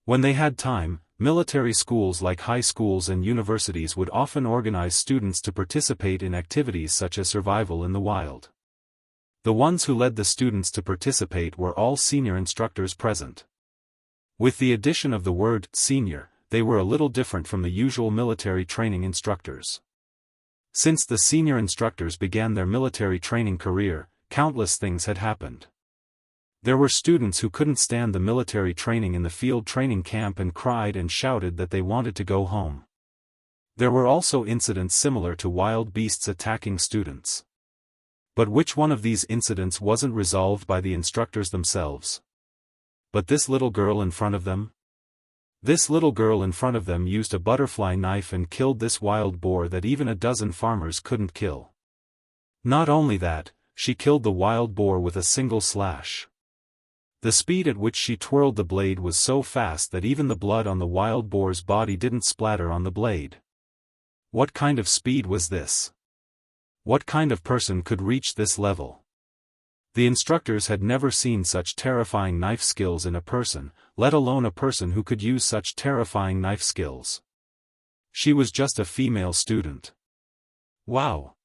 When they had time, military schools like high schools and universities would often organize students to participate in activities such as survival in the wild. The ones who led the students to participate were all senior instructors present. With the addition of the word senior, they were a little different from the usual military training instructors. Since the senior instructors began their military training career, countless things had happened. There were students who couldn't stand the military training in the field training camp and cried and shouted that they wanted to go home. There were also incidents similar to wild beasts attacking students. But which one of these incidents wasn't resolved by the instructors themselves? But this little girl in front of them? This little girl in front of them used a butterfly knife and killed this wild boar that even a dozen farmers couldn't kill. Not only that, she killed the wild boar with a single slash. The speed at which she twirled the blade was so fast that even the blood on the wild boar's body didn't splatter on the blade. What kind of speed was this? What kind of person could reach this level? The instructors had never seen such terrifying knife skills in a person, let alone a person who could use such terrifying knife skills. She was just a female student. Wow!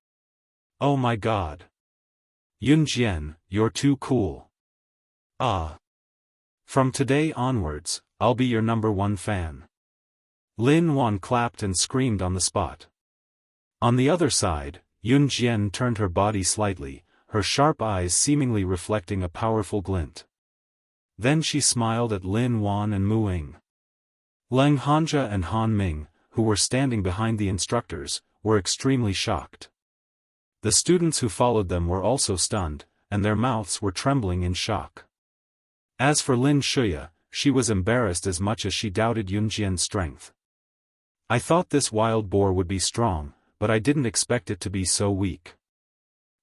Oh my god! Yunjian, you're too cool. Ah! From today onwards, I'll be your #1 fan. Lin Wan clapped and screamed on the spot. On the other side, Yunjian turned her body slightly, her sharp eyes seemingly reflecting a powerful glint. Then she smiled at Lin Wan and Mu Ying. Leng Hanja and Han Ming, who were standing behind the instructors, were extremely shocked. The students who followed them were also stunned, and their mouths were trembling in shock. As for Lin Shuya, she was embarrassed as much as she doubted Yunjian's strength. I thought this wild boar would be strong, but I didn't expect it to be so weak.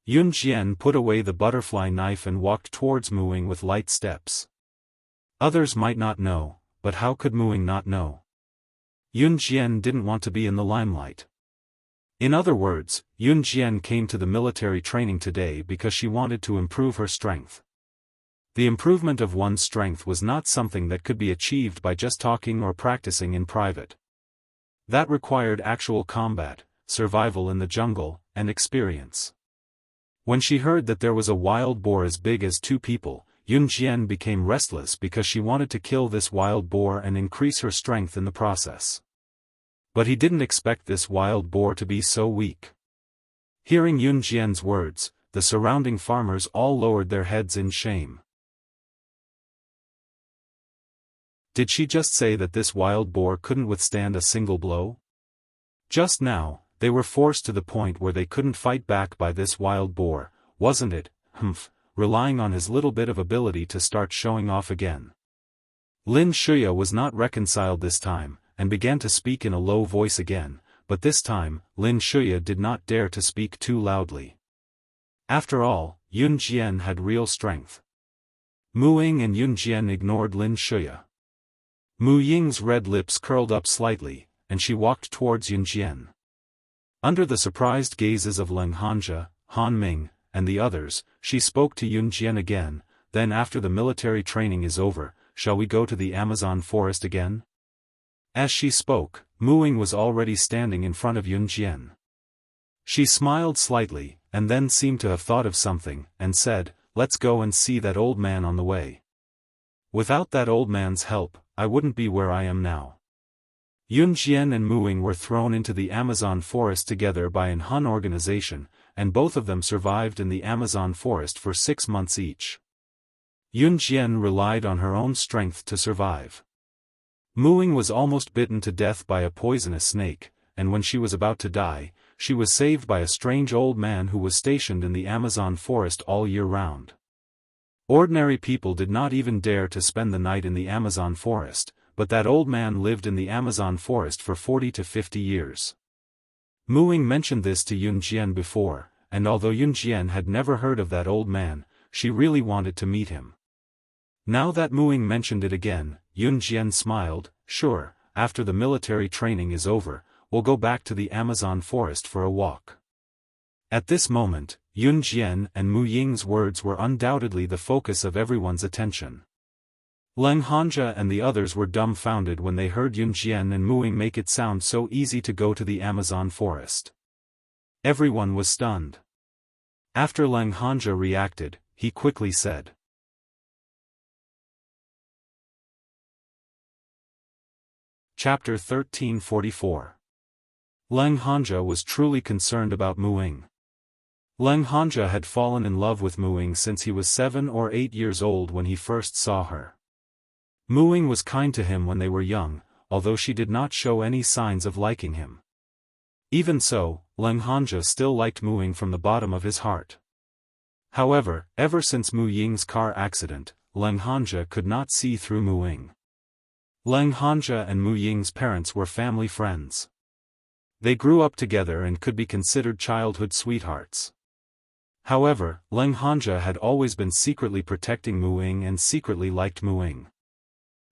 Yunjian put away the butterfly knife and walked towards Mu Ying with light steps. Others might not know, but how could Mu Ying not know? Yunjian didn't want to be in the limelight. In other words, Yunjian came to the military training today because she wanted to improve her strength. The improvement of one's strength was not something that could be achieved by just talking or practicing in private. That required actual combat, survival in the jungle, and experience. When she heard that there was a wild boar as big as 2 people, Yunjian became restless because she wanted to kill this wild boar and increase her strength in the process. But he didn't expect this wild boar to be so weak. Hearing Yunjian's words, the surrounding farmers all lowered their heads in shame. Did she just say that this wild boar couldn't withstand a single blow? Just now, they were forced to the point where they couldn't fight back by this wild boar, wasn't it? Relying on his little bit of ability to start showing off again. Lin Shuya was not reconciled this time, and began to speak in a low voice again, but this time, Lin Shuya did not dare to speak too loudly. After all, Yunjian had real strength. Mu Ying and Yunjian ignored Lin Shuya. Mu Ying's red lips curled up slightly, and she walked towards Yunjian. Under the surprised gazes of Leng Hanja, Han Ming, and the others, she spoke to Yunjian again. Then after the military training is over, shall we go to the Amazon forest again? As she spoke, Mu Ying was already standing in front of Yunjian. She smiled slightly, and then seemed to have thought of something, and said, "Let's go and see that old man on the way. Without that old man's help, I wouldn't be where I am now." Yunjian and Mu Ying were thrown into the Amazon forest together by an Han organization, and both of them survived in the Amazon forest for 6 months each. Yunjian relied on her own strength to survive. Mu Ying was almost bitten to death by a poisonous snake, and when she was about to die, she was saved by a strange old man who was stationed in the Amazon forest all year round. Ordinary people did not even dare to spend the night in the Amazon forest, but that old man lived in the Amazon forest for 40 to 50 years. Mu Ying mentioned this to Yunjian before, and although Yunjian had never heard of that old man, she really wanted to meet him. Now that Mu Ying mentioned it again, Yunjian smiled. "Sure, after the military training is over, we'll go back to the Amazon forest for a walk." At this moment, Yunjian and Mu Ying's words were undoubtedly the focus of everyone's attention. Leng Hanja and the others were dumbfounded when they heard Yunjian and Mu Ying make it sound so easy to go to the Amazon forest. Everyone was stunned. After Leng Hanja reacted, he quickly said, Chapter 1344. Leng Hanja was truly concerned about Mu Ying. Leng Hanja had fallen in love with Mu Ying since he was 7 or 8 years old when he first saw her. Mu Ying was kind to him when they were young, although she did not show any signs of liking him. Even so, Leng Hanja still liked Mu Ying from the bottom of his heart. However, ever since Mu Ying's car accident, Leng Hanja could not see through Mu Ying. Leng Hanja and Mu Ying's parents were family friends. They grew up together and could be considered childhood sweethearts. However, Leng Hanja had always been secretly protecting Mu Ying and secretly liked Mu Ying.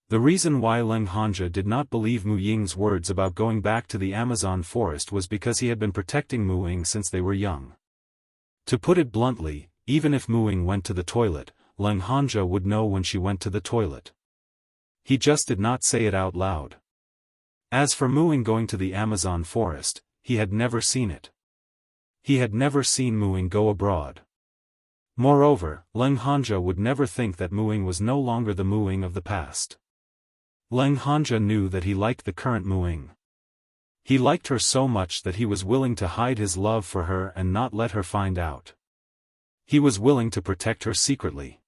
The reason why Leng Hanja did not believe Mu Ying's words about going back to the Amazon forest was because he had been protecting Mu Ying since they were young. To put it bluntly, even if Mu Ying went to the toilet, Leng Hanja would know when she went to the toilet. He just did not say it out loud. As for Mu Ying going to the Amazon forest, he had never seen it. He had never seen Mu Ying go abroad. Moreover, Leng Hanja would never think that Mu Ying was no longer the Mu Ying of the past. Leng Hanja knew that he liked the current Mu Ying. He liked her so much that he was willing to hide his love for her and not let her find out. He was willing to protect her secretly.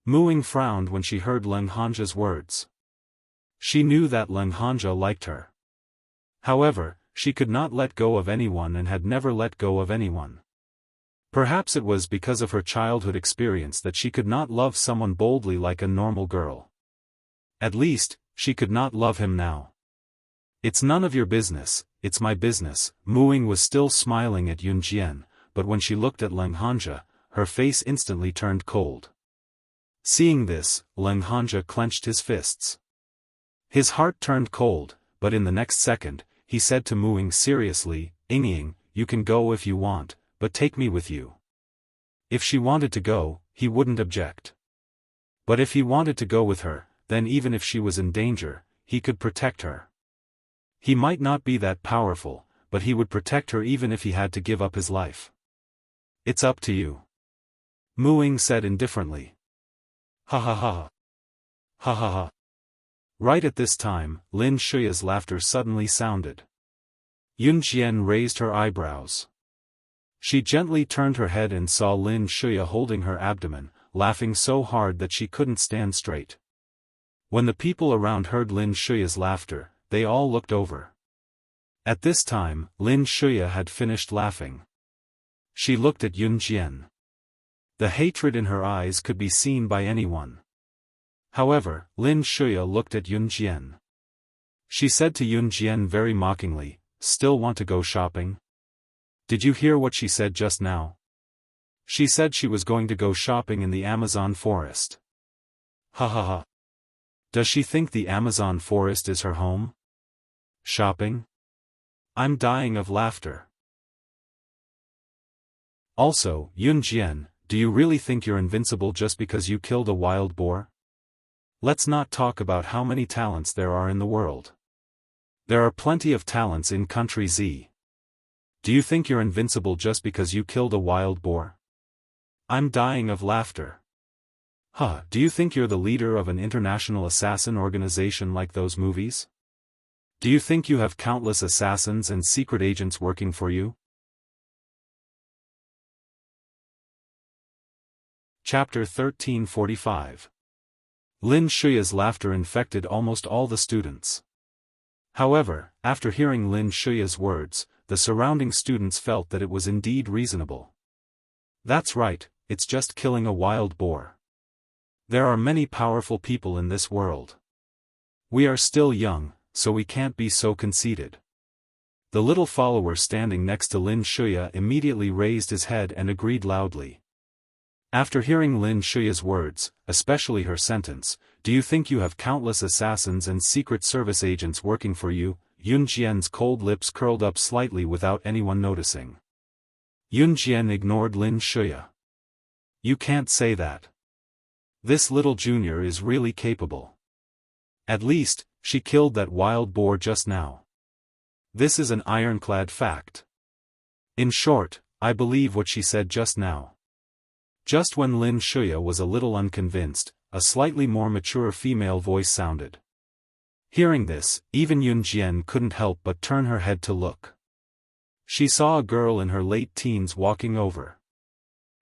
Mu Ying frowned when she heard Leng Hanja's words. She knew that Leng Hanja liked her. However, she could not let go of anyone and had never let go of anyone. Perhaps it was because of her childhood experience that she could not love someone boldly like a normal girl. At least, she could not love him now. It's none of your business, it's my business. Mu Ying was still smiling at Yun Jian, but when she looked at Leng Hanja, her face instantly turned cold. Seeing this, Leng Hanja clenched his fists. His heart turned cold, but in the next second, he said to Mu Ying seriously, "Ying, you can go if you want, but take me with you." If she wanted to go, he wouldn't object. But if he wanted to go with her, then even if she was in danger, he could protect her. He might not be that powerful, but he would protect her even if he had to give up his life. "It's up to you," Mu Ying said indifferently. Ha ha ha. Ha ha ha. Right at this time, Lin Shuya's laughter suddenly sounded. Yun Jian raised her eyebrows. She gently turned her head and saw Lin Shuya holding her abdomen, laughing so hard that she couldn't stand straight. When the people around heard Lin Shuya's laughter, they all looked over. At this time, Lin Shuya had finished laughing. She looked at Yun Jian. The hatred in her eyes could be seen by anyone. However, Lin Shuya looked at Yun Jian. She said to Yun Jian very mockingly, "Still want to go shopping? Did you hear what she said just now? She said she was going to go shopping in the Amazon forest." Ha ha ha. Does she think the Amazon forest is her home? Shopping? I'm dying of laughter. Also, Yun Jian, do you really think you're invincible just because you killed a wild boar? Let's not talk about how many talents there are in the world. There are plenty of talents in Country Z. Do you think you're invincible just because you killed a wild boar? I'm dying of laughter. Huh, do you think you're the leader of an international assassin organization like those movies? Do you think you have countless assassins and secret agents working for you? Chapter 1345. Lin Shuya's laughter infected almost all the students. However, after hearing Lin Shuya's words, the surrounding students felt that it was indeed reasonable. That's right, it's just killing a wild boar. There are many powerful people in this world. We are still young, so we can't be so conceited. The little follower standing next to Lin Shuya immediately raised his head and agreed loudly. After hearing Lin Shuya's words, especially her sentence, "Do you think you have countless assassins and secret service agents working for you?" Yun Jian's cold lips curled up slightly without anyone noticing. Yun Jian ignored Lin Shuya. "You can't say that. This little junior is really capable. At least, she killed that wild boar just now. This is an ironclad fact. In short, I believe what she said just now." Just when Lin Shuya was a little unconvinced, a slightly more mature female voice sounded. Hearing this, even Yun Jian couldn't help but turn her head to look. She saw a girl in her late teens walking over.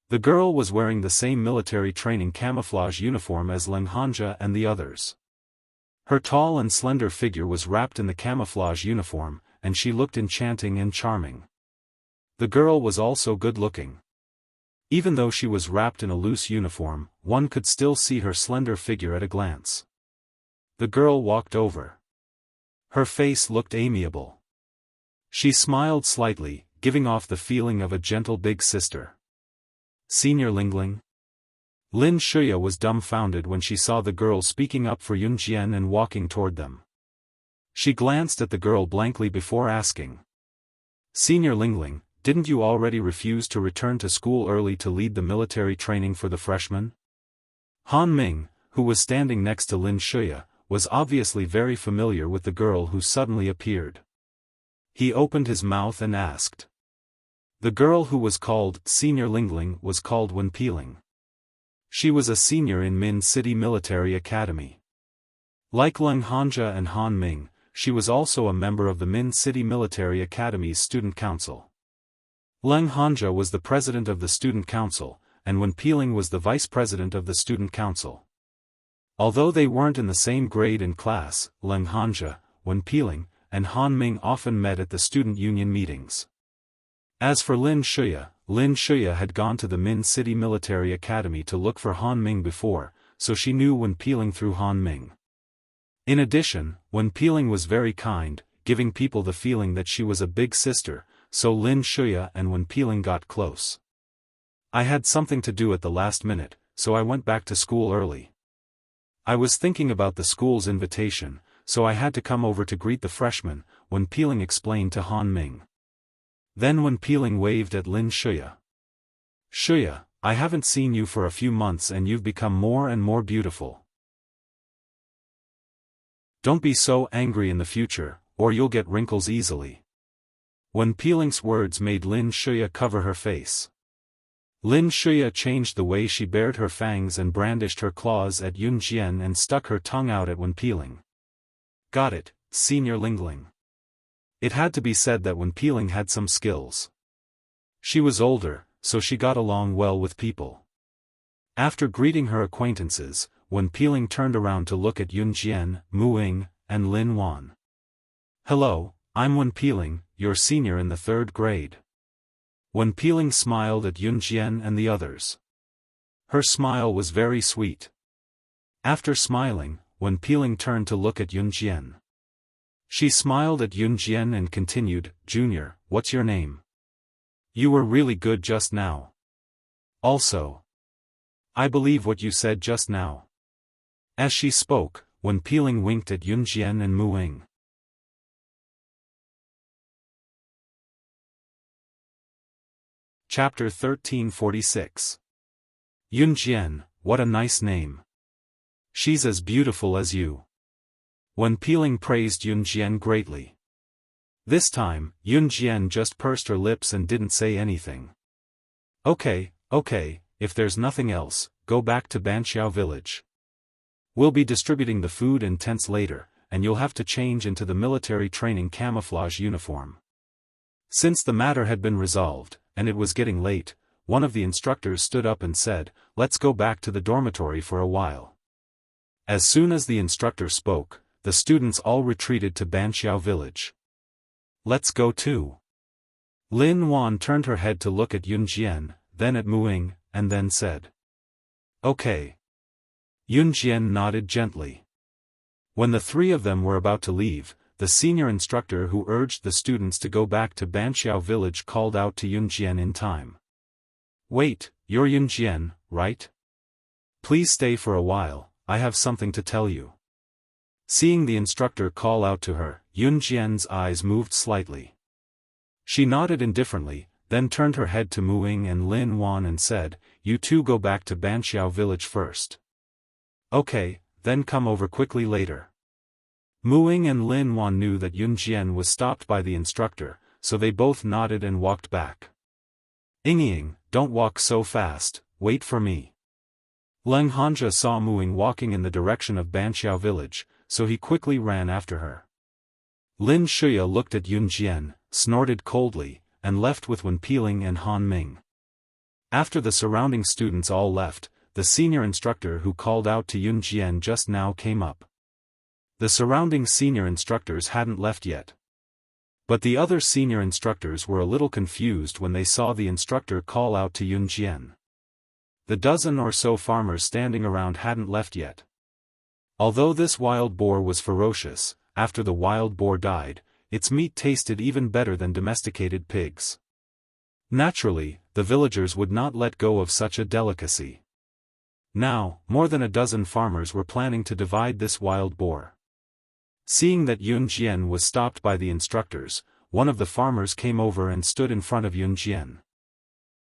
The girl was wearing the same military training camouflage uniform as Leng Hanja and the others. Her tall and slender figure was wrapped in the camouflage uniform, and she looked enchanting and charming. The girl was also good-looking. Even though she was wrapped in a loose uniform, one could still see her slender figure at a glance. The girl walked over. Her face looked amiable. She smiled slightly, giving off the feeling of a gentle big sister. Senior Lingling? Lin Shuya was dumbfounded when she saw the girl speaking up for Yun Jian and walking toward them. She glanced at the girl blankly before asking. Senior Lingling, didn't you already refuse to return to school early to lead the military training for the freshmen? Han Ming, who was standing next to Lin Shuya, was obviously very familiar with the girl who suddenly appeared. He opened his mouth and asked. The girl who was called Senior Lingling was called Wen Piling. She was a senior in Min City Military Academy. Like Leng Hanja and Han Ming, she was also a member of the Min City Military Academy's Student Council. Leng Hanja was the president of the Student Council, and Wen Piling was the vice president of the Student Council. Although they weren't in the same grade and class, Leng Hanja, Wen Piling, and Han Ming often met at the student union meetings. As for Lin Shuya had gone to the Min City Military Academy to look for Han Ming before, so she knew Wen Piling through Han Ming. In addition, Wen Piling was very kind, giving people the feeling that she was a big sister, so Lin Shuya and Wen Piling got close. I had something to do at the last minute, so I went back to school early. I was thinking about the school's invitation, so I had to come over to greet the freshmen, Wen Piling explained to Han Ming. Then Wen Piling waved at Lin Shuya. Shuya, I haven't seen you for a few months and you've become more and more beautiful. Don't be so angry in the future, or you'll get wrinkles easily. Wen Piling's words made Lin Shuya cover her face. Lin Shuya changed the way she bared her fangs and brandished her claws at Yun Jian and stuck her tongue out at Wen Piling. Got it, Senior Lingling. It had to be said that Wen Piling had some skills. She was older, so she got along well with people. After greeting her acquaintances, Wen Piling turned around to look at Yun Jian, Mu Ying, and Lin Wan. Hello, I'm Wen Piling, your senior in the 3rd grade. Wen Piling smiled at Yun Jian and the others. Her smile was very sweet. After smiling, Wen Piling turned to look at Yun Jian. She smiled at Yun Jian and continued, Junior, what's your name? You were really good just now. Also, I believe what you said just now. As she spoke, Wen Piling winked at Yun Jian and Mu Ying. Chapter 1346. Yun Jian, what a nice name. She's as beautiful as you. Wen Piling praised Yun Jian greatly. This time, Yun Jian just pursed her lips and didn't say anything. Okay, if there's nothing else, go back to Banqiao village. We'll be distributing the food in tents later, and you'll have to change into the military training camouflage uniform. Since the matter had been resolved, and it was getting late, one of the instructors stood up and said, let's go back to the dormitory for a while. As soon as the instructor spoke, the students all retreated to Banqiao village. Let's go too. Lin Wan turned her head to look at Yun Jian, then at Mu Ying, and then said. Okay. Yun Jian nodded gently. When the 3 of them were about to leave, the senior instructor who urged the students to go back to Banqiao village called out to Yun Jian in time. Wait, you're Yun Jian, right? Please stay for a while, I have something to tell you. Seeing the instructor call out to her, Yun Jian's eyes moved slightly. She nodded indifferently, then turned her head to Mu Ying and Lin Wan and said, you two go back to Banqiao village first. Okay, then come over quickly later. Mu Ying and Lin Wan knew that Yun Jian was stopped by the instructor, so they both nodded and walked back. Ying, don't walk so fast, wait for me. Leng Hanja saw Mu Ying walking in the direction of Banqiao village, so he quickly ran after her. Lin Shuya looked at Yun Jian, snorted coldly, and left with Wen Piling and Han Ming. After the surrounding students all left, the senior instructor who called out to Yun Jian just now came up. The surrounding senior instructors hadn't left yet. But the other senior instructors were a little confused when they saw the instructor call out to Yun Jian. The dozen or so farmers standing around hadn't left yet. Although this wild boar was ferocious, after the wild boar died, its meat tasted even better than domesticated pigs. Naturally, the villagers would not let go of such a delicacy. Now, more than a dozen farmers were planning to divide this wild boar. Seeing that Yun Jian was stopped by the instructors, one of the farmers came over and stood in front of Yun Jian.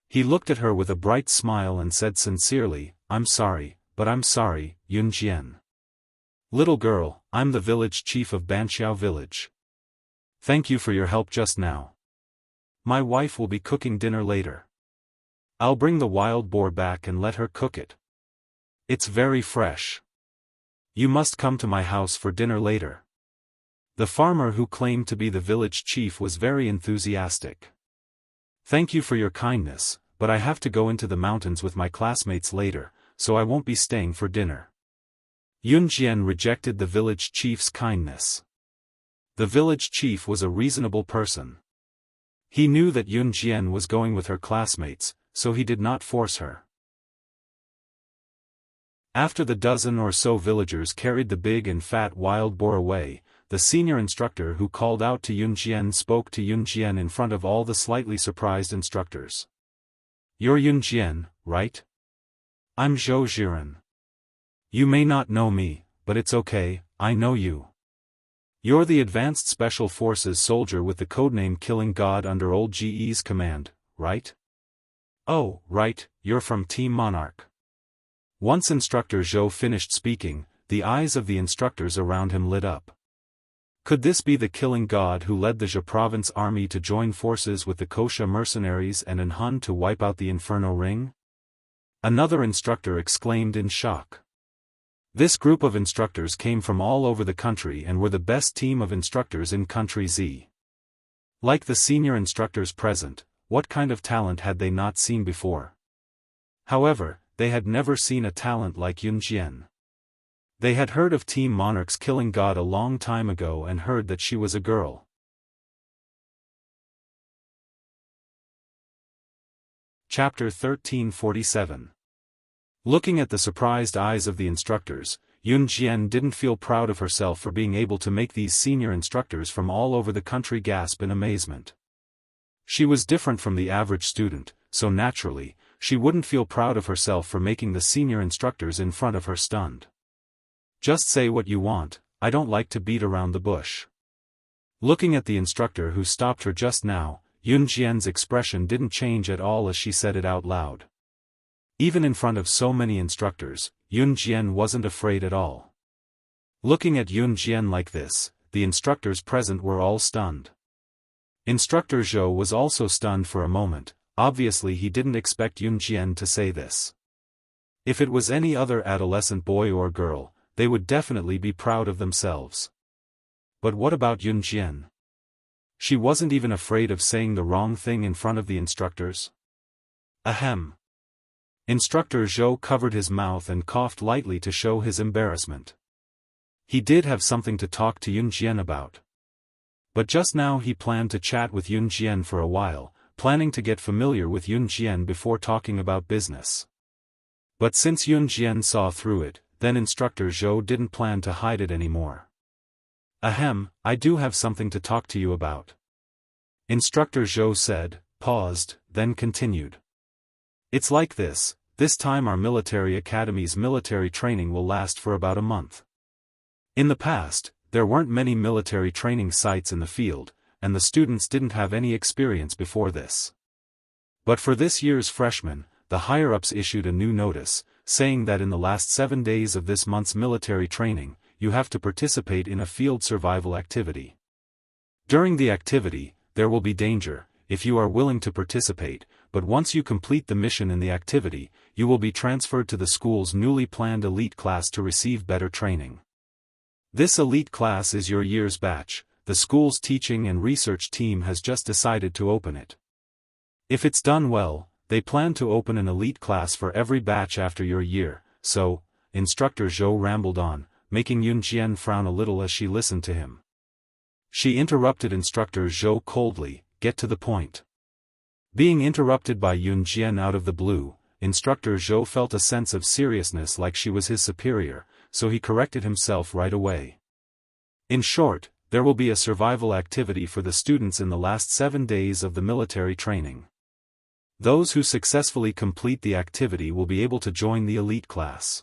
He looked at her with a bright smile and said sincerely, "I'm sorry, but I'm sorry, Yun Jian. Little girl, I'm the village chief of Banqiao village. Thank you for your help just now. My wife will be cooking dinner later. I'll bring the wild boar back and let her cook it. It's very fresh. You must come to my house for dinner later." The farmer who claimed to be the village chief was very enthusiastic. "Thank you for your kindness, but I have to go into the mountains with my classmates later, so I won't be staying for dinner." Yun Jian rejected the village chief's kindness. The village chief was a reasonable person. He knew that Yun Jian was going with her classmates, so he did not force her. After the dozen or so villagers carried the big and fat wild boar away, the senior instructor who called out to Yun Jian spoke to Yun Jian in front of all the slightly surprised instructors. "You're Yun Jian, right? I'm Zhou Jiren. You may not know me, but it's okay, I know you. You're the Advanced Special Forces soldier with the codename Killing God under Old GE's command, right? Oh, right, you're from Team Monarch." Once Instructor Zhou finished speaking, the eyes of the instructors around him lit up. Could this be the Killing God who led the Zhe province army to join forces with the Kosha mercenaries and an Hun to wipe out the Inferno Ring? Another instructor exclaimed in shock. This group of instructors came from all over the country and were the best team of instructors in Country Z. Like the senior instructors present, what kind of talent had they not seen before? However, they had never seen a talent like Yun Jian. They had heard of Team Monarch's Killing God a long time ago and heard that she was a girl. Chapter 1347. Looking at the surprised eyes of the instructors, Yun Jian didn't feel proud of herself for being able to make these senior instructors from all over the country gasp in amazement. She was different from the average student, so naturally, she wouldn't feel proud of herself for making the senior instructors in front of her stunned. "Just say what you want, I don't like to beat around the bush." Looking at the instructor who stopped her just now, Yun Jian's expression didn't change at all as she said it out loud. Even in front of so many instructors, Yun Jian wasn't afraid at all. Looking at Yun Jian like this, the instructors present were all stunned. Instructor Zhou was also stunned for a moment. Obviously he didn't expect Yun Jian to say this. If it was any other adolescent boy or girl, they would definitely be proud of themselves. But what about Yun Jian? She wasn't even afraid of saying the wrong thing in front of the instructors? Ahem. Instructor Zhou covered his mouth and coughed lightly to show his embarrassment. He did have something to talk to Yun Jian about. But just now he planned to chat with Yun Jian for a while, planning to get familiar with Yun Jian before talking about business. But since Yun Jian saw through it, then Instructor Zhou didn't plan to hide it anymore. "Ahem, I do have something to talk to you about." Instructor Zhou said, paused, then continued. "It's like this time our military academy's military training will last for about a month. In the past, there weren't many military training sites in the field, and the students didn't have any experience before this. But for this year's freshmen, the higher-ups issued a new notice, saying that in the last 7 days of this month's military training, you have to participate in a field survival activity. During the activity, there will be danger, if you are willing to participate, but once you complete the mission in the activity, you will be transferred to the school's newly planned elite class to receive better training. This elite class is your year's batch. The school's teaching and research team has just decided to open it. If it's done well, they plan to open an elite class for every batch after your year, so," Instructor Zhou rambled on, making Yun Jian frown a little as she listened to him. She interrupted Instructor Zhou coldly, "Get to the point." Being interrupted by Yun Jian out of the blue, Instructor Zhou felt a sense of seriousness like she was his superior, so he corrected himself right away. In short, there will be a survival activity for the students in the last 7 days of the military training. Those who successfully complete the activity will be able to join the elite class.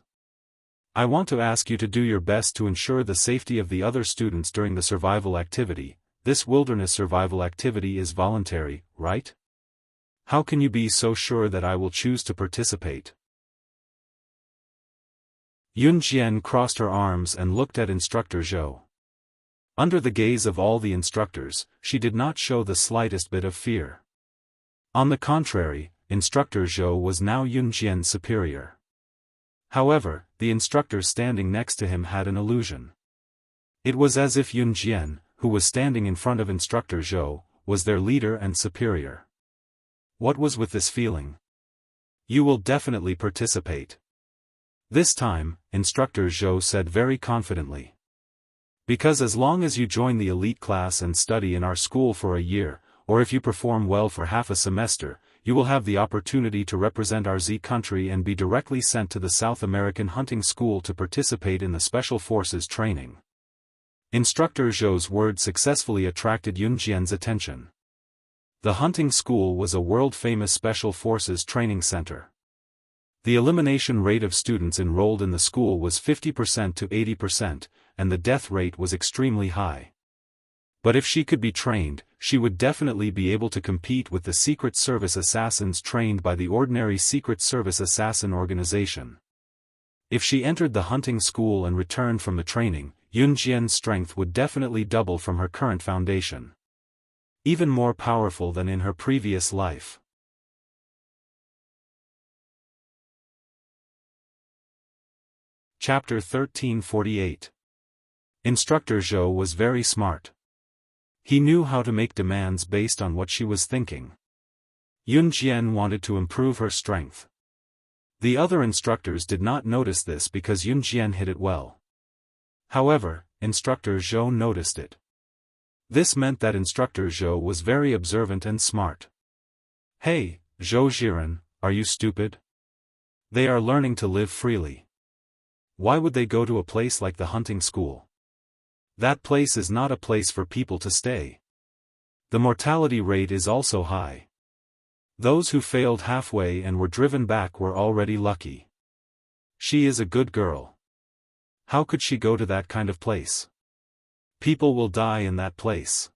I want to ask you to do your best to ensure the safety of the other students during the survival activity. This wilderness survival activity is voluntary, right? How can you be so sure that I will choose to participate? Yun Jian crossed her arms and looked at Instructor Zhou. Under the gaze of all the instructors, she did not show the slightest bit of fear. On the contrary, Instructor Zhou was now Yun Jian's superior. However, the instructors standing next to him had an illusion. It was as if Yun Jian, who was standing in front of Instructor Zhou, was their leader and superior. What was with this feeling? You will definitely participate. This time, Instructor Zhou said very confidently. Because as long as you join the elite class and study in our school for a year, or if you perform well for half a semester, you will have the opportunity to represent our Z country and be directly sent to the South American hunting school to participate in the Special Forces training. Instructor Zhou's words successfully attracted Yun Jian's attention. The hunting school was a world-famous Special Forces training center. The elimination rate of students enrolled in the school was 50% to 80%, and the death rate was extremely high. But if she could be trained, she would definitely be able to compete with the Secret Service assassins trained by the ordinary Secret Service assassin organization. If she entered the hunting school and returned from the training, Yun Jian's strength would definitely double from her current foundation. Even more powerful than in her previous life. Chapter 1348. Instructor Zhou was very smart. He knew how to make demands based on what she was thinking. Yun Jian wanted to improve her strength. The other instructors did not notice this because Yun Jian hit it well. However, Instructor Zhou noticed it. This meant that Instructor Zhou was very observant and smart. Hey, Zhou Jiren, are you stupid? They are learning to live freely. Why would they go to a place like the hunting school? That place is not a place for people to stay. The mortality rate is also high. Those who failed halfway and were driven back were already lucky. She is a good girl. How could she go to that kind of place? People will die in that place.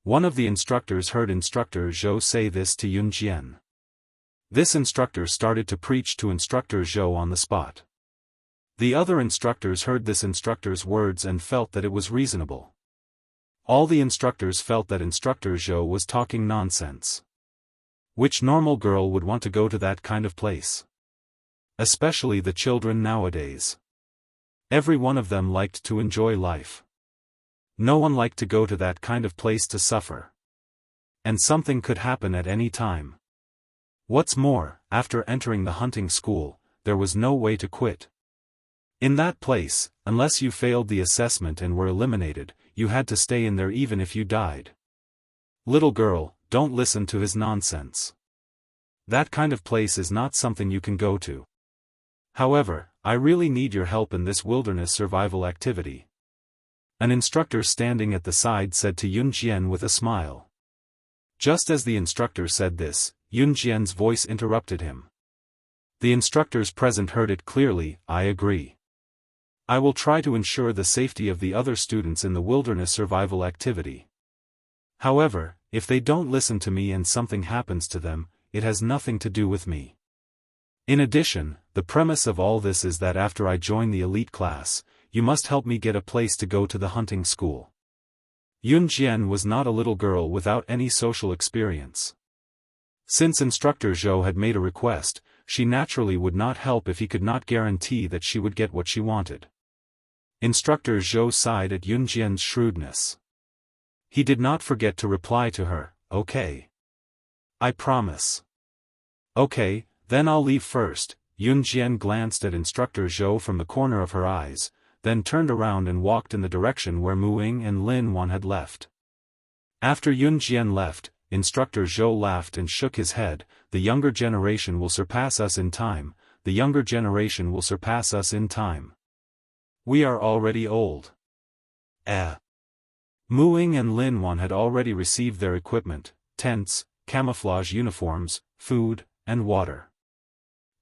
One of the instructors heard Instructor Zhou say this to Yun Jian. This instructor started to preach to Instructor Zhou on the spot. The other instructors heard this instructor's words and felt that it was reasonable. All the instructors felt that Instructor Zhou was talking nonsense. Which normal girl would want to go to that kind of place? Especially the children nowadays. Every one of them liked to enjoy life. No one liked to go to that kind of place to suffer. And something could happen at any time. What's more, after entering the hunting school, there was no way to quit. In that place, unless you failed the assessment and were eliminated, you had to stay in there even if you died. Little girl, don't listen to his nonsense. That kind of place is not something you can go to. However, I really need your help in this wilderness survival activity. An instructor standing at the side said to Yun Jian with a smile. Just as the instructor said this, Yun Jian's voice interrupted him. The instructors present heard it clearly. I agree. I will try to ensure the safety of the other students in the wilderness survival activity. However, if they don't listen to me and something happens to them, it has nothing to do with me. In addition, the premise of all this is that after I join the elite class, you must help me get a place to go to the hunting school. Yun Jian was not a little girl without any social experience. Since Instructor Zhou had made a request, she naturally would not help if he could not guarantee that she would get what she wanted. Instructor Zhou sighed at Yun Jian's shrewdness. He did not forget to reply to her, okay. I promise. Okay, then I'll leave first. Yun Jian glanced at Instructor Zhou from the corner of her eyes, then turned around and walked in the direction where Mu Ying and Lin Wan had left. After Yun Jian left, Instructor Zhou laughed and shook his head. The younger generation will surpass us in time, the younger generation will surpass us in time. We are already old. Mu Ying and Lin Wan had already received their equipment, tents, camouflage uniforms, food, and water.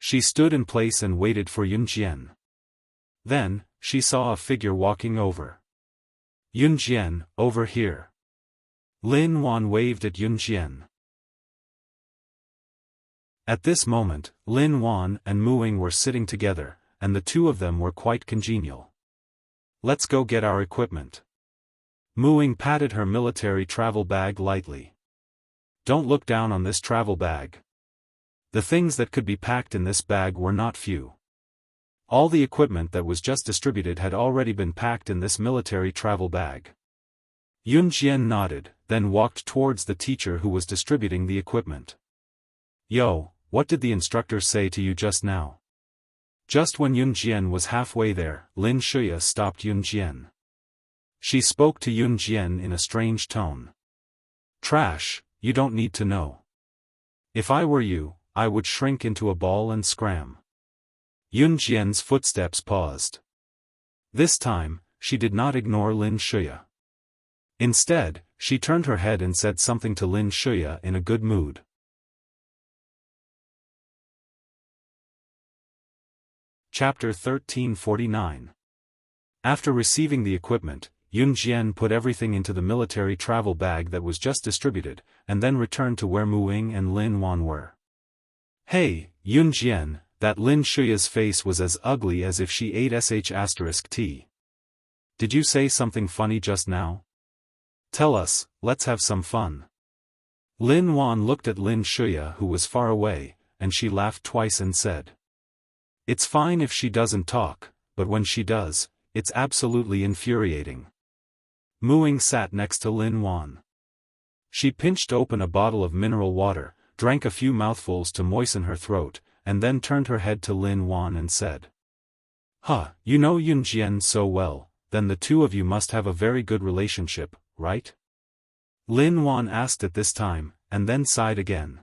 She stood in place and waited for Yun Jian. Then, she saw a figure walking over. Yun Jian, over here. Lin Wan waved at Yun Jian. At this moment, Lin Wan and Mu Ying were sitting together, and the two of them were quite congenial. Let's go get our equipment. Mu Ying patted her military travel bag lightly. Don't look down on this travel bag. The things that could be packed in this bag were not few. All the equipment that was just distributed had already been packed in this military travel bag. Yun Jian nodded, then walked towards the teacher who was distributing the equipment. Yo, what did the instructor say to you just now? Just when Yun Jian was halfway there, Lin Shuya stopped Yun Jian. She spoke to Yun Jian in a strange tone. Trash, you don't need to know. If I were you, I would shrink into a ball and scram. Yun Jian's footsteps paused. This time, she did not ignore Lin Shuya. Instead, she turned her head and said something to Lin Shuya in a good mood. Chapter 1349. After receiving the equipment, Yun Jian put everything into the military travel bag that was just distributed, and then returned to where Mu Ying and Lin Wan were. Hey, Yun Jian, that Lin Shuya's face was as ugly as if she ate **T. Did you say something funny just now? Tell us, let's have some fun. Lin Wan looked at Lin Shuya who was far away, and she laughed twice and said. It's fine if she doesn't talk, but when she does, it's absolutely infuriating. Mu Ying sat next to Lin Wan. She pinched open a bottle of mineral water, drank a few mouthfuls to moisten her throat, and then turned her head to Lin Wan and said. You know Yun Jian so well, then the two of you must have a very good relationship, right? Lin Wan asked at this time, and then sighed again.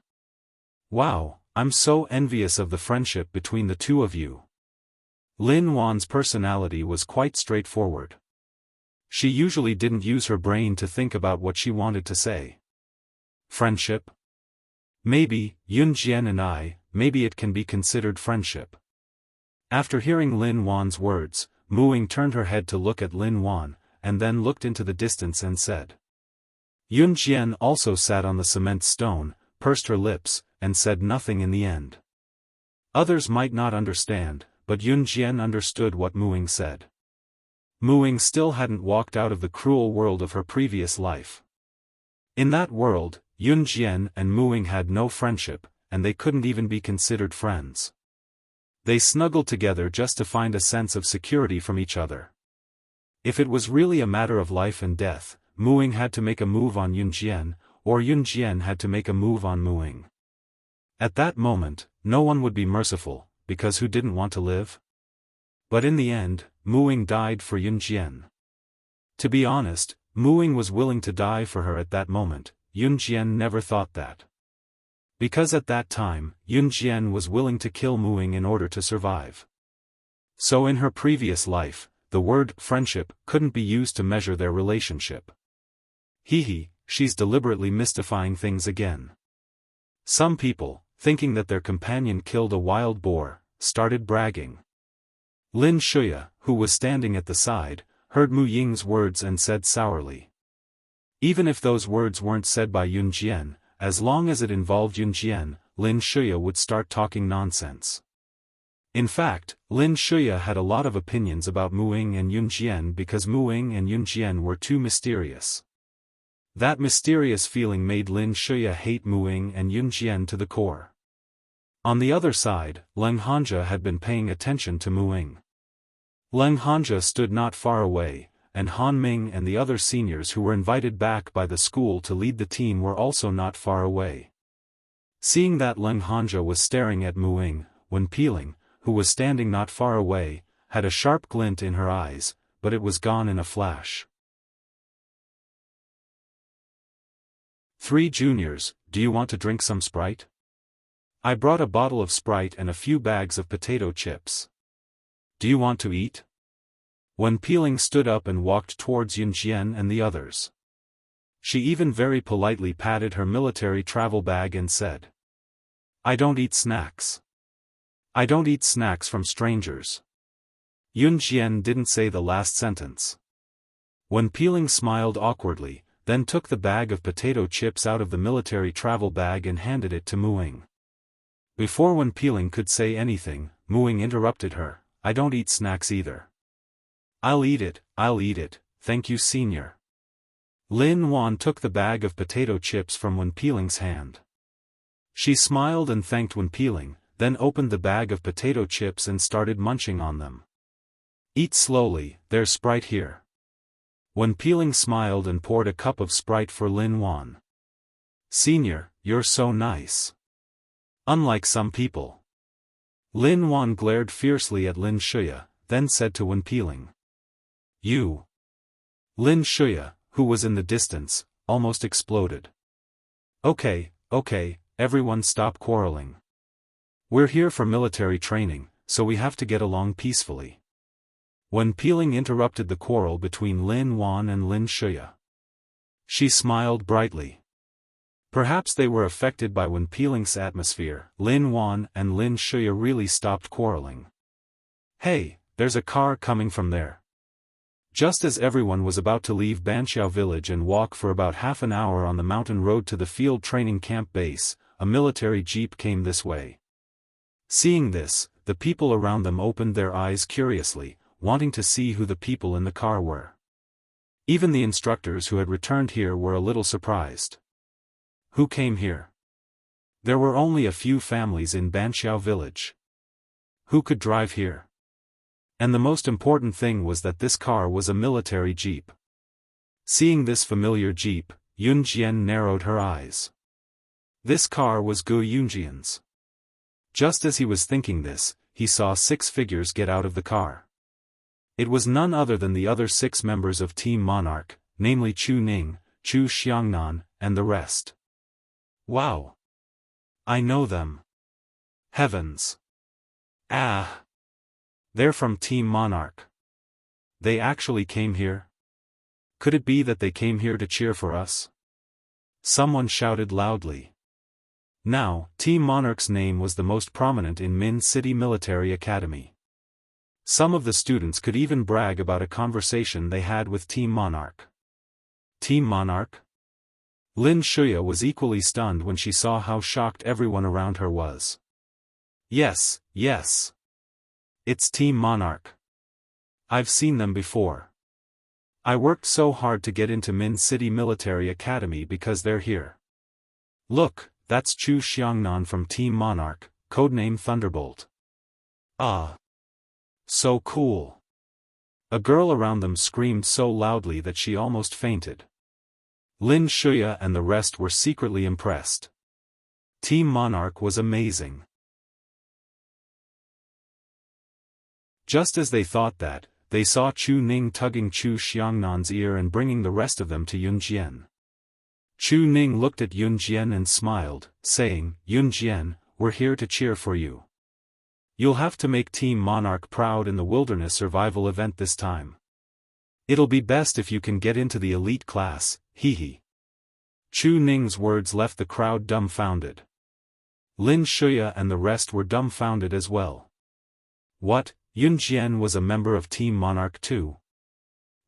Wow, I'm so envious of the friendship between the two of you. Lin Wan's personality was quite straightforward. She usually didn't use her brain to think about what she wanted to say. Friendship? Maybe, Yun Jian and I, maybe it can be considered friendship. After hearing Lin Wan's words, Mu Ying turned her head to look at Lin Wan, and then looked into the distance and said. Yun Jian also sat on the cement stone, pursed her lips, and said nothing in the end. Others might not understand, but Yun Jian understood what Mu Ying said. Mu Ying still hadn't walked out of the cruel world of her previous life. In that world, Yun Jian and Mu Ying had no friendship, and they couldn't even be considered friends. They snuggled together just to find a sense of security from each other. If it was really a matter of life and death, Mu Ying had to make a move on Yun Jian, or Yun Jian had to make a move on Mu Ying. At that moment, no one would be merciful, because who didn't want to live? But in the end, Mu Ying died for Yun Jian. To be honest, Mu Ying was willing to die for her at that moment. Yun Jian never thought that. Because at that time, Yun Jian was willing to kill Mu Ying in order to survive. So in her previous life, the word friendship couldn't be used to measure their relationship. She's deliberately mystifying things again. Some people, thinking that their companion killed a wild boar, started bragging. Lin Shuya, who was standing at the side, heard Mu Ying's words and said sourly. Even if those words weren't said by Yun Jian, as long as it involved Yun Jian, Lin Shuya would start talking nonsense. In fact, Lin Shuya had a lot of opinions about Mu Ying and Yun Jian because Mu Ying and Yun Jian were too mysterious. That mysterious feeling made Lin Shuya hate Mu Ying and Yun Jian to the core. On the other side, Leng Hanja had been paying attention to Mu Ying. Leng Hanja stood not far away, and Han Ming and the other seniors who were invited back by the school to lead the team were also not far away. Seeing that Leng Hanja was staring at Mu Ying, Wen Peeling, who was standing not far away, had a sharp glint in her eyes, but it was gone in a flash. 3 juniors, do you want to drink some Sprite? I brought a bottle of Sprite and a few bags of potato chips. Do you want to eat? Wen Peeling stood up and walked towards Yun Jian and the others. She even very politely patted her military travel bag and said, I don't eat snacks. I don't eat snacks from strangers. Yun Jian didn't say the last sentence. Wen Peeling smiled awkwardly, then took the bag of potato chips out of the military travel bag and handed it to Muing. Before Wen Peeling could say anything, Muing interrupted her, I don't eat snacks either. I'll eat it, thank you senior. Lin Wan took the bag of potato chips from Wen Peeling's hand. She smiled and thanked Wen Peeling, then opened the bag of potato chips and started munching on them. Eat slowly, there's Sprite here. Wen Peeling smiled and poured a cup of Sprite for Lin Wan. Senior, you're so nice. Unlike some people. Lin Wan glared fiercely at Lin Shuya, then said to Wen Peeling. You. Lin Shuya, who was in the distance, almost exploded. Okay, everyone stop quarreling. We're here for military training, so we have to get along peacefully. Wen Peeling interrupted the quarrel between Lin Wan and Lin Shuya. She smiled brightly. Perhaps they were affected by Wen Peeling's atmosphere. Lin Wan and Lin Shuya really stopped quarreling. Hey, there's a car coming from there. Just as everyone was about to leave Banqiao village and walk for about half an hour on the mountain road to the field training camp base, a military jeep came this way. Seeing this, the people around them opened their eyes curiously, wanting to see who the people in the car were. Even the instructors who had returned here were a little surprised. Who came here? There were only a few families in Banqiao village. Who could drive here? And the most important thing was that this car was a military jeep. Seeing this familiar jeep, Yun Jian narrowed her eyes. This car was Gu Yunjian's. Just as he was thinking this, he saw 6 figures get out of the car. It was none other than the other 6 members of Team Monarch, namely Chu Ning, Chu Xiangnan, and the rest. Wow! I know them. Heavens! Ah! They're from Team Monarch. They actually came here? Could it be that they came here to cheer for us? Someone shouted loudly. Now, Team Monarch's name was the most prominent in Min City Military Academy. Some of the students could even brag about a conversation they had with Team Monarch. Team Monarch? Lin Shuya was equally stunned when she saw how shocked everyone around her was. Yes. It's Team Monarch. I've seen them before. I worked so hard to get into Min City Military Academy because they're here. Look, that's Chu Xiangnan from Team Monarch, codename Thunderbolt. Ah! So cool. A girl around them screamed so loudly that she almost fainted. Lin Shuya and the rest were secretly impressed. Team Monarch was amazing. Just as they thought that, they saw Chu Ning tugging Chu Xiangnan's ear and bringing the rest of them to Yun Jian. Chu Ning looked at Yun Jian and smiled, saying, Yun Jian, we're here to cheer for you. You'll have to make Team Monarch proud in the wilderness survival event this time. It'll be best if you can get into the elite class, hee. Chu Ning's words left the crowd dumbfounded. Lin Shuya and the rest were dumbfounded as well. What, Yun Jian was a member of Team Monarch too?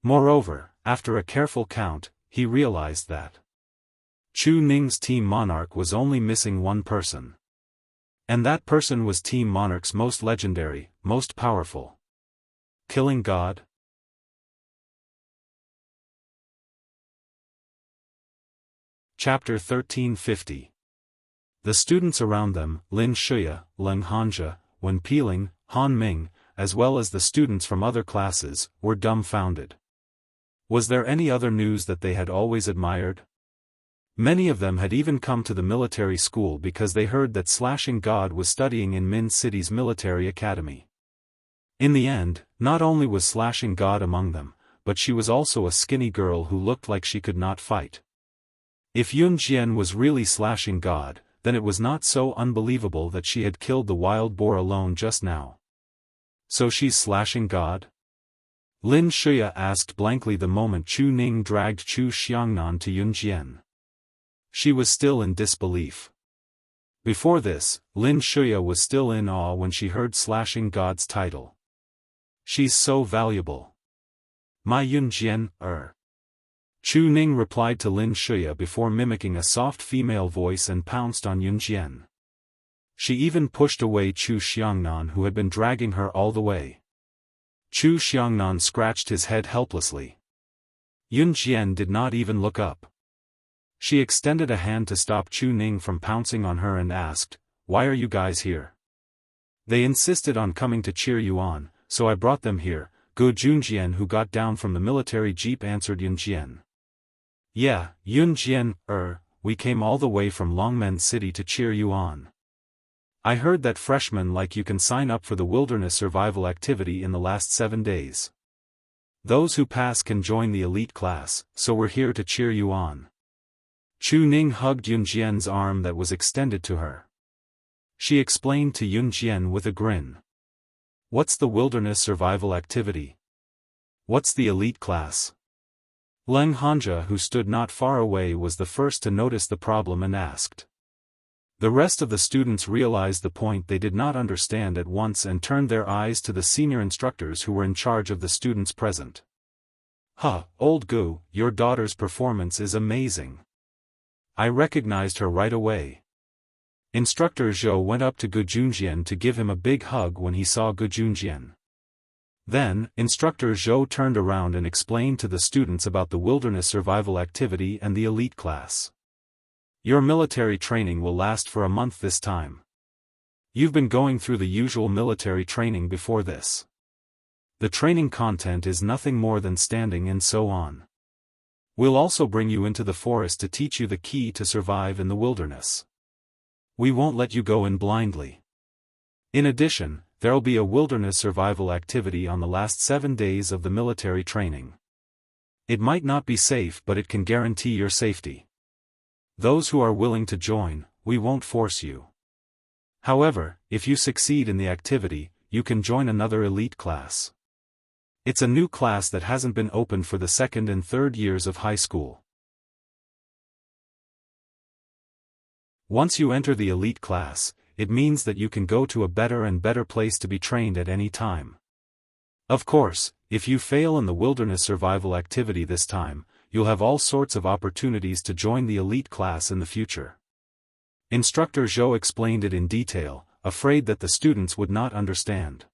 Moreover, after a careful count, he realized that Chu Ning's Team Monarch was only missing one person. And that person was Team Monarch's most legendary, most powerful. Killing God? Chapter 1350. The students around them, Lin Shuya, Leng Hanja, Wen Peeling, Han Ming, as well as the students from other classes, were dumbfounded. Was there any other news that they had always admired? Many of them had even come to the military school because they heard that Slashing God was studying in Min City's military academy. In the end, not only was Slashing God among them, but she was also a skinny girl who looked like she could not fight. If Yun Jian was really slashing God, then it was not so unbelievable that she had killed the wild boar alone just now. So she's slashing God? Lin Shuya asked blankly the moment Chu Ning dragged Chu Xiangnan to Yun Jian. She was still in disbelief. Before this, Lin Shuya was still in awe when she heard slashing God's title. She's so valuable. My Yun Jian, Chu Ning replied to Lin Shuya before mimicking a soft female voice and pounced on Yun Jian. She even pushed away Chu Xiangnan, who had been dragging her all the way. Chu Xiangnan scratched his head helplessly. Yun Jian did not even look up. She extended a hand to stop Chu Ning from pouncing on her and asked, "Why are you guys here?" "They insisted on coming to cheer you on, so I brought them here," Gu Junjian, who got down from the military jeep, answered Yun Jian. "Yeah, Yun Jian, we came all the way from Longmen City to cheer you on. I heard that freshmen like you can sign up for the wilderness survival activity in the last 7 days. Those who pass can join the elite class, so we're here to cheer you on." Chu Ning hugged Yun Jian's arm that was extended to her. She explained to Yun Jian with a grin. "What's the wilderness survival activity? What's the elite class?" Leng Hanja, who stood not far away, was the first to notice the problem and asked. The rest of the students realized the point they did not understand at once and turned their eyes to the senior instructors who were in charge of the students present. Old Gu, your daughter's performance is amazing. I recognized her right away." Instructor Zhou went up to Gu Junjian to give him a big hug when he saw Gu Junjian. Then, Instructor Zhou turned around and explained to the students about the wilderness survival activity and the elite class. "Your military training will last for a month this time. You've been going through the usual military training before this. The training content is nothing more than standing and so on. We'll also bring you into the forest to teach you the key to survive in the wilderness. We won't let you go in blindly. In addition, there'll be a wilderness survival activity on the last 7 days of the military training. It might not be safe, but it can guarantee your safety. Those who are willing to join, we won't force you. However, if you succeed in the activity, you can join another elite class. It's a new class that hasn't been opened for the 2nd and 3rd years of high school. Once you enter the elite class, it means that you can go to a better and better place to be trained at any time. Of course, if you fail in the wilderness survival activity this time, you'll have all sorts of opportunities to join the elite class in the future." Instructor Zhou explained it in detail, afraid that the students would not understand.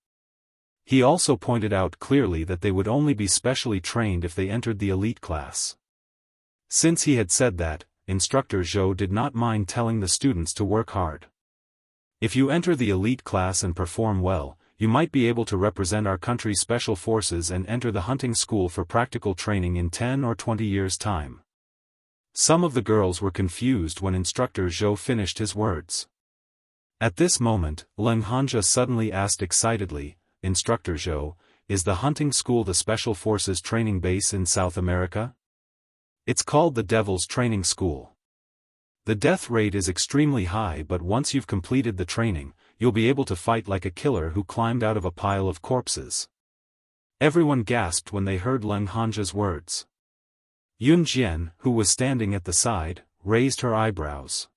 He also pointed out clearly that they would only be specially trained if they entered the elite class. Since he had said that, Instructor Zhou did not mind telling the students to work hard. "If you enter the elite class and perform well, you might be able to represent our country's special forces and enter the hunting school for practical training in 10 or 20 years' time." Some of the girls were confused when Instructor Zhou finished his words. At this moment, Leng Hanja suddenly asked excitedly, "Instructor Zhou, is the hunting school the Special Forces training base in South America?" "It's called the Devil's Training School. The death rate is extremely high, but once you've completed the training, you'll be able to fight like a killer who climbed out of a pile of corpses." Everyone gasped when they heard Leng Hanja's words. Yun Jian, who was standing at the side, raised her eyebrows.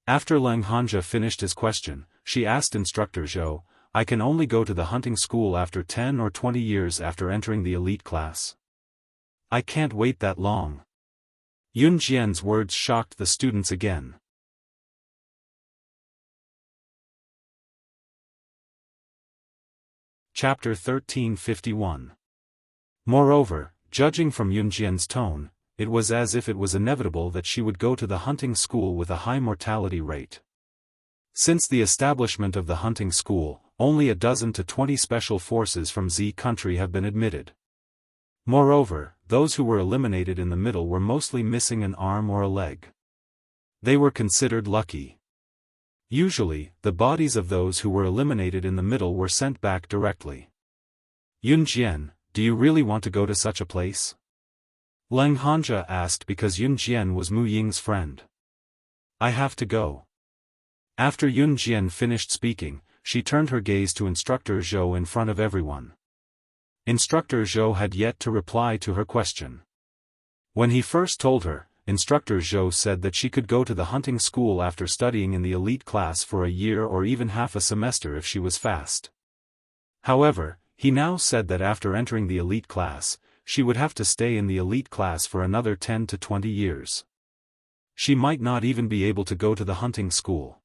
After Leng Hanja finished his question, she asked Instructor Zhou, "I can only go to the hunting school after 10 or 20 years after entering the elite class. I can't wait that long." Yun Jian's words shocked the students again. Chapter 1351. Moreover, judging from Yun Jian's tone, it was as if it was inevitable that she would go to the hunting school with a high mortality rate. Since the establishment of the hunting school, only a dozen to 20 special forces from Z country have been admitted. Moreover, those who were eliminated in the middle were mostly missing an arm or a leg. They were considered lucky. Usually, the bodies of those who were eliminated in the middle were sent back directly. "Yun Jian, do you really want to go to such a place?" Leng Hanja asked because Yun Jian was Mu Ying's friend. I have to go. After Yun Jian finished speaking, she turned her gaze to Instructor Zhou in front of everyone. Instructor Zhou had yet to reply to her question. When he first told her, Instructor Zhou said that she could go to the hunting school after studying in the elite class for a year or even half a semester if she was fast. However, he now said that after entering the elite class, she would have to stay in the elite class for another 10 to 20 years. She might not even be able to go to the hunting school.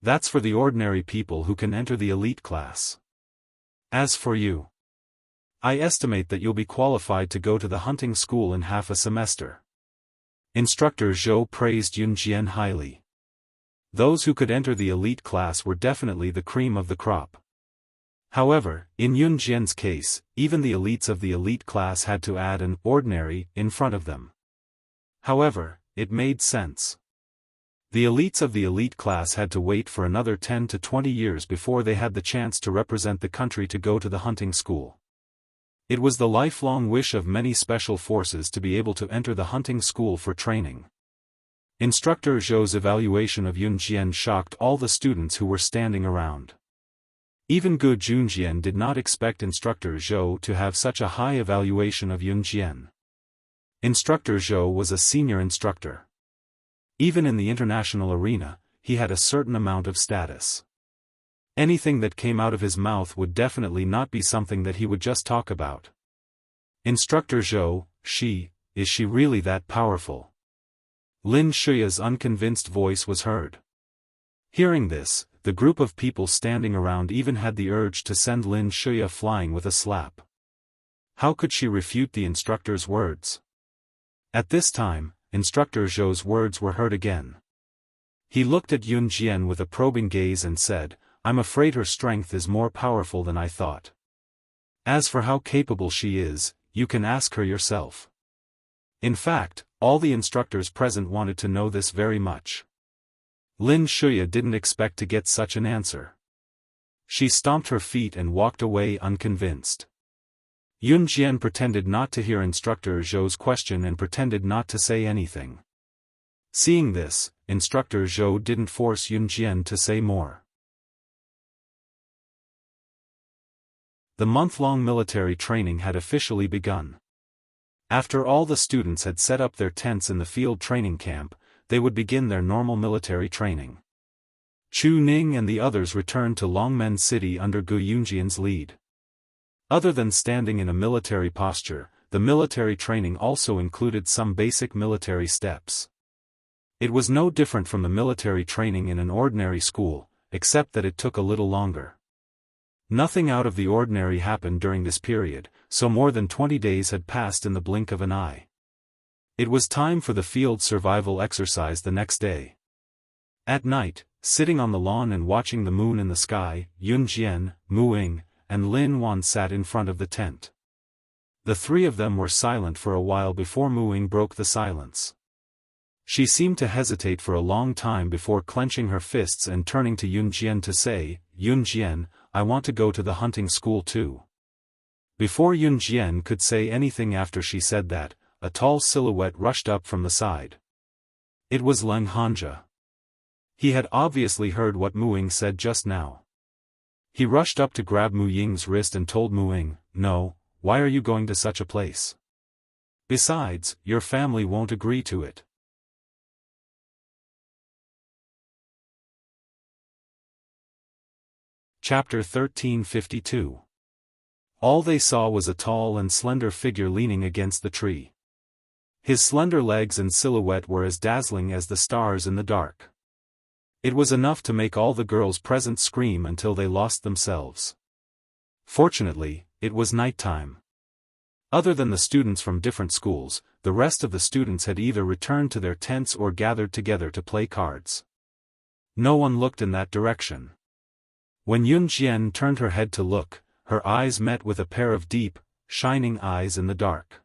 That's for the ordinary people who can enter the elite class. As for you, I estimate that you'll be qualified to go to the hunting school in half a semester. Instructor Zhou praised Yun Jian highly. Those who could enter the elite class were definitely the cream of the crop. However, in Yun Jian's case, even the elites of the elite class had to add an ordinary in front of them. However, it made sense. The elites of the elite class had to wait for another 10 to 20 years before they had the chance to represent the country to go to the hunting school. It was the lifelong wish of many special forces to be able to enter the hunting school for training. Instructor Zhou's evaluation of Yun Jian shocked all the students who were standing around. Even Gu Junjian did not expect Instructor Zhou to have such a high evaluation of Yun Jian. Instructor Zhou was a senior instructor. Even in the international arena, he had a certain amount of status. Anything that came out of his mouth would definitely not be something that he would just talk about. Instructor Zhou, is she really that powerful? Lin Shuya's unconvinced voice was heard. Hearing this, the group of people standing around even had the urge to send Lin Shuya flying with a slap. How could she refute the instructor's words? At this time, Instructor Zhou's words were heard again. He looked at Yun Jian with a probing gaze and said, I'm afraid her strength is more powerful than I thought. As for how capable she is, you can ask her yourself. In fact, all the instructors present wanted to know this very much. Lin Shuya didn't expect to get such an answer. She stomped her feet and walked away unconvinced. Yun Jian pretended not to hear Instructor Zhou's question and pretended not to say anything. Seeing this, Instructor Zhou didn't force Yun Jian to say more. The month-long military training had officially begun. After all the students had set up their tents in the field training camp, they would begin their normal military training. Chu Ning and the others returned to Longmen City under Gu Yunjian's lead. Other than standing in a military posture, the military training also included some basic military steps. It was no different from the military training in an ordinary school, except that it took a little longer. Nothing out of the ordinary happened during this period, so more than 20 days had passed in the blink of an eye. It was time for the field survival exercise the next day. At night, sitting on the lawn and watching the moon in the sky, Yun Jian, Mu Ying, and Lin Wan sat in front of the tent. The three of them were silent for a while before Mu Ying broke the silence. She seemed to hesitate for a long time before clenching her fists and turning to Yun Jian to say, Yun Jian, I want to go to the hunting school too. Before Yun Jian could say anything after she said that, a tall silhouette rushed up from the side. It was Leng Hanja. He had obviously heard what Mu Ying said just now. He rushed up to grab Mu Ying's wrist and told Mu Ying, no, why are you going to such a place? Besides, your family won't agree to it. Chapter 1352. All they saw was a tall and slender figure leaning against the tree. His slender legs and silhouette were as dazzling as the stars in the dark. It was enough to make all the girls present scream until they lost themselves. Fortunately, it was nighttime. Other than the students from different schools, the rest of the students had either returned to their tents or gathered together to play cards. No one looked in that direction. When Yun Jian turned her head to look, her eyes met with a pair of deep, shining eyes in the dark.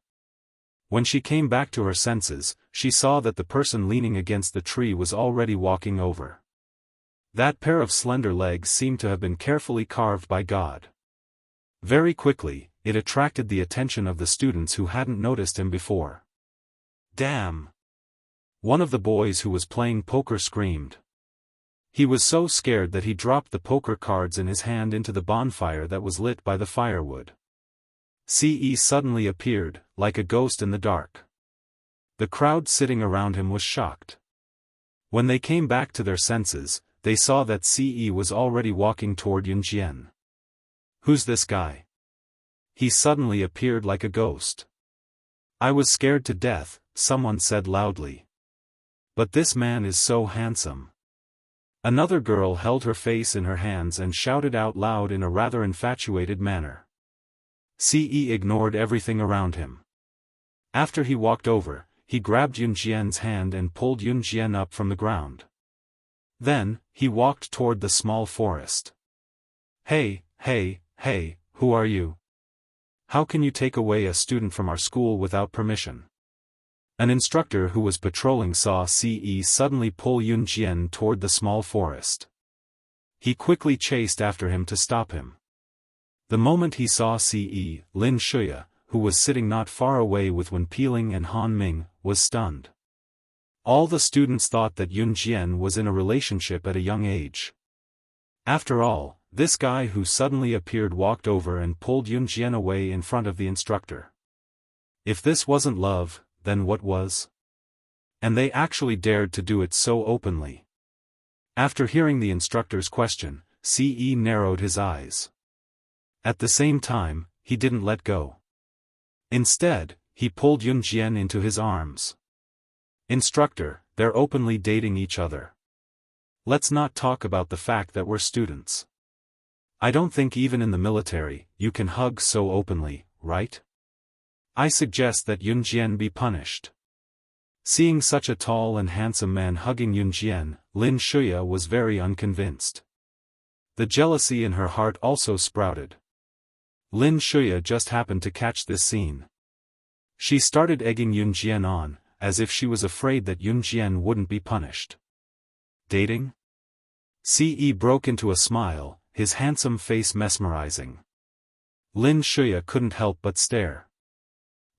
When she came back to her senses, she saw that the person leaning against the tree was already walking over. That pair of slender legs seemed to have been carefully carved by God. Very quickly, it attracted the attention of the students who hadn't noticed him before. Damn! One of the boys who was playing poker screamed. He was so scared that he dropped the poker cards in his hand into the bonfire that was lit by the firewood. Ce suddenly appeared, like a ghost in the dark. The crowd sitting around him was shocked. When they came back to their senses, they saw that Ce was already walking toward Yunjian. Who's this guy? He suddenly appeared like a ghost. I was scared to death, someone said loudly. But this man is so handsome. Another girl held her face in her hands and shouted out loud in a rather infatuated manner. Ce ignored everything around him. After he walked over, he grabbed Yunjian's hand and pulled Yunjian up from the ground. Then, he walked toward the small forest. Hey, who are you? How can you take away a student from our school without permission? An instructor who was patrolling saw Ce suddenly pull Yunjian toward the small forest. He quickly chased after him to stop him. The moment he saw Ce, Lin Shuya, who was sitting not far away with Wen Piling and Han Ming, was stunned. All the students thought that Yunjian was in a relationship at a young age. After all, this guy who suddenly appeared walked over and pulled Yunjian away in front of the instructor. If this wasn't love, then what was? And they actually dared to do it so openly. After hearing the instructor's question, Ce narrowed his eyes. At the same time, he didn't let go. Instead, he pulled Yunjian into his arms. Instructor, they're openly dating each other. Let's not talk about the fact that we're students. I don't think even in the military, you can hug so openly, right? I suggest that Yunjian be punished. Seeing such a tall and handsome man hugging Yunjian, Lin Shuya was very unconvinced. The jealousy in her heart also sprouted. Lin Shuya just happened to catch this scene. She started egging Yunjian on, as if she was afraid that Yunjian wouldn't be punished. Dating? Ce broke into a smile, his handsome face mesmerizing. Lin Shuya couldn't help but stare.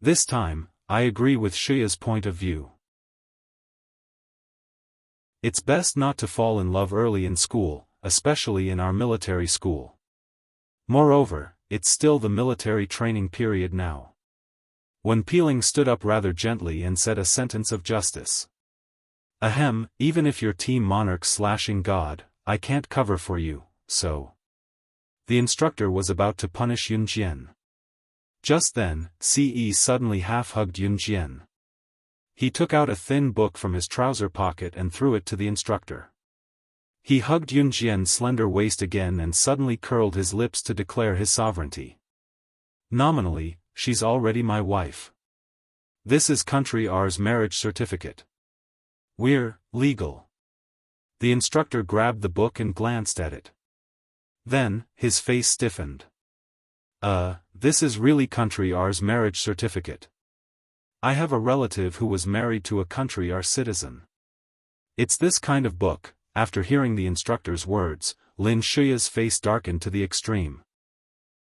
This time, I agree with Shuya's point of view. It's best not to fall in love early in school, especially in our military school. Moreover, it's still the military training period now. Wen Piling stood up rather gently and said a sentence of justice. Ahem, even if you're Team Monarch/God, I can't cover for you, so. The instructor was about to punish Yunjian. Just then, Ce suddenly half-hugged Yunjian. He took out a thin book from his trouser pocket and threw it to the instructor. He hugged Yunjian's slender waist again and suddenly curled his lips to declare his sovereignty. Nominally, she's already my wife. This is country R's marriage certificate. We're legal. The instructor grabbed the book and glanced at it. Then, his face stiffened. This is really country R's marriage certificate. I have a relative who was married to a country R citizen. It's this kind of book. After hearing the instructor's words, Lin Shuya's face darkened to the extreme.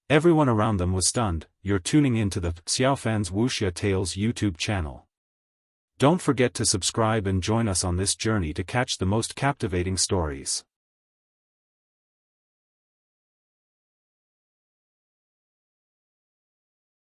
Everyone around them was stunned. You're tuning into the Xiaofan's Wuxia Tales YouTube channel. Don't forget to subscribe and join us on this journey to catch the most captivating stories.